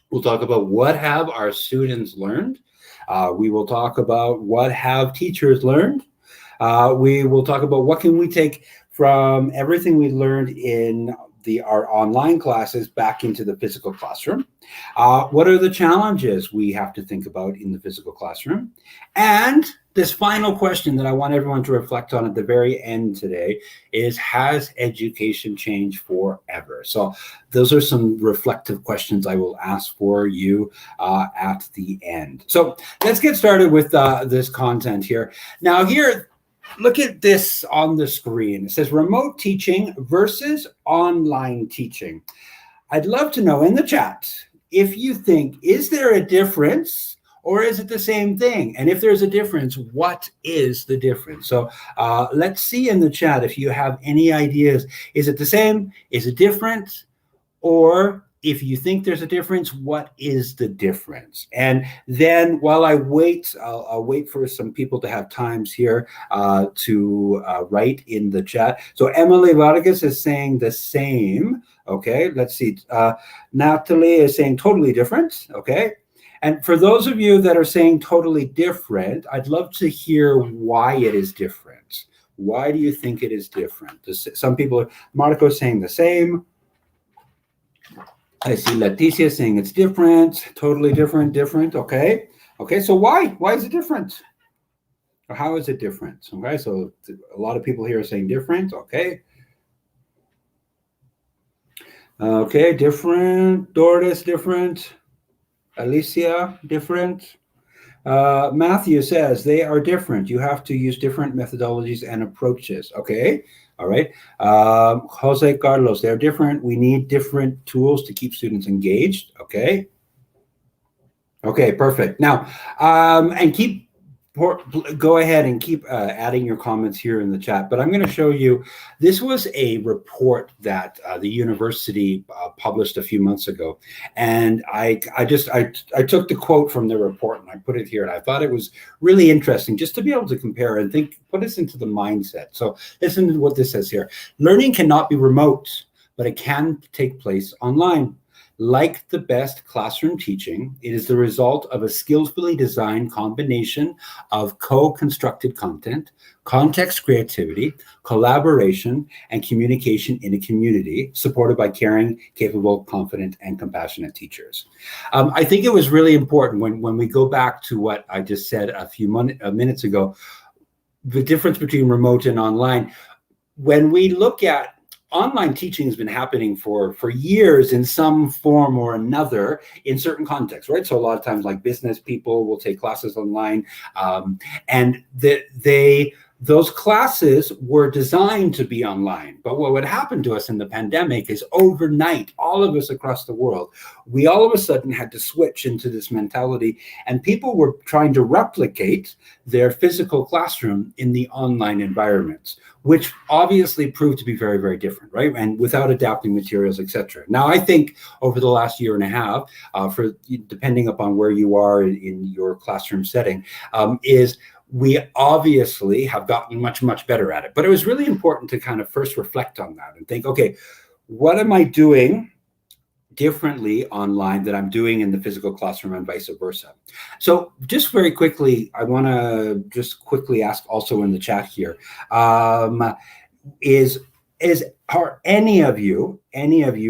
We'll talk about what have our students learned. We will talk about what have teachers learned. We will talk about what can we take from everything we learned in our online classes back into the physical classroom. What are the challenges we have to think about in the physical classroom? And this final question that I want everyone to reflect on at the very end today is, has education changed forever? So those are some reflective questions I will ask for you at the end. So let's get started with this content here. Now here, look at this on the screen. It says remote teaching versus online teaching. I'd love to know in the chat if you think, is there a difference or is it the same thing? And if there's a difference, what is the difference? So let's see in the chat if you have any ideas. Is it the same? Is it different? Or if you think there's a difference, what is the difference? And then while I wait, I'll wait for some people to have times here to write in the chat. So Emily Vargas is saying the same. Okay, let's see. Natalie is saying totally different. Okay. And for those of you that are saying totally different, I'd love to hear why it is different. Why do you think it is different? Some people, Marco is saying the same. I see Leticia saying it's different, totally different. Okay. Okay, so why? Why is it different? Or how is it different? Okay, so a lot of people here are saying different. Okay. Okay, different. Doris, different. Alicia, different. Matthew says they are different. You have to use different methodologies and approaches. Okay, all right. Jose Carlos, they're different. We need different tools to keep students engaged. Okay. Okay, perfect. Now, and go ahead and keep adding your comments here in the chat, but I'm going to show you, this was a report that the university published a few months ago. And I took the quote from the report and I put it here, and I thought it was really interesting just to be able to compare and put us into the mindset. So listen to what this says here. Learning cannot be remote, but it can take place online. Like the best classroom teaching, it is the result of a skillfully designed combination of co-constructed content, context creativity, collaboration, and communication in a community supported by caring, capable, confident, and compassionate teachers. I think it was really important when we go back to what I just said a few minutes ago, the difference between remote and online. When we look at online teaching has been happening for years in some form or another in certain contexts, right? So a lot of times, like business people will take classes online, and those classes were designed to be online. But what would happen to us in the pandemic is overnight, all of us across the world, we all of a sudden had to switch into this mentality, and people were trying to replicate their physical classroom in the online environments, which obviously proved to be very, very different, right? And without adapting materials, etc. Now, I think over the last year and a half, depending upon where you are in your classroom setting, we obviously have gotten much, much better at it. But it was really important to kind of first reflect on that and think, okay, what am I doing differently online that I'm doing in the physical classroom and vice versa? So just very quickly, I want to just quickly ask also in the chat here, are any of you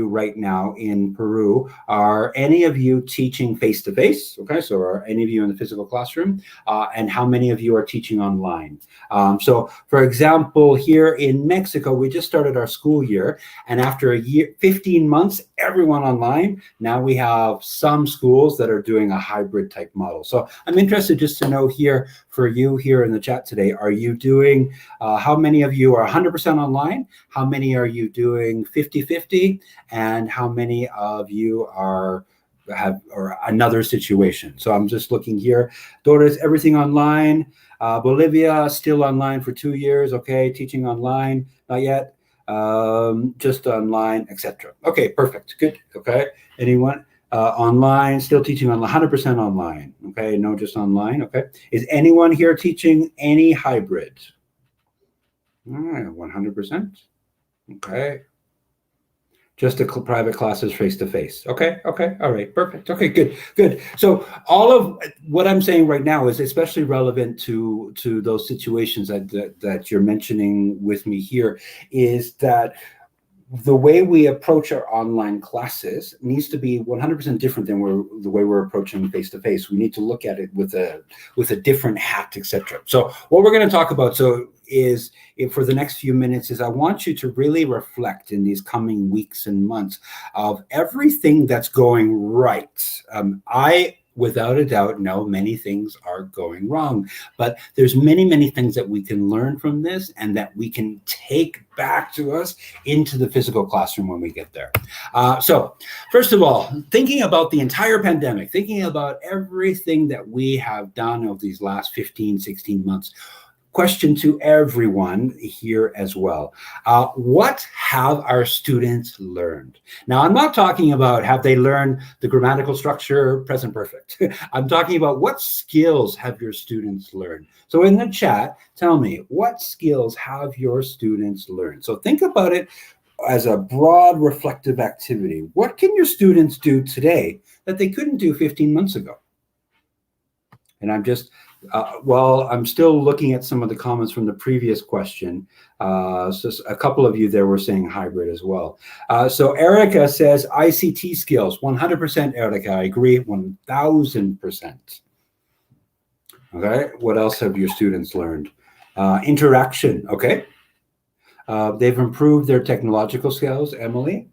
right now in Peru, are any of you teaching face-to-face? Okay, so are any of you in the physical classroom? And how many of you are teaching online? So for example, here in Mexico, we just started our school year, and after a year, 15 months, everyone online. Now we have some schools that are doing a hybrid type model. So I'm interested just to know here for you here in the chat today, are you doing, how many of you are 100% online? How many are you doing 50-50? And how many of you are another situation? So I'm just looking here. Doris, everything online. Bolivia, still online for 2 years. Okay, teaching online, not yet. Just online, etc. Okay, perfect, good. Okay, anyone online, still teaching on 100% online? Okay, no, just online. Okay, is anyone here teaching any hybrid? All right, 100%. Okay. Just the private classes face-to-face. Okay, okay, all right, perfect. Okay, good, good. So all of what I'm saying right now is especially relevant to those situations that you're mentioning with me here, is that the way we approach our online classes needs to be 100% different than the way we're approaching face-to-face. We need to look at it with a different hat, etc. So what we're going to talk about is for the next few minutes is I want you to really reflect in these coming weeks and months of everything that's going right. I, without a doubt, know many things are going wrong, but there's many, many things that we can learn from this and that we can take back to us into the physical classroom when we get there. So first of all, thinking about the entire pandemic, thinking about everything that we have done over these last 15, 16 months, question to everyone here as well. What have our students learned? Now, I'm not talking about have they learned the grammatical structure, present perfect. I'm talking about what skills have your students learned? So in the chat, tell me, what skills have your students learned? So think about it as a broad reflective activity. What can your students do today that they couldn't do 15 months ago? And I'm just, I'm still looking at some of the comments from the previous question. So a couple of you there were saying hybrid as well. So Erica says ICT skills, 100% Erica, I agree, 1000%. Okay, what else have your students learned? Interaction, okay. They've improved their technological skills, Emily.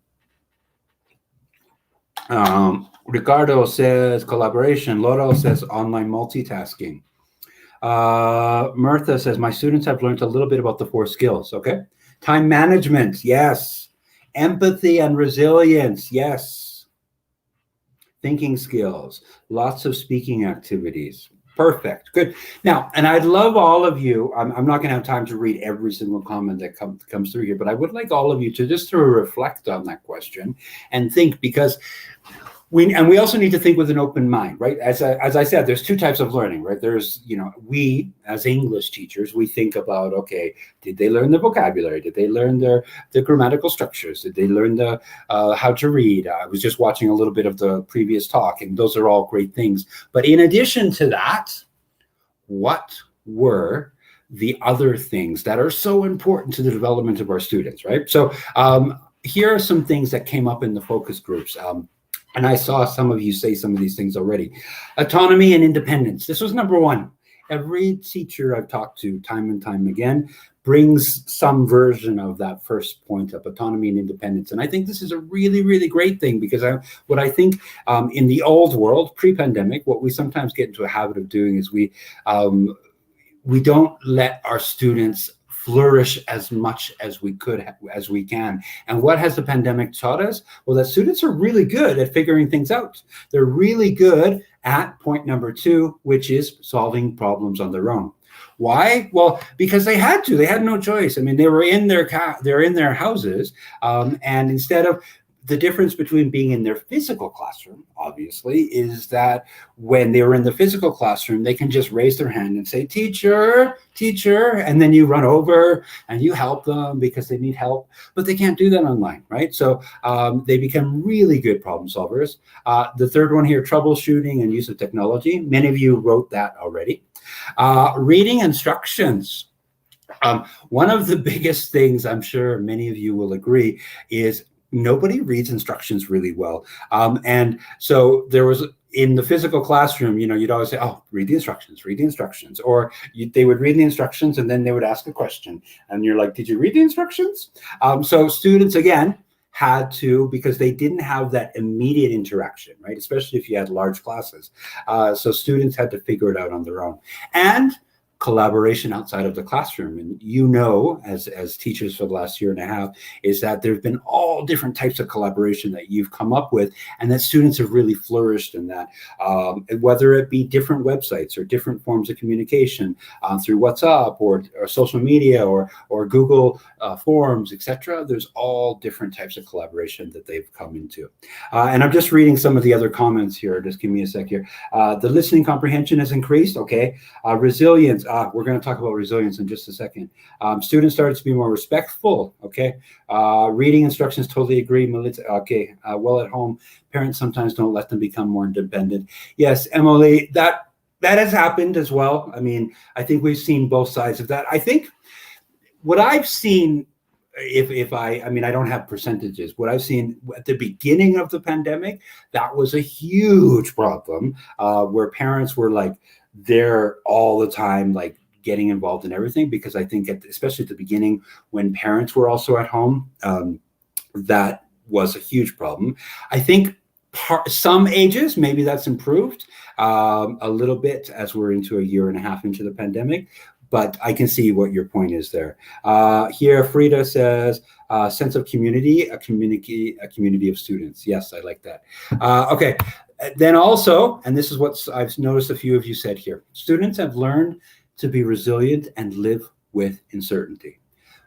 Ricardo says collaboration. Loro says online multitasking. Mirtha says, my students have learned a little bit about the 4 skills, okay? Time management, yes. Empathy and resilience, yes. Thinking skills, lots of speaking activities. Perfect, good. Now, and I'd love all of you, I'm not going to have time to read every single comment that comes through here, but I would like all of you to just sort of reflect on that question and think, because we also need to think with an open mind, right? As I said, there's 2 types of learning, right? There's, we as English teachers, we think about, okay, did they learn the vocabulary? Did they learn the grammatical structures? Did they learn the how to read? I was just watching a little bit of the previous talk, and those are all great things. But in addition to that, what were the other things that are so important to the development of our students, right? So here are some things that came up in the focus groups. And I saw some of you say some of these things already. Autonomy and independence. This was number 1. Every teacher I've talked to time and time again brings some version of that first point up, autonomy and independence. And I think this is a really, really great thing, because what I think in the old world, pre-pandemic, what we sometimes get into a habit of doing is we don't let our students flourish as much as we can. And what has the pandemic taught us? Well, that students are really good at figuring things out. They're really good at point number 2, which is solving problems on their own. Why? Well, because they had to. They had no choice. I mean, they were in their houses, and instead of, the difference between being in their physical classroom, obviously, is that when they were in the physical classroom, they can just raise their hand and say, teacher, teacher, and then you run over and you help them because they need help, but they can't do that online, right? So they become really good problem solvers. The third one here, troubleshooting and use of technology. Many of you wrote that already. Reading instructions. One of the biggest things, I'm sure many of you will agree, is nobody reads instructions really well. And so there was, in the physical classroom, you'd always say, oh, read the instructions. Or they would read the instructions and then they would ask a question. And you're like, did you read the instructions? So students, again, had to, because they didn't have that immediate interaction, right? Especially if you had large classes. So students had to figure it out on their own. And collaboration outside of the classroom. And as teachers for the last year and a half, is that there've been all different types of collaboration that you've come up with, and that students have really flourished in that, whether it be different websites or different forms of communication through WhatsApp or social media or Google Forms, etc. There's all different types of collaboration that they've come into. And I'm just reading some of the other comments here. Just give me a sec here. The listening comprehension has increased. Okay. Resilience. We're going to talk about resilience in just a second. Students started to be more respectful. Okay. Reading instructions, totally agree. Okay. Well, at home, parents sometimes don't let them become more independent. Yes, Emily, that has happened as well. I mean, I think we've seen both sides of that. I think what I've seen, I mean, I don't have percentages. What I've seen at the beginning of the pandemic, that was a huge problem, where parents were like, they're all the time, like getting involved in everything, because I think especially at the beginning when parents were also at home, that was a huge problem. I think some ages, maybe that's improved a little bit as we're into a year and a half into the pandemic, but I can see what your point is there. Here, Frida says, sense of community, a community of students. Yes, I like that. Okay. Then also, and this is what I've noticed a few of you said here, students have learned to be resilient and live with uncertainty.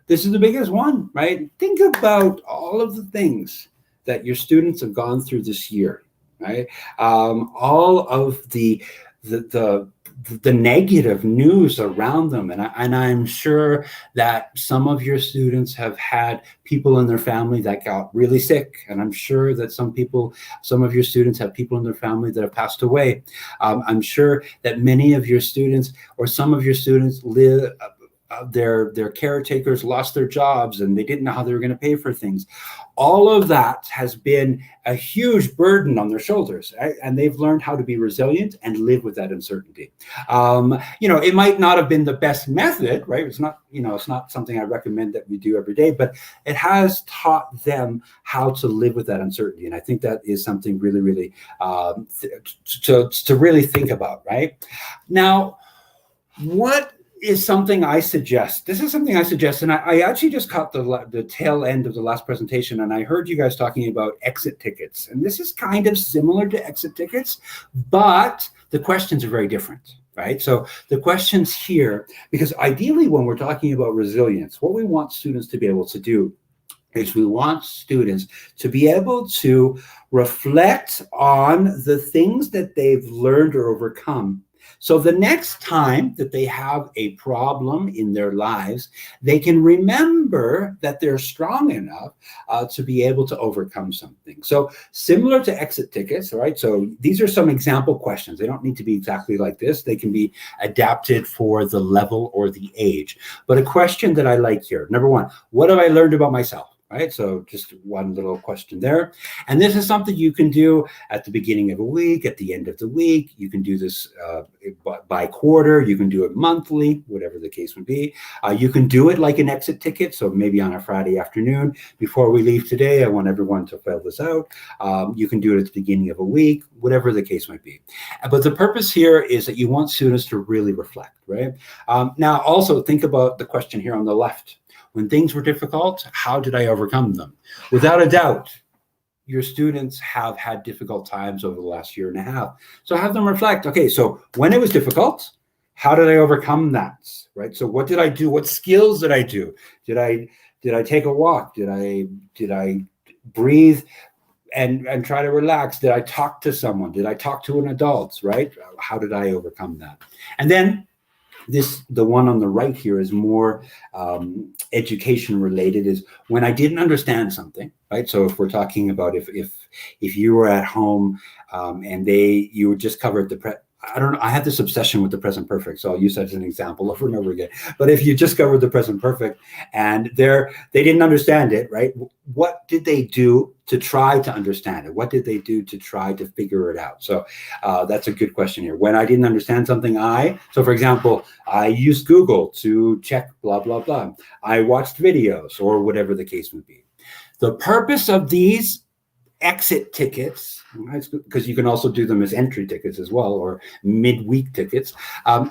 This is the biggest one, right? Think about all of the things that your students have gone through this year, right? All of the the negative news around them. And I'm sure that some of your students have had people in their family that got really sick. And I'm sure that some of your students have people in their family that have passed away. I'm sure that many of your students or some of your students live, their caretakers lost their jobs and they didn't know how they were going to pay for things. All of that has been a huge burden on their shoulders, right? And they've learned how to be resilient and live with that uncertainty. It might not have been the best method, right? It's not something I recommend that we do every day, but it has taught them how to live with that uncertainty. And I think that is something really, really to really think about, right? Now, what is something I suggest? This is something I suggest, and I actually just caught the tail end of the last presentation, and I heard you guys talking about exit tickets. And this is kind of similar to exit tickets, but the questions are very different, right? So the questions here, because ideally when we're talking about resilience, what we want students to be able to do is we want students to be able to reflect on the things that they've learned or overcome. So the next time that they have a problem in their lives, they can remember that they're strong enough to be able to overcome something. So similar to exit tickets, all right? So these are some example questions. They don't need to be exactly like this. They can be adapted for the level or the age. But a question that I like here, number one, what have I learned about myself? Right, so just one little question there. And this is something you can do at the beginning of a week, at the end of the week. You can do this by quarter. You can do it monthly, whatever the case would be. You can do it like an exit ticket. So maybe on a Friday afternoon, before we leave today, I want everyone to fill this out. You can do it at the beginning of a week, whatever the case might be. But the purpose here is that you want students to really reflect, right? Now, also think about the question here on the left. When things were difficult, how did I overcome them? Without a doubt, your students have had difficult times over the last year and a half. So have them reflect, okay, so when it was difficult, how did I overcome that, right? So what did I do? What skills did I do? Did I take a walk? Did I breathe and try to relax? Did I talk to someone? Did I talk to an adult, right? How did I overcome that? And then the one on the right here is more education related, is when I didn't understand something, right? So if we're talking about if you were at home and you just covered I have this obsession with the present perfect, so I'll use that as an example over and over again. But if you just covered the present perfect and they didn't understand it, right? What did they do to try to understand it? What did they do to try to figure it out? So that's a good question here. When I didn't understand something, so for example, I used Google to check blah, blah, blah. I watched videos or whatever the case would be. The purpose of these exit tickets, because you can also do them as entry tickets as well, or midweek tickets,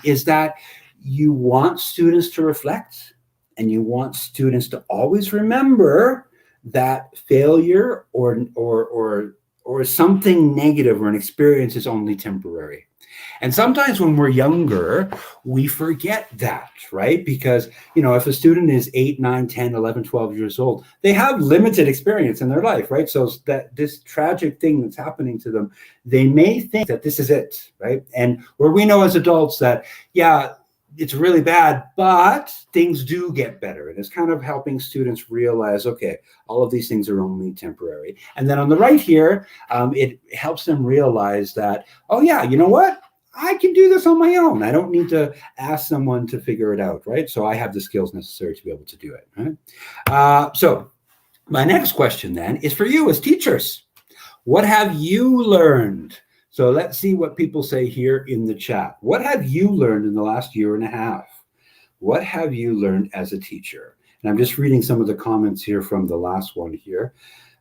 is that you want students to reflect and you want students to always remember that failure or something negative or an experience is only temporary. And sometimes when we're younger, we forget that, right? Because, if a student is 8, 9, 10, 11, 12 years old, they have limited experience in their life, right? So that this tragic thing that's happening to them, they may think that this is it, right? And where we know as adults that, yeah, it's really bad, but things do get better. And it's kind of helping students realize, okay, all of these things are only temporary. And then on the right here, it helps them realize that, oh yeah, you know what? I can do this on my own. I don't need to ask someone to figure it out, right? So I have the skills necessary to be able to do it, right? So my next question then is for you as teachers. What have you learned? So let's see what people say here in the chat. What have you learned in the last year and a half? What have you learned as a teacher? And I'm just reading some of the comments here from the last one here.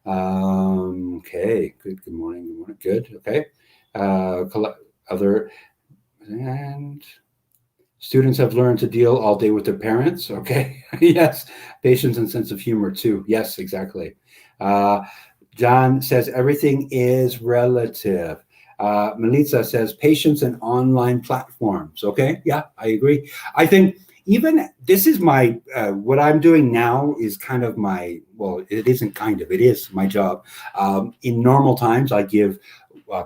Okay, good morning, good, okay. And students have learned to deal all day with their parents. Okay, yes, patience and sense of humor too. Yes, exactly. John says everything is relative. Melissa says patience and online platforms. Okay, yeah, I agree. I think even this is my, what I'm doing now is kind of my, well, it isn't kind of, it is my job. In normal times, I give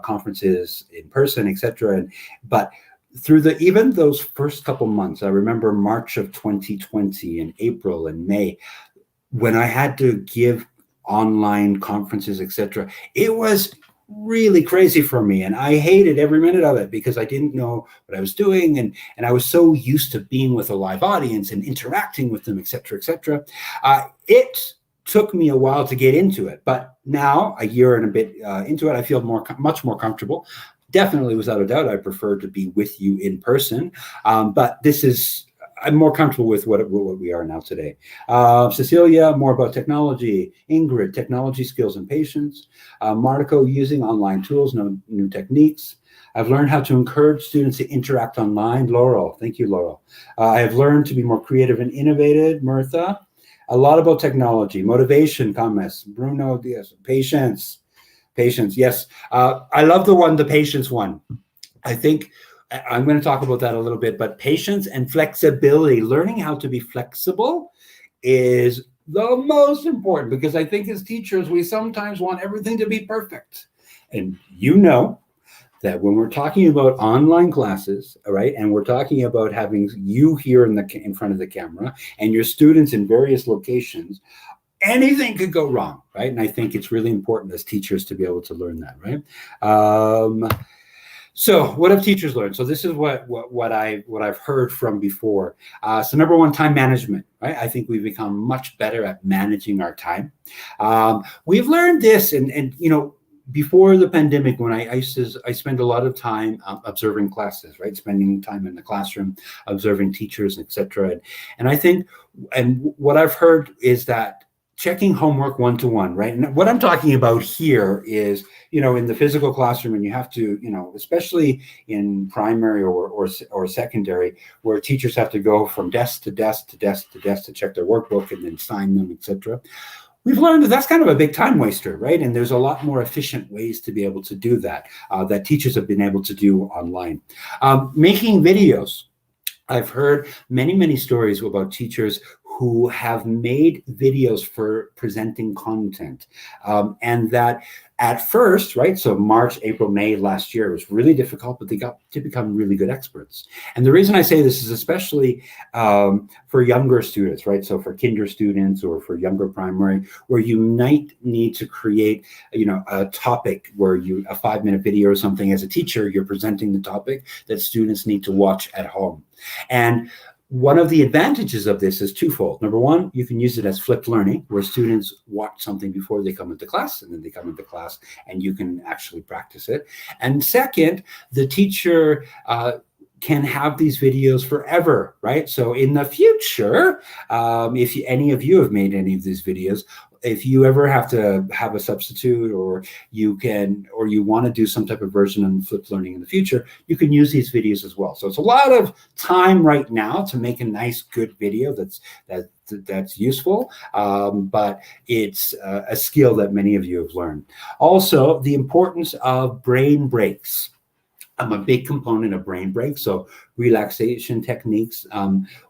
conferences in person, etc. But through even those first couple months, I remember March of 2020 and April and May, when I had to give online conferences, etc. It was really crazy for me, and I hated every minute of it because I didn't know what I was doing, and I was so used to being with a live audience and interacting with them, etc., etc. It took me a while to get into it, but now, a year and a bit into it, I feel much more comfortable. Definitely, without a doubt, I prefer to be with you in person, but I'm more comfortable with what we are now today. Cecilia, more about technology. Ingrid, technology skills and patience. Marco, using online tools, no new techniques. I've learned how to encourage students to interact online. Laurel, thank you, Laurel. I have learned to be more creative and innovative. Mirtha, a lot about technology. Motivation, comments. Bruno Diaz, patience. Patience, yes. I love the patience one. I think I'm going to talk about that a little bit, but patience and flexibility, learning how to be flexible is the most important, because I think as teachers, we sometimes want everything to be perfect. And you know that when we're talking about online classes, all right, and we're talking about having you here in front of the camera and your students in various locations, anything could go wrong, right? And I think it's really important as teachers to be able to learn that, right? So what have teachers learned? So this is what I've heard from before. So number one, time management, right? I think we've become much better at managing our time. We've learned this, and you know, before the pandemic, when I spent a lot of time observing classes, right? Spending time in the classroom, observing teachers, etc. And I think, and what I've heard is that checking homework one-to-one, right? And what I'm talking about here is, you know, in the physical classroom, and you have to, you know, especially in primary or secondary, where teachers have to go from desk to desk to desk to desk to check their workbook and then sign them, etc. We've learned that that's kind of a big time waster, right? And there's a lot more efficient ways to be able to do that, that teachers have been able to do online. Making videos. I've heard many stories about teachers who have made videos for presenting content, and that at first, right, so March, April, May last year, it was really difficult, but they got to become really good experts. And the reason I say this is especially for younger students, right, so for kinder students or for younger primary, where you might need to create, you know, a topic where a 5-minute video or something. As a teacher, you're presenting the topic that students need to watch at home. And one of the advantages of this is twofold. Number one, you can use it as flipped learning, where students watch something before they come into class, and then they come into class and you can actually practice it. And second, the teacher can have these videos forever, right? So in the future, if any of you have made any of these videos, if you ever have to have a substitute, or you want to do some type of version of flipped learning in the future, you can use these videos as well. So it's a lot of time right now to make a nice, good video that's useful, but it's a skill that many of you have learned. Also, the importance of brain breaks. I'm a big component of brain breaks, so relaxation techniques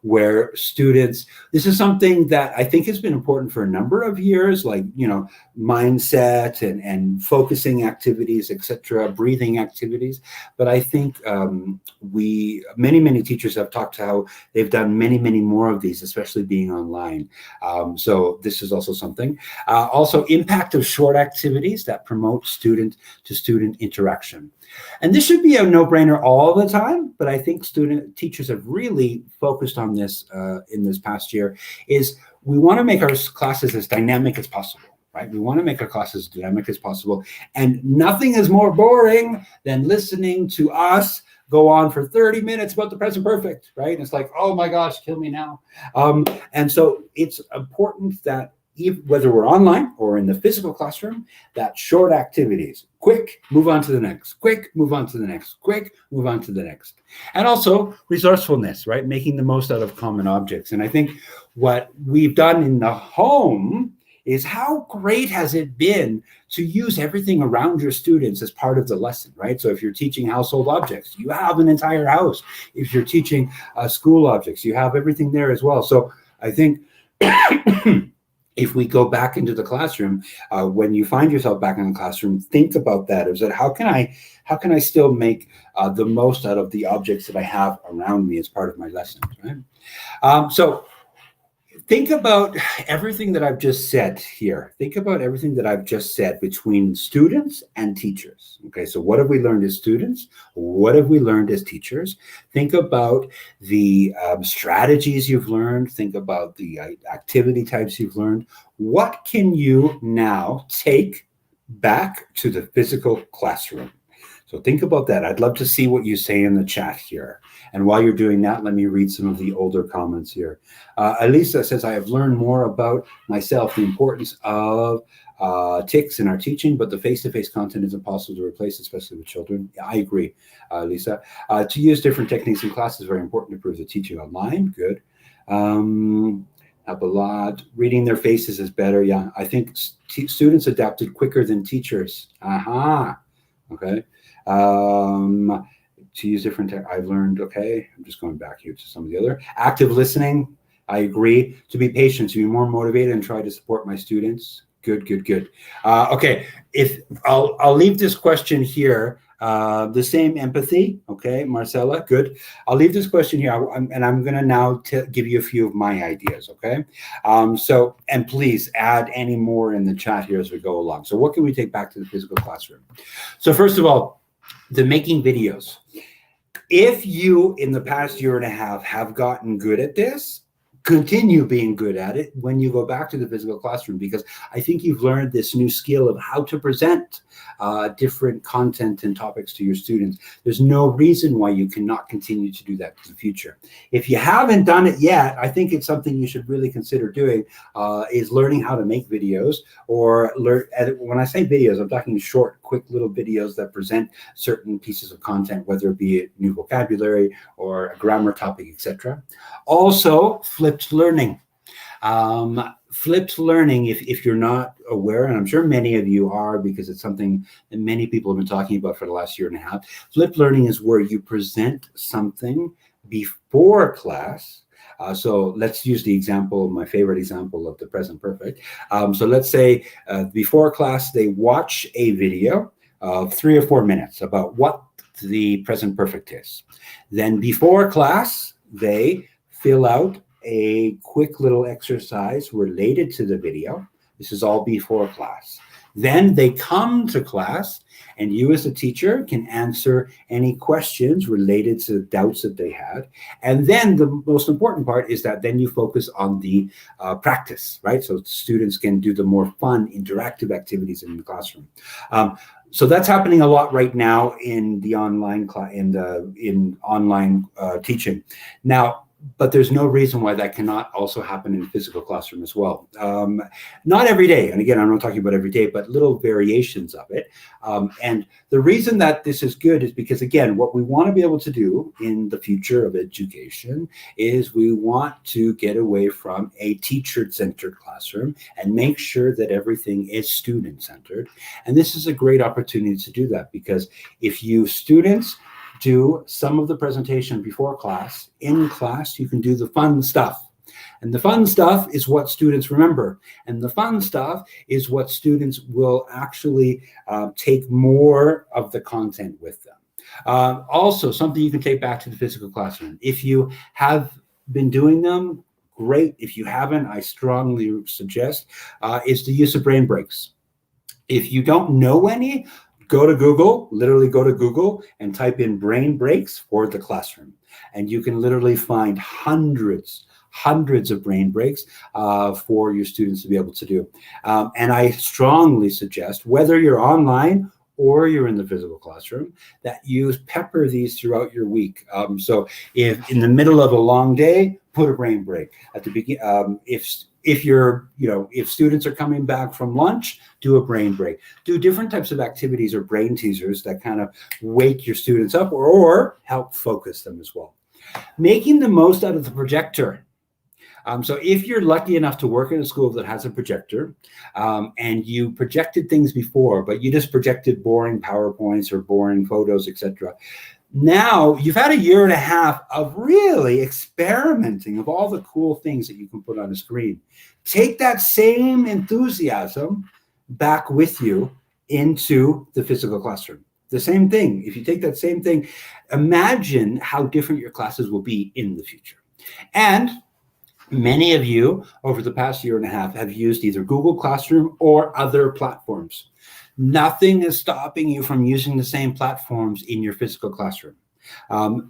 where students, this is something that I think has been important for a number of years, like, you know, mindset and focusing activities, etc., breathing activities. But I think many teachers have talked to how they've done many more of these, especially being online. So this is also something. Also, impact of short activities that promote student-to-student interaction. And this should be a no-brainer all the time, but I think teachers have really focused on this in this past year, is we want to make our classes as dynamic as possible, right? We want to make our classes as dynamic as possible. And nothing is more boring than listening to us go on for 30 minutes about the present perfect, right? And it's like, oh my gosh, kill me now. And so it's important that whether we're online or in the physical classroom, that short activities, quick, move on to the next, quick, move on to the next, quick, move on to the next. And also resourcefulness, right? Making the most out of common objects. And I think what we've done in the home is, how great has it been to use everything around your students as part of the lesson, right? So if you're teaching household objects, you have an entire house. If you're teaching school objects, you have everything there as well. So I think if we go back into the classroom, when you find yourself back in the classroom, think about that. Is that how can I still make the most out of the objects that I have around me as part of my lessons, right? So think about everything that I've just said here. Think about everything that I've just said between students and teachers. Okay, so what have we learned as students? What have we learned as teachers? Think about the strategies you've learned. Think about the activity types you've learned. What can you now take back to the physical classroom? So think about that. I'd love to see what you say in the chat here. And while you're doing that, let me read some of the older comments here. Elisa says, I have learned more about myself, the importance of tics in our teaching, but the face-to-face content is impossible to replace, especially with children. Yeah, I agree, Lisa. To use different techniques in class is very important to improve the teaching online. Good. Abelard, reading their faces is better. Yeah, I think students adapted quicker than teachers. Aha. Okay. To use different I've learned, okay, I'm just going back here to some of the other. Active listening, I agree. To be patient, to be more motivated and try to support my students. Good. Okay, if I'll leave this question here. The same empathy, okay, Marcella, good. I'll leave this question here, and I'm gonna now give you a few of my ideas, okay? So, and please add any more in the chat here as we go along. So what can we take back to the physical classroom? So first of all, the making videos. If you, in the past year and a half, have gotten good at this, continue being good at it when you go back to the physical classroom, because I think you've learned this new skill of how to present different content and topics to your students. There's no reason why you cannot continue to do that in the future. If you haven't done it yet, I think it's something you should really consider doing, is learning how to make videos, or learn. When I say videos, I'm talking short, quick little videos that present certain pieces of content, whether it be new vocabulary or a grammar topic, etc. Also, flipped learning. Flipped learning, if you're not aware, and I'm sure many of you are, because it's something that many people have been talking about for the last year and a half. Flipped learning is where you present something before class. So let's use the example, my favorite example of the present perfect. So let's say before class, they watch a video of 3 or 4 minutes about what the present perfect is. Then before class, they fill out a quick little exercise related to the video. This is all before class. Then they come to class, and you as a teacher can answer any questions related to the doubts that they had. And then the most important part is that then you focus on the practice, right? So students can do the more fun, interactive activities in the classroom. So that's happening a lot right now in the online in online teaching. Now, but there's no reason why that cannot also happen in the physical classroom as well. Not every day, and again, I'm not talking about every day, but little variations of it. And the reason that this is good is because, again, what we want to be able to do in the future of education is we want to get away from a teacher-centered classroom and make sure that everything is student-centered. And this is a great opportunity to do that, because if you students do some of the presentation before class, in class you can do the fun stuff. And the fun stuff is what students remember. And the fun stuff is what students will actually take more of the content with them. Also, something you can take back to the physical classroom. If you have been doing them, great. If you haven't, I strongly suggest is the use of brain breaks. If you don't know any, go to Google, literally go to Google and type in brain breaks for the classroom. And you can literally find hundreds of brain breaks for your students to be able to do. And I strongly suggest, whether you're online or you're in the physical classroom, that you pepper these throughout your week. So if in the middle of a long day, put a brain break. At the beginning, if you're, if students are coming back from lunch, do a brain break. Do different types of activities or brain teasers that kind of wake your students up or help focus them as well. Making the most out of the projector. So if you're lucky enough to work in a school that has a projector, and you projected things before, but you just projected boring PowerPoints or boring photos, etc., now you've had a year and a half of really experimenting of all the cool things that you can put on a screen. Take that same enthusiasm back with you into the physical classroom. The same thing. If you take that same thing, imagine how different your classes will be in the future. And many of you over the past year and a half have used either Google Classroom or other platforms. Nothing is stopping you from using the same platforms in your physical classroom.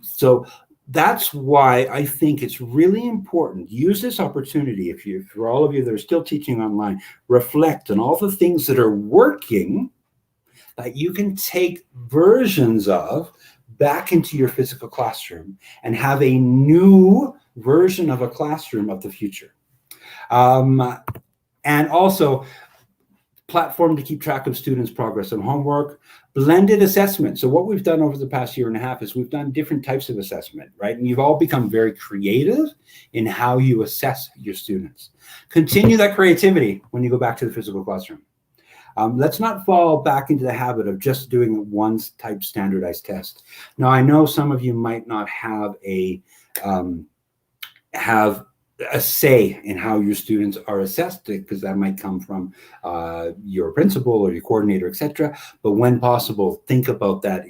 So that's why I think it's really important. Use this opportunity, for all of you that are still teaching online, reflect on all the things that are working that you can take versions of back into your physical classroom and have a new version of a classroom of the future. And also, platform to keep track of students' progress and homework, blended assessment. So what we've done over the past year and a half is we've done different types of assessment, right? And you've all become very creative in how you assess your students. Continue that creativity when you go back to the physical classroom. Let's not fall back into the habit of just doing one type standardized test. Now, I know some of you might not have a say in how your students are assessed, because that might come from your principal or your coordinator, etc. But when possible, think about that.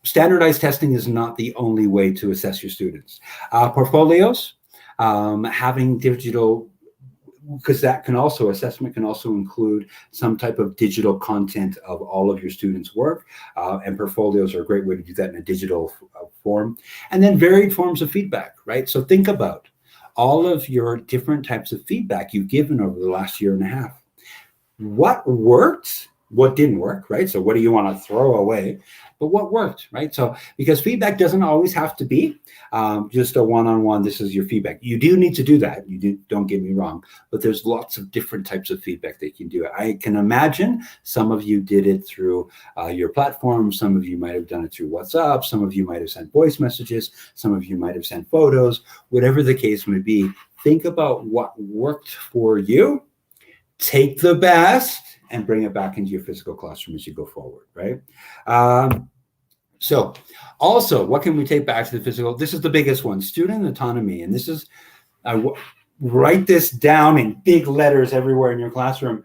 Standardized testing is not the only way to assess your students. Portfolios, having digital, because that can also, assessment can also include some type of digital content of all of your students' work, and portfolios are a great way to do that in a digital form. And then varied forms of feedback, right? So think about all of your different types of feedback you've given over the last year and a half. What worked? What didn't work, right? So what do you want to throw away? But what worked, right? So because feedback doesn't always have to be just a one-on-one, this is your feedback. You do need to do that. Don't get me wrong, but there's lots of different types of feedback that you can do. I can imagine some of you did it through your platform. Some of you might have done it through WhatsApp. Some of you might have sent voice messages. Some of you might have sent photos. Whatever the case may be, think about what worked for you. Take the best and bring it back into your physical classroom as you go forward, right? So also, what can we take back to the physical? This is the biggest one, student autonomy. And this is, write this down in big letters everywhere in your classroom.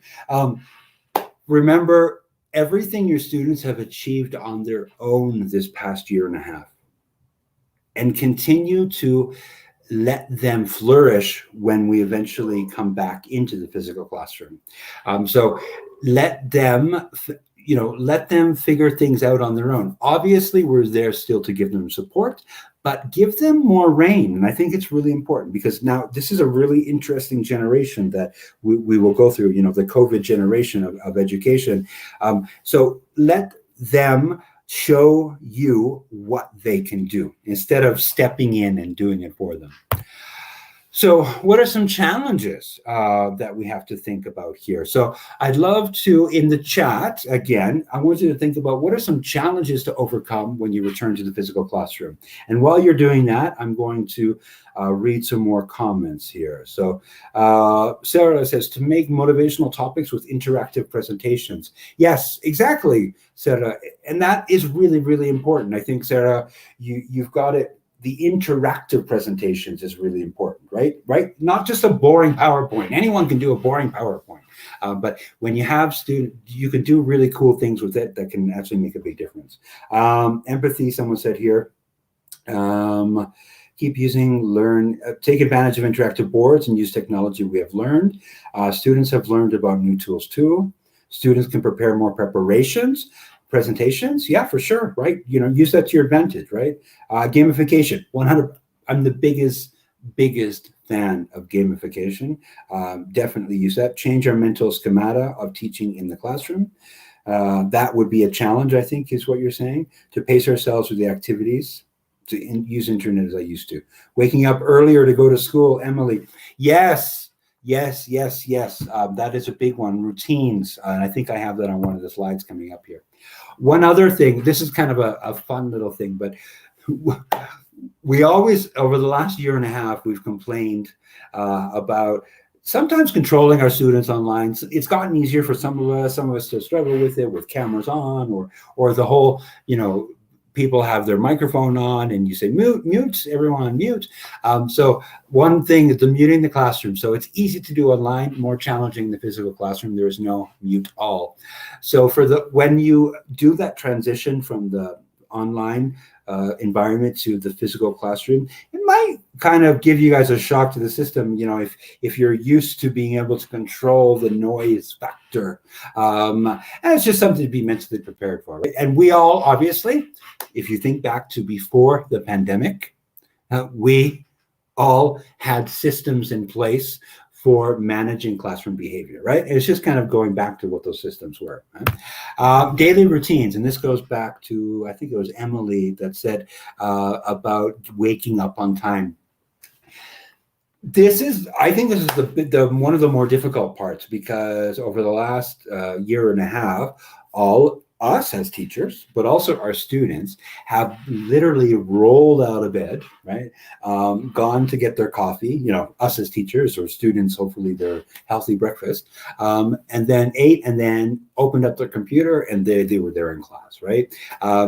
Remember, everything your students have achieved on their own this past year and a half, and continue to let them flourish when we eventually come back into the physical classroom. So let them, let them figure things out on their own. Obviously, we're there still to give them support, but give them more rein. And I think it's really important, because now this is a really interesting generation that we will go through, the COVID generation of education. So let them show you what they can do instead of stepping in and doing it for them. So what are some challenges that we have to think about here? So I'd love to, in the chat, again, I want you to think about what are some challenges to overcome when you return to the physical classroom. And while you're doing that, I'm going to read some more comments here. So Sarah says, to make motivational topics with interactive presentations. Yes, exactly, Sarah. And that is really, really important. I think, Sarah, you've got it. The interactive presentations is really important, right? Not just a boring PowerPoint. Anyone can do a boring PowerPoint, but when you have students, you can do really cool things with it that can actually make a big difference. Empathy, someone said here. Keep using, take advantage of interactive boards and use technology we have learned. Students have learned about new tools too. Students can prepare more presentations, yeah, for sure, right? Use that to your advantage, right? Gamification, 100. I'm the biggest fan of gamification. Definitely use that. Change our mental schemata of teaching in the classroom. That would be a challenge, I think, is what you're saying. To pace ourselves with the activities. To use internet as I used to. Waking up earlier to go to school, Emily. Yes. That is a big one. Routines. And I think I have that on one of the slides coming up here. One other thing, this is kind of a fun little thing, but we always, over the last year and a half, we've complained about sometimes controlling our students online. It's gotten easier for some of us to struggle with it with cameras on or the whole, people have their microphone on and you say mute, everyone mute. So one thing is the muting the classroom. So it's easy to do online, more challenging in the physical classroom. There is no mute all. So when you do that transition from the online environment to the physical classroom, it might kind of give you guys a shock to the system. You know, if you're used to being able to control the noise factor, and it's just something to be mentally prepared for. Right? And we all, obviously, if you think back to before the pandemic, we all had systems in place for managing classroom behavior, right? It's just kind of going back to what those systems were. Right? Daily routines, and this goes back to, I think it was Emily that said about waking up on time. I think this is the one of the more difficult parts, because over the last year and a half, all us as teachers, but also our students, have literally rolled out of bed, right? Gone to get their coffee, you know, us as teachers, or students, hopefully their healthy breakfast, and then ate, and then opened up their computer, and they were there in class, right?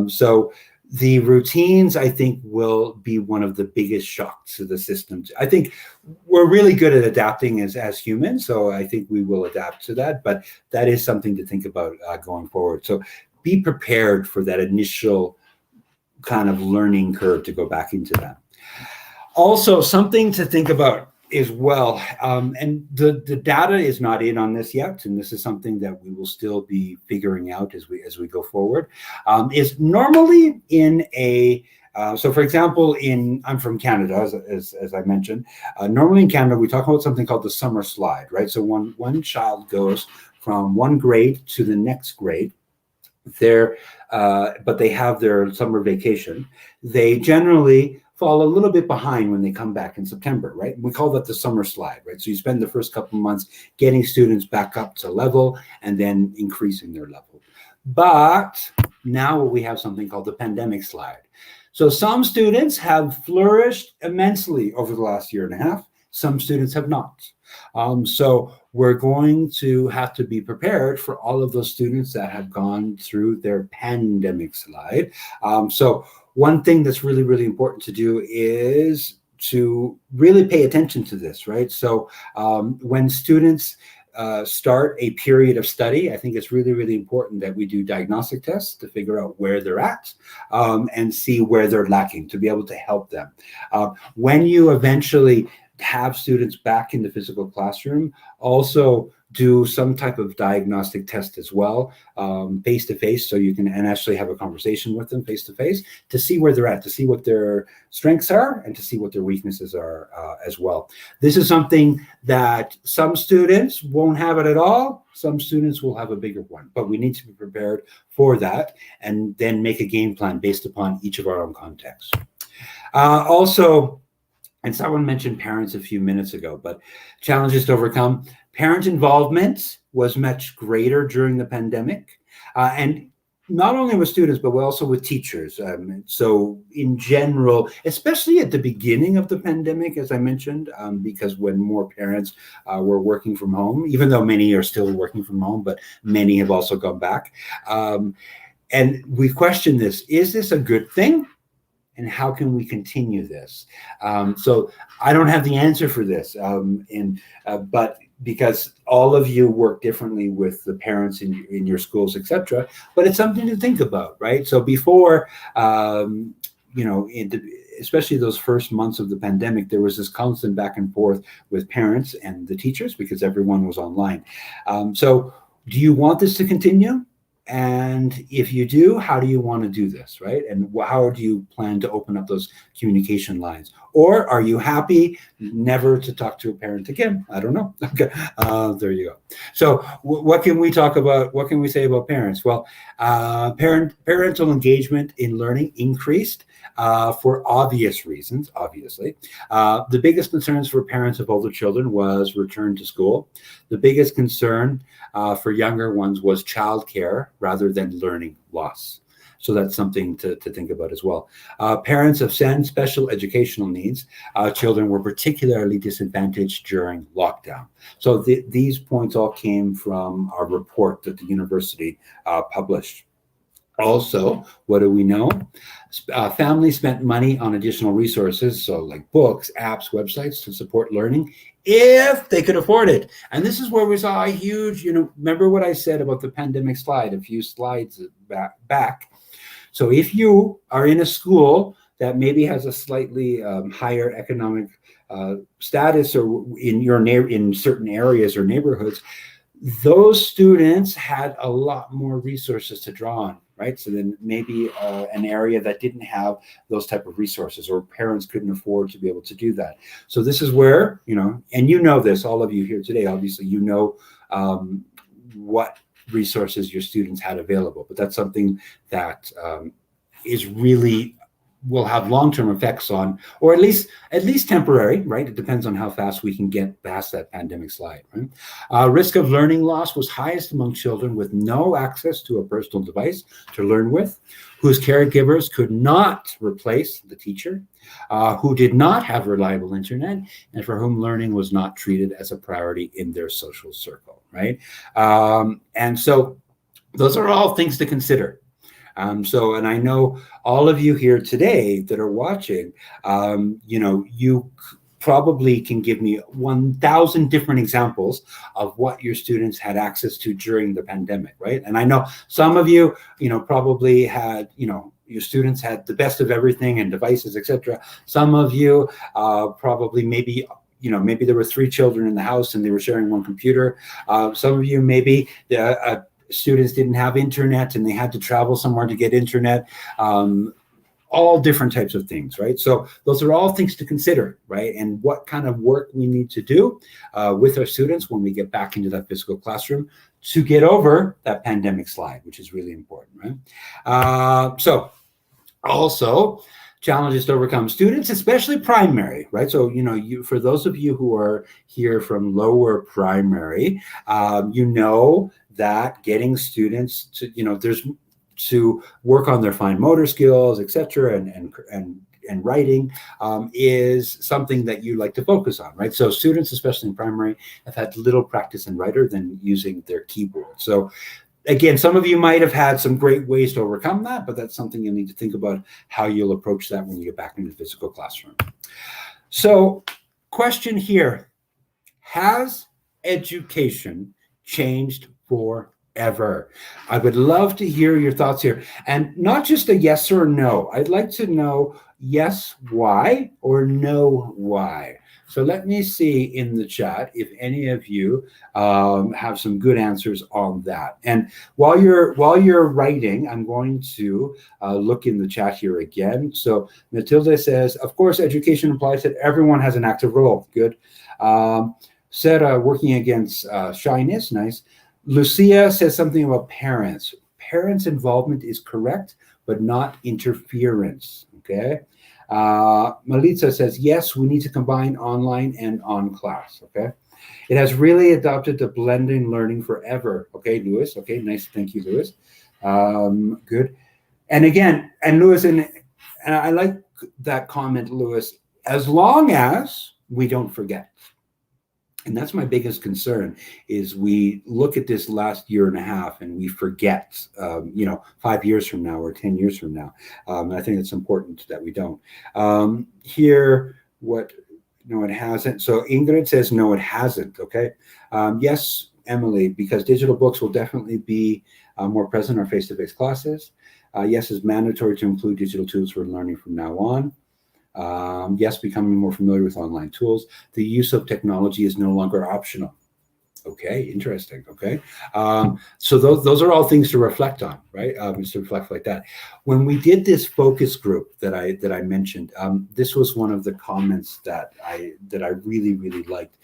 So the routines, I think, will be one of the biggest shocks to the system. I think we're really good at adapting as humans, so I think we will adapt to that, but that is something to think about going forward. So be prepared for that initial kind of learning curve to go back into that. Also, something to think about as well, and the data is not in on this yet, and this is something that we will still be figuring out as we go forward, is normally in a so for example, I'm from Canada, as I mentioned. Normally in Canada, we talk about something called the summer slide, right? So one child goes from one grade to the next grade, but they have their summer vacation. They generally fall a little bit behind when they come back in September, right? We call that the summer slide, right? So you spend the first couple of months getting students back up to level and then increasing their level. But now we have something called the pandemic slide. So some students have flourished immensely over the last year and a half. Some students have not. So we're going to have to be prepared for all of those students that have gone through their pandemic slide. So one thing that's really, really important to do is to really pay attention to this, right? So when students start a period of study, I think it's really, really important that we do diagnostic tests to figure out where they're at and see where they're lacking to be able to help them. When you eventually have students back in the physical classroom, also do some type of diagnostic test as well, face-to-face, so you can actually have a conversation with them face-to-face to see where they're at, to see what their strengths are, and to see what their weaknesses are as well. This is something that some students won't have it at all. Some students will have a bigger one, but we need to be prepared for that and then make a game plan based upon each of our own contexts. Also, and someone mentioned parents a few minutes ago, but challenges to overcome. Parent involvement was much greater during the pandemic, and not only with students, but also with teachers. So in general, especially at the beginning of the pandemic, as I mentioned, because when more parents were working from home, even though many are still working from home, but many have also gone back. And we question this, is this a good thing? And how can we continue this? So I don't have the answer for this, but because all of you work differently with the parents in your schools, etc. But it's something to think about, right? So before, especially those first months of the pandemic, there was this constant back and forth with parents and the teachers because everyone was online. So do you want this to continue? And if you do, how do you want to do this, right? And how do you plan to open up those communication lines? Or are you happy never to talk to a parent again? I don't know. Okay, there you go. So what can we talk about? What can we say about parents? Well, parental engagement in learning increased for obvious reasons, obviously. The biggest concerns for parents of older children was return to school. The biggest concern for younger ones was childcare rather than learning loss. So that's something to think about as well. Parents of special educational needs, children were particularly disadvantaged during lockdown. So these points all came from our report that the university published. Also, what do we know? Families spent money on additional resources, so like books, apps, websites to support learning if they could afford it. And this is where we saw a huge, remember what I said about the pandemic slide a few slides back. So if you are in a school that maybe has a slightly higher economic status, or in certain areas or neighborhoods, those students had a lot more resources to draw on, right? So then maybe an area that didn't have those type of resources, or parents couldn't afford to be able to do that. So this is where, and this, all of you here today, obviously, what resources your students had available, but that's something that is really will have long-term effects on, or at least temporary, right? It depends on how fast we can get past that pandemic slide, right? Risk of learning loss was highest among children with no access to a personal device to learn with, whose caregivers could not replace the teacher, who did not have reliable internet, and for whom learning was not treated as a priority in their social circle, right? And so those are all things to consider. And I know all of you here today that are watching, you probably can give me 1,000 different examples of what your students had access to during the pandemic, right? And I know some of you, probably had, your students had the best of everything and devices, etc. Some of you probably maybe there were 3 children in the house and they were sharing one computer. Some of you maybe students didn't have internet and they had to travel somewhere to get internet. All different types of things, right? So those are all things to consider, right? And what kind of work we need to do with our students when we get back into that physical classroom to get over that pandemic slide, which is really important, right? So also challenges to overcome. Students, especially primary, right? So, for those of you who are here from lower primary, that getting students to, to work on their fine motor skills, etc., and writing is something that you like to focus on, right? So students, especially in primary, have had little practice in writer than using their keyboard. So again, some of you might have had some great ways to overcome that, but that's something you'll need to think about how you'll approach that when you get back into the physical classroom. So question here, has education changed forever? I would love to hear your thoughts here, and not just a yes or no. I'd like to know yes, why, or no, why. So let me see in the chat if any of you have some good answers on that. And while you're writing, I'm going to look in the chat here again. So Matilda says, of course, education implies that everyone has an active role. Good. Sarah, working against shyness. Nice. Lucia says something about parents. Parents' involvement is correct, but not interference. Okay. Melitza says, yes, we need to combine online and on class. Okay. It has really adopted the blending learning forever. Okay, Lewis. Okay, nice. Thank you, Lewis. Good. And again, and Lewis, and I like that comment, Lewis, as long as we don't forget. And that's my biggest concern, is we look at this last year and a half and we forget, 5 years from now or 10 years from now. And I think it's important that we don't. Here, no, it hasn't. So Ingrid says, no, it hasn't. Okay. Yes, Emily, because digital books will definitely be more present in our face-to-face classes. Yes, it's mandatory to include digital tools for learning from now on. Yes, becoming more familiar with online tools. The use of technology is no longer optional. Okay, interesting. Okay, so those are all things to reflect on, right? Just to reflect like that. When we did this focus group that I mentioned, this was one of the comments that I really, really liked.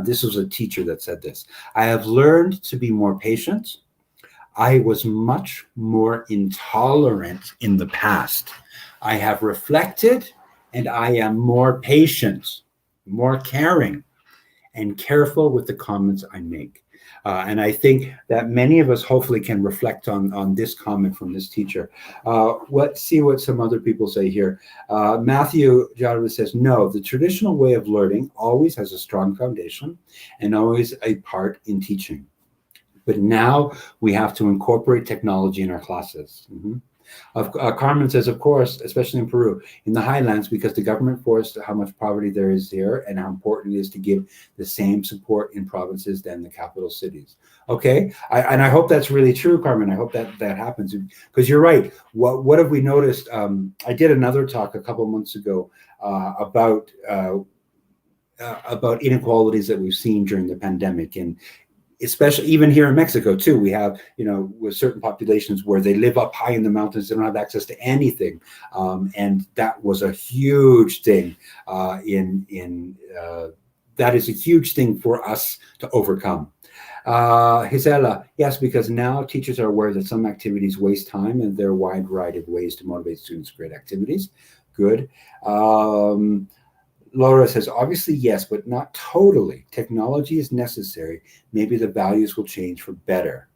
This was a teacher that said this. I have learned to be more patient. I was much more intolerant in the past. I have reflected, and I am more patient, more caring, and careful with the comments I make. And I think that many of us hopefully can reflect on this comment from this teacher. Let's see what some other people say here. Matthew Jarvis says, no, the traditional way of learning always has a strong foundation and always a part in teaching. But now we have to incorporate technology in our classes. Carmen says, of course, especially in Peru, in the highlands, because the government forced how much poverty there is there and how important it is to give the same support in provinces than the capital cities. Okay, and I hope that's really true, Carmen. I hope that happens, because you're right. What have we noticed? I did another talk a couple months ago about inequalities that we've seen during the pandemic, and especially even here in Mexico too, we have, with certain populations where they live up high in the mountains, they don't have access to anything, and that was a huge thing. That is a huge thing for us to overcome. Gisela, yes, because now teachers are aware that some activities waste time, and there are a wide variety of ways to motivate students to create activities. Good. Laura says, obviously, yes, but not totally. Technology is necessary. Maybe the values will change for better.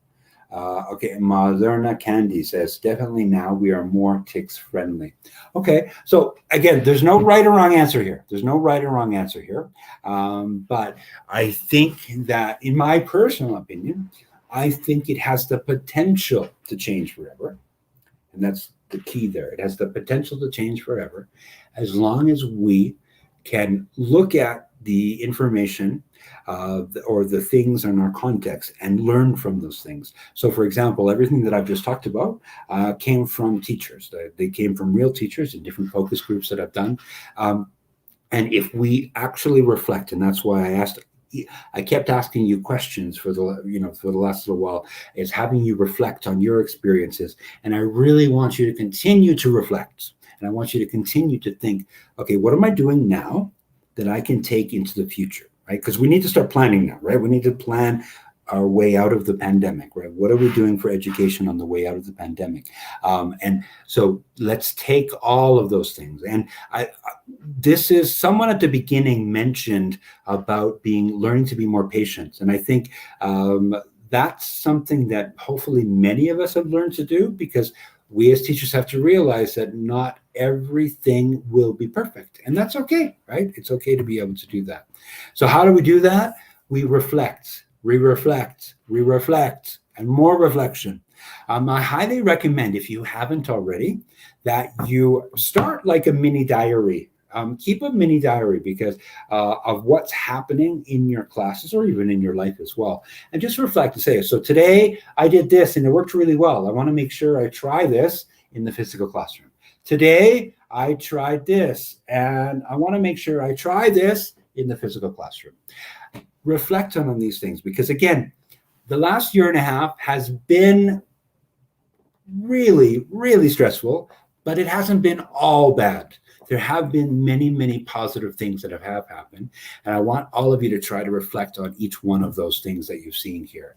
Okay, Moderna Candy says, definitely now we are more TICS friendly. Okay, so again, there's no right or wrong answer here. There's no right or wrong answer here. But I think that, in my personal opinion, I think it has the potential to change forever. And that's the key there. It has the potential to change forever, as long as we can look at the information or the things in our context and learn from those things. So, for example, everything that I've just talked about came from teachers. They came from real teachers in different focus groups that I've done. And if we actually reflect, and that's why I kept asking you questions for the last little while, is having you reflect on your experiences. And I really want you to continue to reflect. And I want you to continue to think, okay, what am I doing now that I can take into the future, right? Because we need to start planning now, right? We need to plan our way out of the pandemic, right? What are we doing for education on the way out of the pandemic? And so let's take all of those things. And this is, someone at the beginning mentioned about learning to be more patient. And I think that's something that hopefully many of us have learned to do, because we as teachers have to realize that not everything will be perfect. And that's okay, right? It's okay to be able to do that. So how do we do that? We reflect, re-reflect, and more reflection. I highly recommend, if you haven't already, that you start like a mini diary. Keep a mini diary because of what's happening in your classes or even in your life as well. And just reflect and say, so today I did this and it worked really well. I want to make sure I try this in the physical classroom. Today I tried this and I want to make sure I try this in the physical classroom. Reflect on these things, because again, the last year and a half has been really, really stressful, but it hasn't been all bad. There have been many, many positive things that have happened. And I want all of you to try to reflect on each one of those things that you've seen here.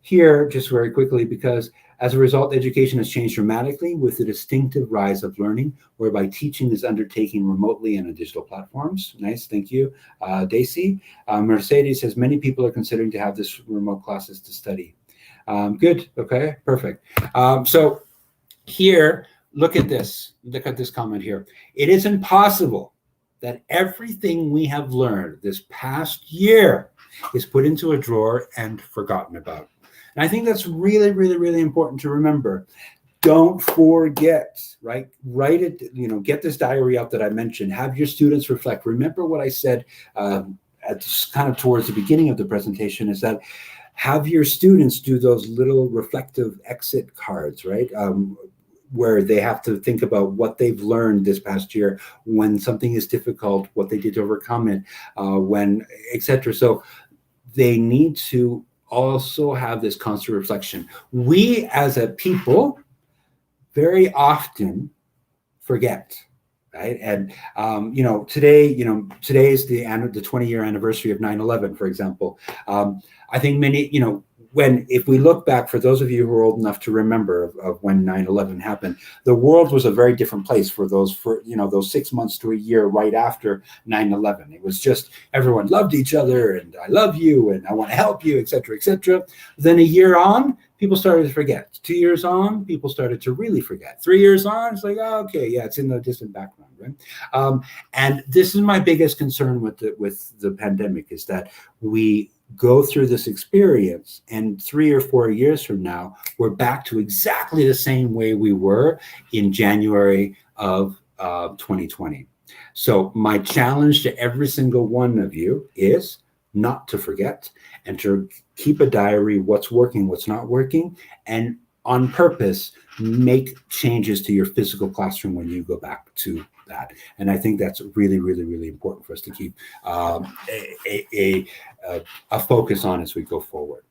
Here, just very quickly, because as a result, education has changed dramatically with the distinctive rise of learning, whereby teaching is undertaken remotely and on digital platforms. Nice, thank you. Daisy. Mercedes says, many people are considering to have this remote classes to study. Good, okay, perfect. So here, look at this comment here. It is impossible that everything we have learned this past year is put into a drawer and forgotten about. And I think that's really, really, really important to remember. Don't forget, right? Write it, get this diary out that I mentioned. Have your students reflect. Remember what I said kind of towards the beginning of the presentation, is that have your students do those little reflective exit cards, right? Where they have to think about what they've learned this past year, when something is difficult, what they did to overcome it, when, etc. So they need to also have this constant reflection. We as a people very often forget, right? And today is the 20-year anniversary of 9/11, for example. I think many, if we look back, for those of you who are old enough to remember of when 9/11 happened, the world was a very different place for those 6 months to a year right after 9/11. It was just everyone loved each other, and I love you, and I want to help you, etc., etc. Then a year on, people started to forget. 2 years on, people started to really forget. 3 years on, it's like, oh, okay, yeah, it's in the distant background, right? And this is my biggest concern with the pandemic, is that we go through this experience, and 3 or 4 years from now, we're back to exactly the same way we were in January of 2020. So my challenge to every single one of you is not to forget and to keep a diary, what's working, what's not working, and on purpose, make changes to your physical classroom when you go back to that. And I think that's really, really, really important for us to keep a focus on as we go forward.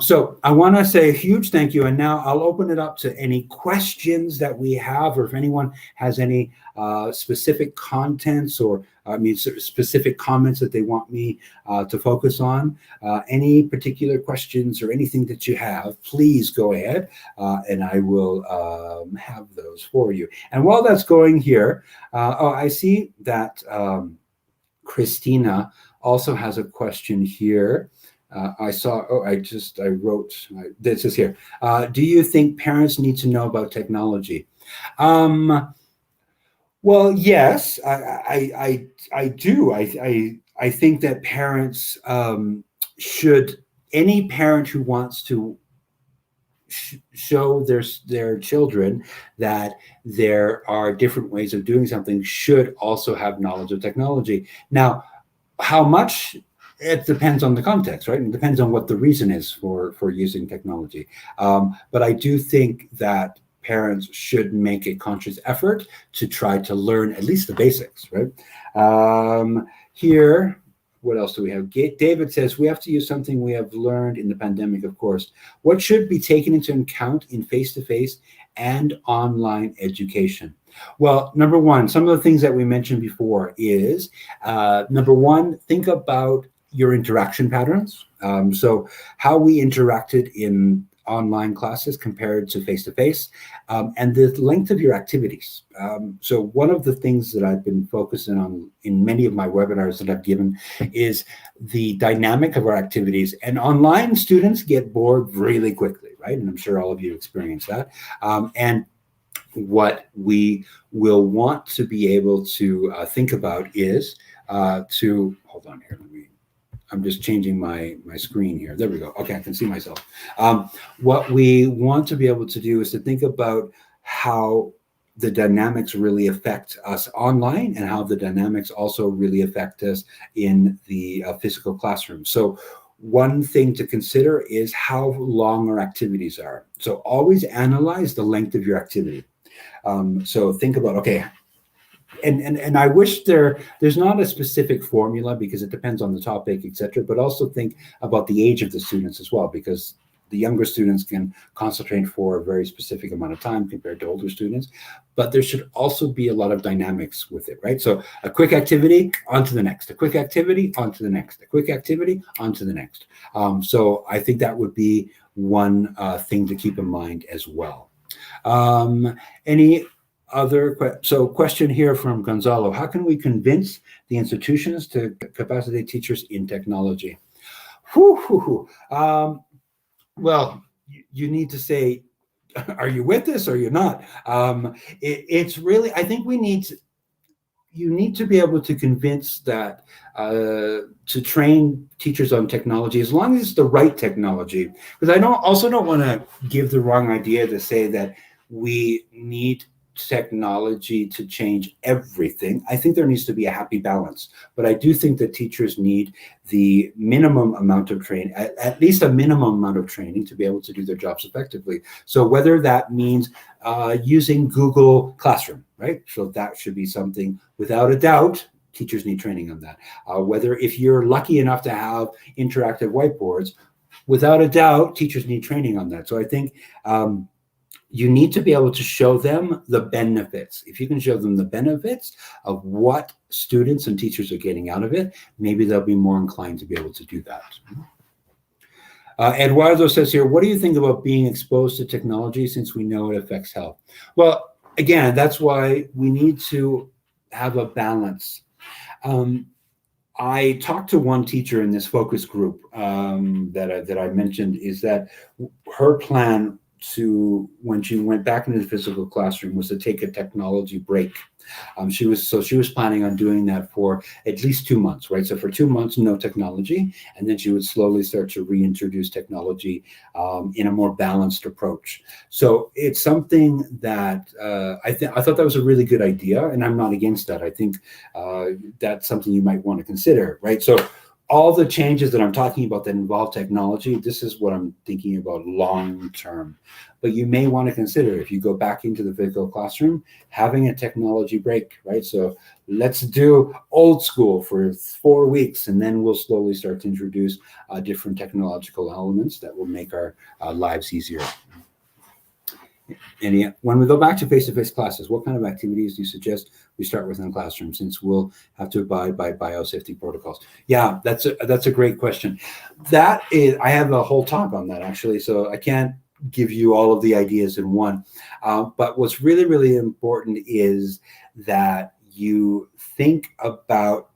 So I want to say a huge thank you. And now I'll open it up to any questions that we have, or if anyone has any specific contents or specific comments that they want me to focus on. Any particular questions or anything that you have, please go ahead and I will have those for you. And while that's going here, I see that Christina also has a question here. I wrote, this is here. Do you think parents need to know about technology? Well, yes, I do. I think that parents should, any parent who wants to show their children that there are different ways of doing something should also have knowledge of technology. Now, how much? It depends on the context, right? It depends on what the reason is for using technology. But I do think that parents should make a conscious effort to try to learn at least the basics, right? Here, what else do we have? David says, we have to use something we have learned in the pandemic, of course. What should be taken into account in face-to-face and online education? Well, number one, some of the things that we mentioned before is, number one, think about your interaction patterns. So how we interacted in online classes compared to face-to-face, and the length of your activities. So one of the things that I've been focusing on in many of my webinars that I've given is the dynamic of our activities. And online students get bored really quickly, right? And I'm sure all of you experience that. And what we will want to be able to think about is hold on here, I'm just changing my screen here. There we go. Okay, I can see myself. What we want to be able to do is to think about how the dynamics really affect us online and how the dynamics also really affect us in the physical classroom. So one thing to consider is how long our activities are. So always analyze the length of your activity. So think about, okay, and I wish there's not a specific formula because it depends on the topic, etc. But also think about the age of the students as well, because the younger students can concentrate for a very specific amount of time compared to older students. But there should also be a lot of dynamics with it, right? So a quick activity, on to the next. A quick activity, on to the next. A quick activity, on to the next. So I think that would be one thing to keep in mind as well. Any other question here from Gonzalo: how can we convince the institutions to capacitate teachers in technology? Well, you need to say, are you with us or you're not? It's really, I think you need to be able to convince that to train teachers on technology, as long as it's the right technology. Because I also don't want to give the wrong idea to say that we need technology to change everything. I think there needs to be a happy balance, but I do think that teachers need the minimum amount of training, at least a minimum amount of training to be able to do their jobs effectively. So whether that means using Google Classroom, right? So that should be something, without a doubt, teachers need training on that. Whether if you're lucky enough to have interactive whiteboards, without a doubt, teachers need training on that. So I think you need to be able to show them the benefits. If you can show them the benefits of what students and teachers are getting out of it, maybe they'll be more inclined to be able to do that. Eduardo says here, what do you think about being exposed to technology since we know it affects health? Well, again, that's why we need to have a balance. I talked to one teacher in this focus group that I mentioned, is that her plan to, when she went back into the physical classroom, was to take a technology break. She was planning on doing that for at least 2 months, right? So for 2 months, no technology, and then she would slowly start to reintroduce technology in a more balanced approach. So it's something that I thought that was a really good idea, and I'm not against that. I think that's something you might want to consider, right? So all the changes that I'm talking about that involve technology, this is what I'm thinking about long term. But you may want to consider, if you go back into the physical classroom, having a technology break, right? So let's do old school for 4 weeks, and then we'll slowly start to introduce different technological elements that will make our lives easier. And when we go back to face-to-face classes, what kind of activities do you suggest we start with in the classroom, since we'll have to abide by biosafety protocols? Yeah, that's a great question. That is, I have a whole talk on that actually, so I can't give you all of the ideas in one. But what's really, really important is that you think about,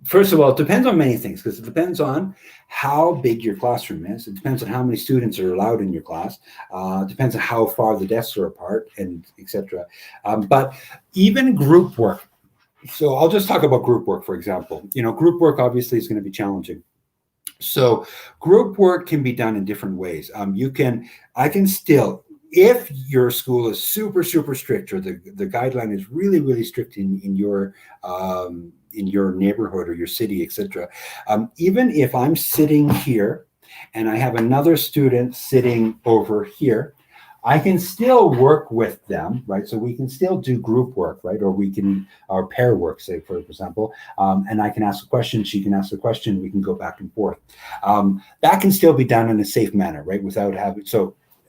first of all, it depends on many things, because it depends on how big your classroom is. It depends on how many students are allowed in your class. It depends on how far the desks are apart, and etc. But even group work. So I'll just talk about group work, for example. Group work obviously is going to be challenging. So group work can be done in different ways. I can still, if your school is super, super strict, or the guideline is really, really strict in your neighborhood or your city, etc. Even if I'm sitting here and I have another student sitting over here, I can still work with them, right? So we can still do group work, right? Or pair work, say, for example, and I can ask a question, she can ask a question, we can go back and forth. That can still be done in a safe manner, right? Without having,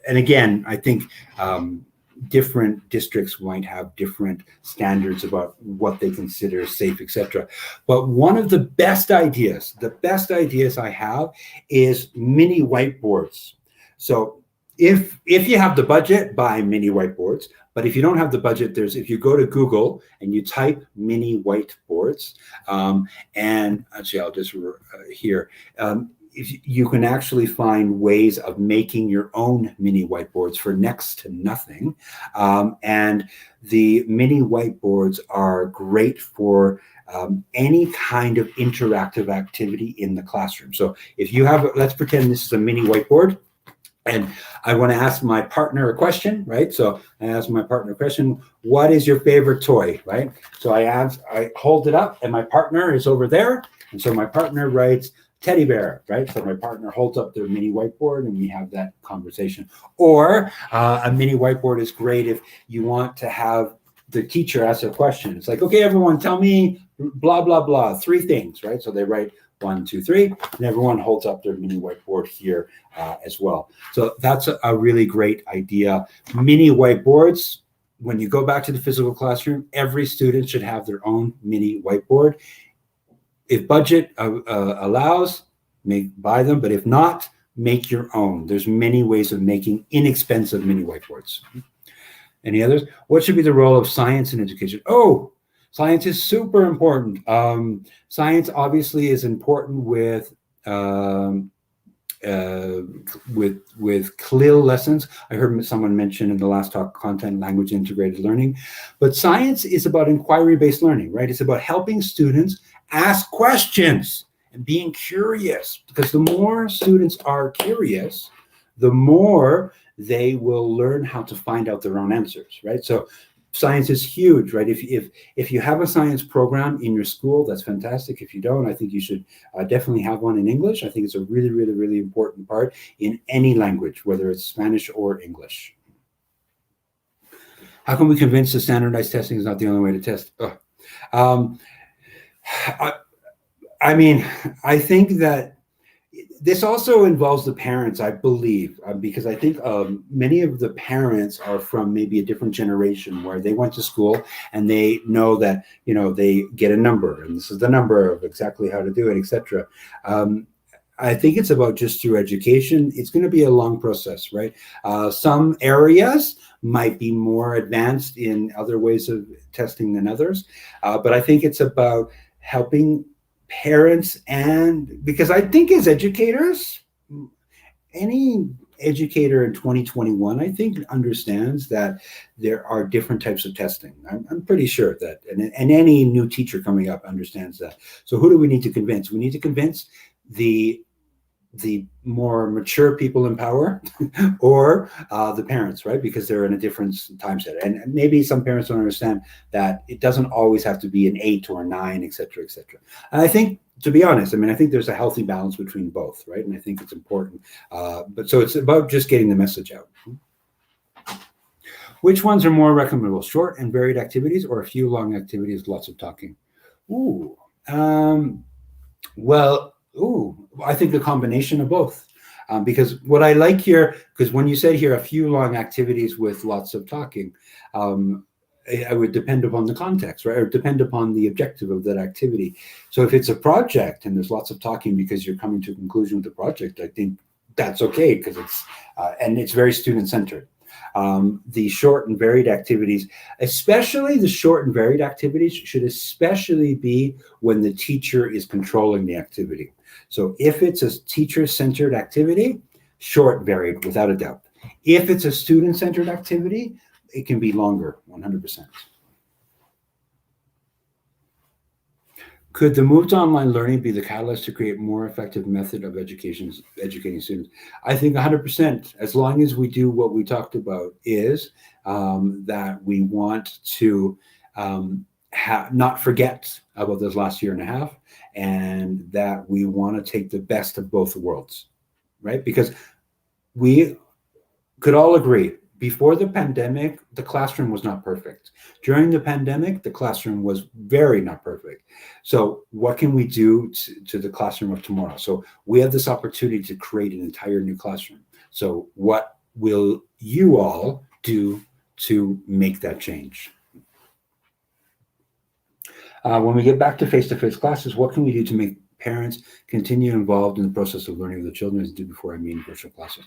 and again, I think different districts might have different standards about what they consider safe, etc. But one of the best ideas I have is mini whiteboards. So if you have the budget, buy mini whiteboards. But if you don't have the budget, if you go to Google and you type mini whiteboards, and actually I'll just here. You can actually find ways of making your own mini whiteboards for next to nothing. And the mini whiteboards are great for any kind of interactive activity in the classroom. So if you have, let's pretend this is a mini whiteboard, and I want to ask my partner a question, right? So I ask my partner a question, what is your favorite toy, right? So I hold it up, and my partner is over there. And so my partner writes, teddy bear, right? So my partner holds up their mini whiteboard and we have that conversation. Or a mini whiteboard is great if you want to have the teacher ask a question. It's like, okay, everyone, tell me blah, blah, blah, 3 things, right? So they write 1, 2, 3, and everyone holds up their mini whiteboard here as well. So that's a really great idea. Mini whiteboards, when you go back to the physical classroom, every student should have their own mini whiteboard. If budget allows, buy them, but if not, make your own. There's many ways of making inexpensive mini whiteboards. Any others? What should be the role of science in education? Oh, science is super important. Science obviously is important with CLIL lessons. I heard someone mention in the last talk, content, language, integrated learning. But science is about inquiry-based learning, right? It's about helping students ask questions and being curious, because the more students are curious, the more they will learn how to find out their own answers, right? So science is huge, right? If you have a science program in your school, that's fantastic. If you don't, I think you should definitely have one in English. I think it's a really, really, really important part in any language, whether it's Spanish or English. How can we convince that standardized testing is not the only way to test? I mean, I think that this also involves the parents, I believe, because I think many of the parents are from maybe a different generation where they went to school and they know that, they get a number and this is the number of exactly how to do it, etc. I think it's about just through education. It's going to be a long process, right? Some areas might be more advanced in other ways of testing than others. But I think it's about helping parents, and because I think as educators, any educator in 2021, I think, understands that there are different types of testing. I'm pretty sure that, and any new teacher coming up understands that. So who do we need to convince? We need to convince the more mature people in power or the parents, right? Because they're in a different time set. And maybe some parents don't understand that it doesn't always have to be an 8 or a 9, et cetera, et cetera. And I think, to be honest, I mean, I think there's a healthy balance between both, right? And I think it's important. But so it's about just getting the message out. Which ones are more recommendable? Short and varied activities or a few long activities, lots of talking? I think a combination of both. Because what I like here, because when you said here a few long activities with lots of talking, I would depend upon the context, right? Or depend upon the objective of that activity. So if it's a project and there's lots of talking because you're coming to a conclusion with the project, I think that's okay because it's very student-centered. The short and varied activities, especially the short and varied activities, should especially be when the teacher is controlling the activity. So if it's a teacher-centered activity, short, varied, without a doubt. If it's a student-centered activity, it can be longer, 100%. Could the move to online learning be the catalyst to create more effective method of educating students? I think 100%, as long as we do what we talked about, is that we want to not forget about this last year and a half, and that we want to take the best of both worlds, right? Because we could all agree, before the pandemic, the classroom was not perfect. During the pandemic, the classroom was very not perfect. So what can we do to the classroom of tomorrow? So we have this opportunity to create an entire new classroom. So what will you all do to make that change? When we get back to face-to-face classes, what can we do to make parents continue involved in the process of learning with the children, as I did before I mean virtual classes?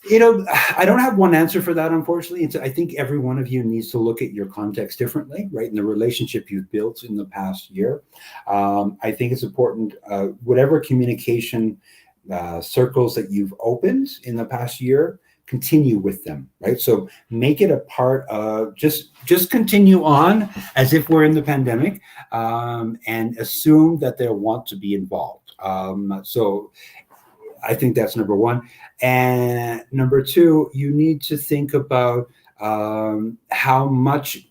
You know, I don't have one answer for that, unfortunately. I think every one of you needs to look at your context differently, right? And the relationship you've built in the past year. I think it's important, whatever communication circles that you've opened in the past year, continue with them, right? So make it a part of, just continue on as if we're in the pandemic, and assume that they'll want to be involved. So I think that's number one. And number two, you need to think about how much,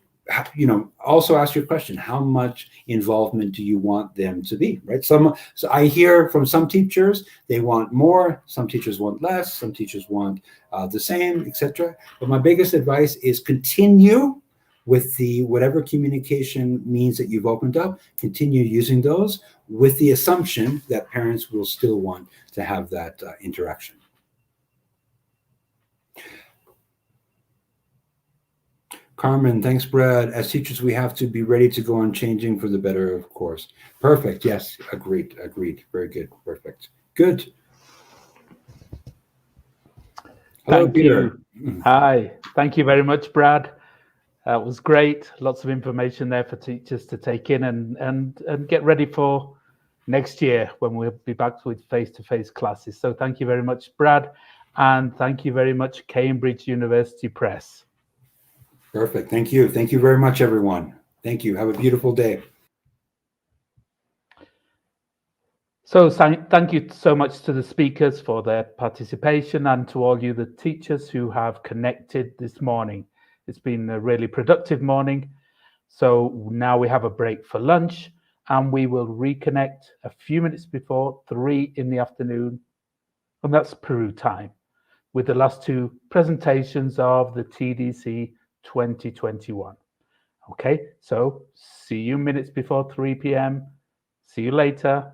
also ask your question, how much involvement do you want them to be, right? So I hear from some teachers, they want more, some teachers want less, some teachers want the same, etc. But my biggest advice is continue with whatever communication means that you've opened up, continue using those with the assumption that parents will still want to have that interaction. Carmen, thanks, Brad. As teachers, we have to be ready to go on changing for the better, of course. Perfect. Yes, agreed. Very good. Perfect. Good. Hello, Thank Peter. you. Hi. Thank you very much, Brad. That was great. Lots of information there for teachers to take in and get ready for next year when we'll be back with face-to-face classes. So thank you very much, Brad. And thank you very much, Cambridge University Press. Perfect. Thank you. Thank you very much, everyone. Thank you. Have a beautiful day. So thank you so much to the speakers for their participation and to all you, the teachers who have connected this morning. It's been a really productive morning. So now we have a break for lunch and we will reconnect a few minutes before 3 in the afternoon. And that's Peru time with the last two presentations of the TDC 2021. Okay, so see you minutes before 3 p.m. See you later.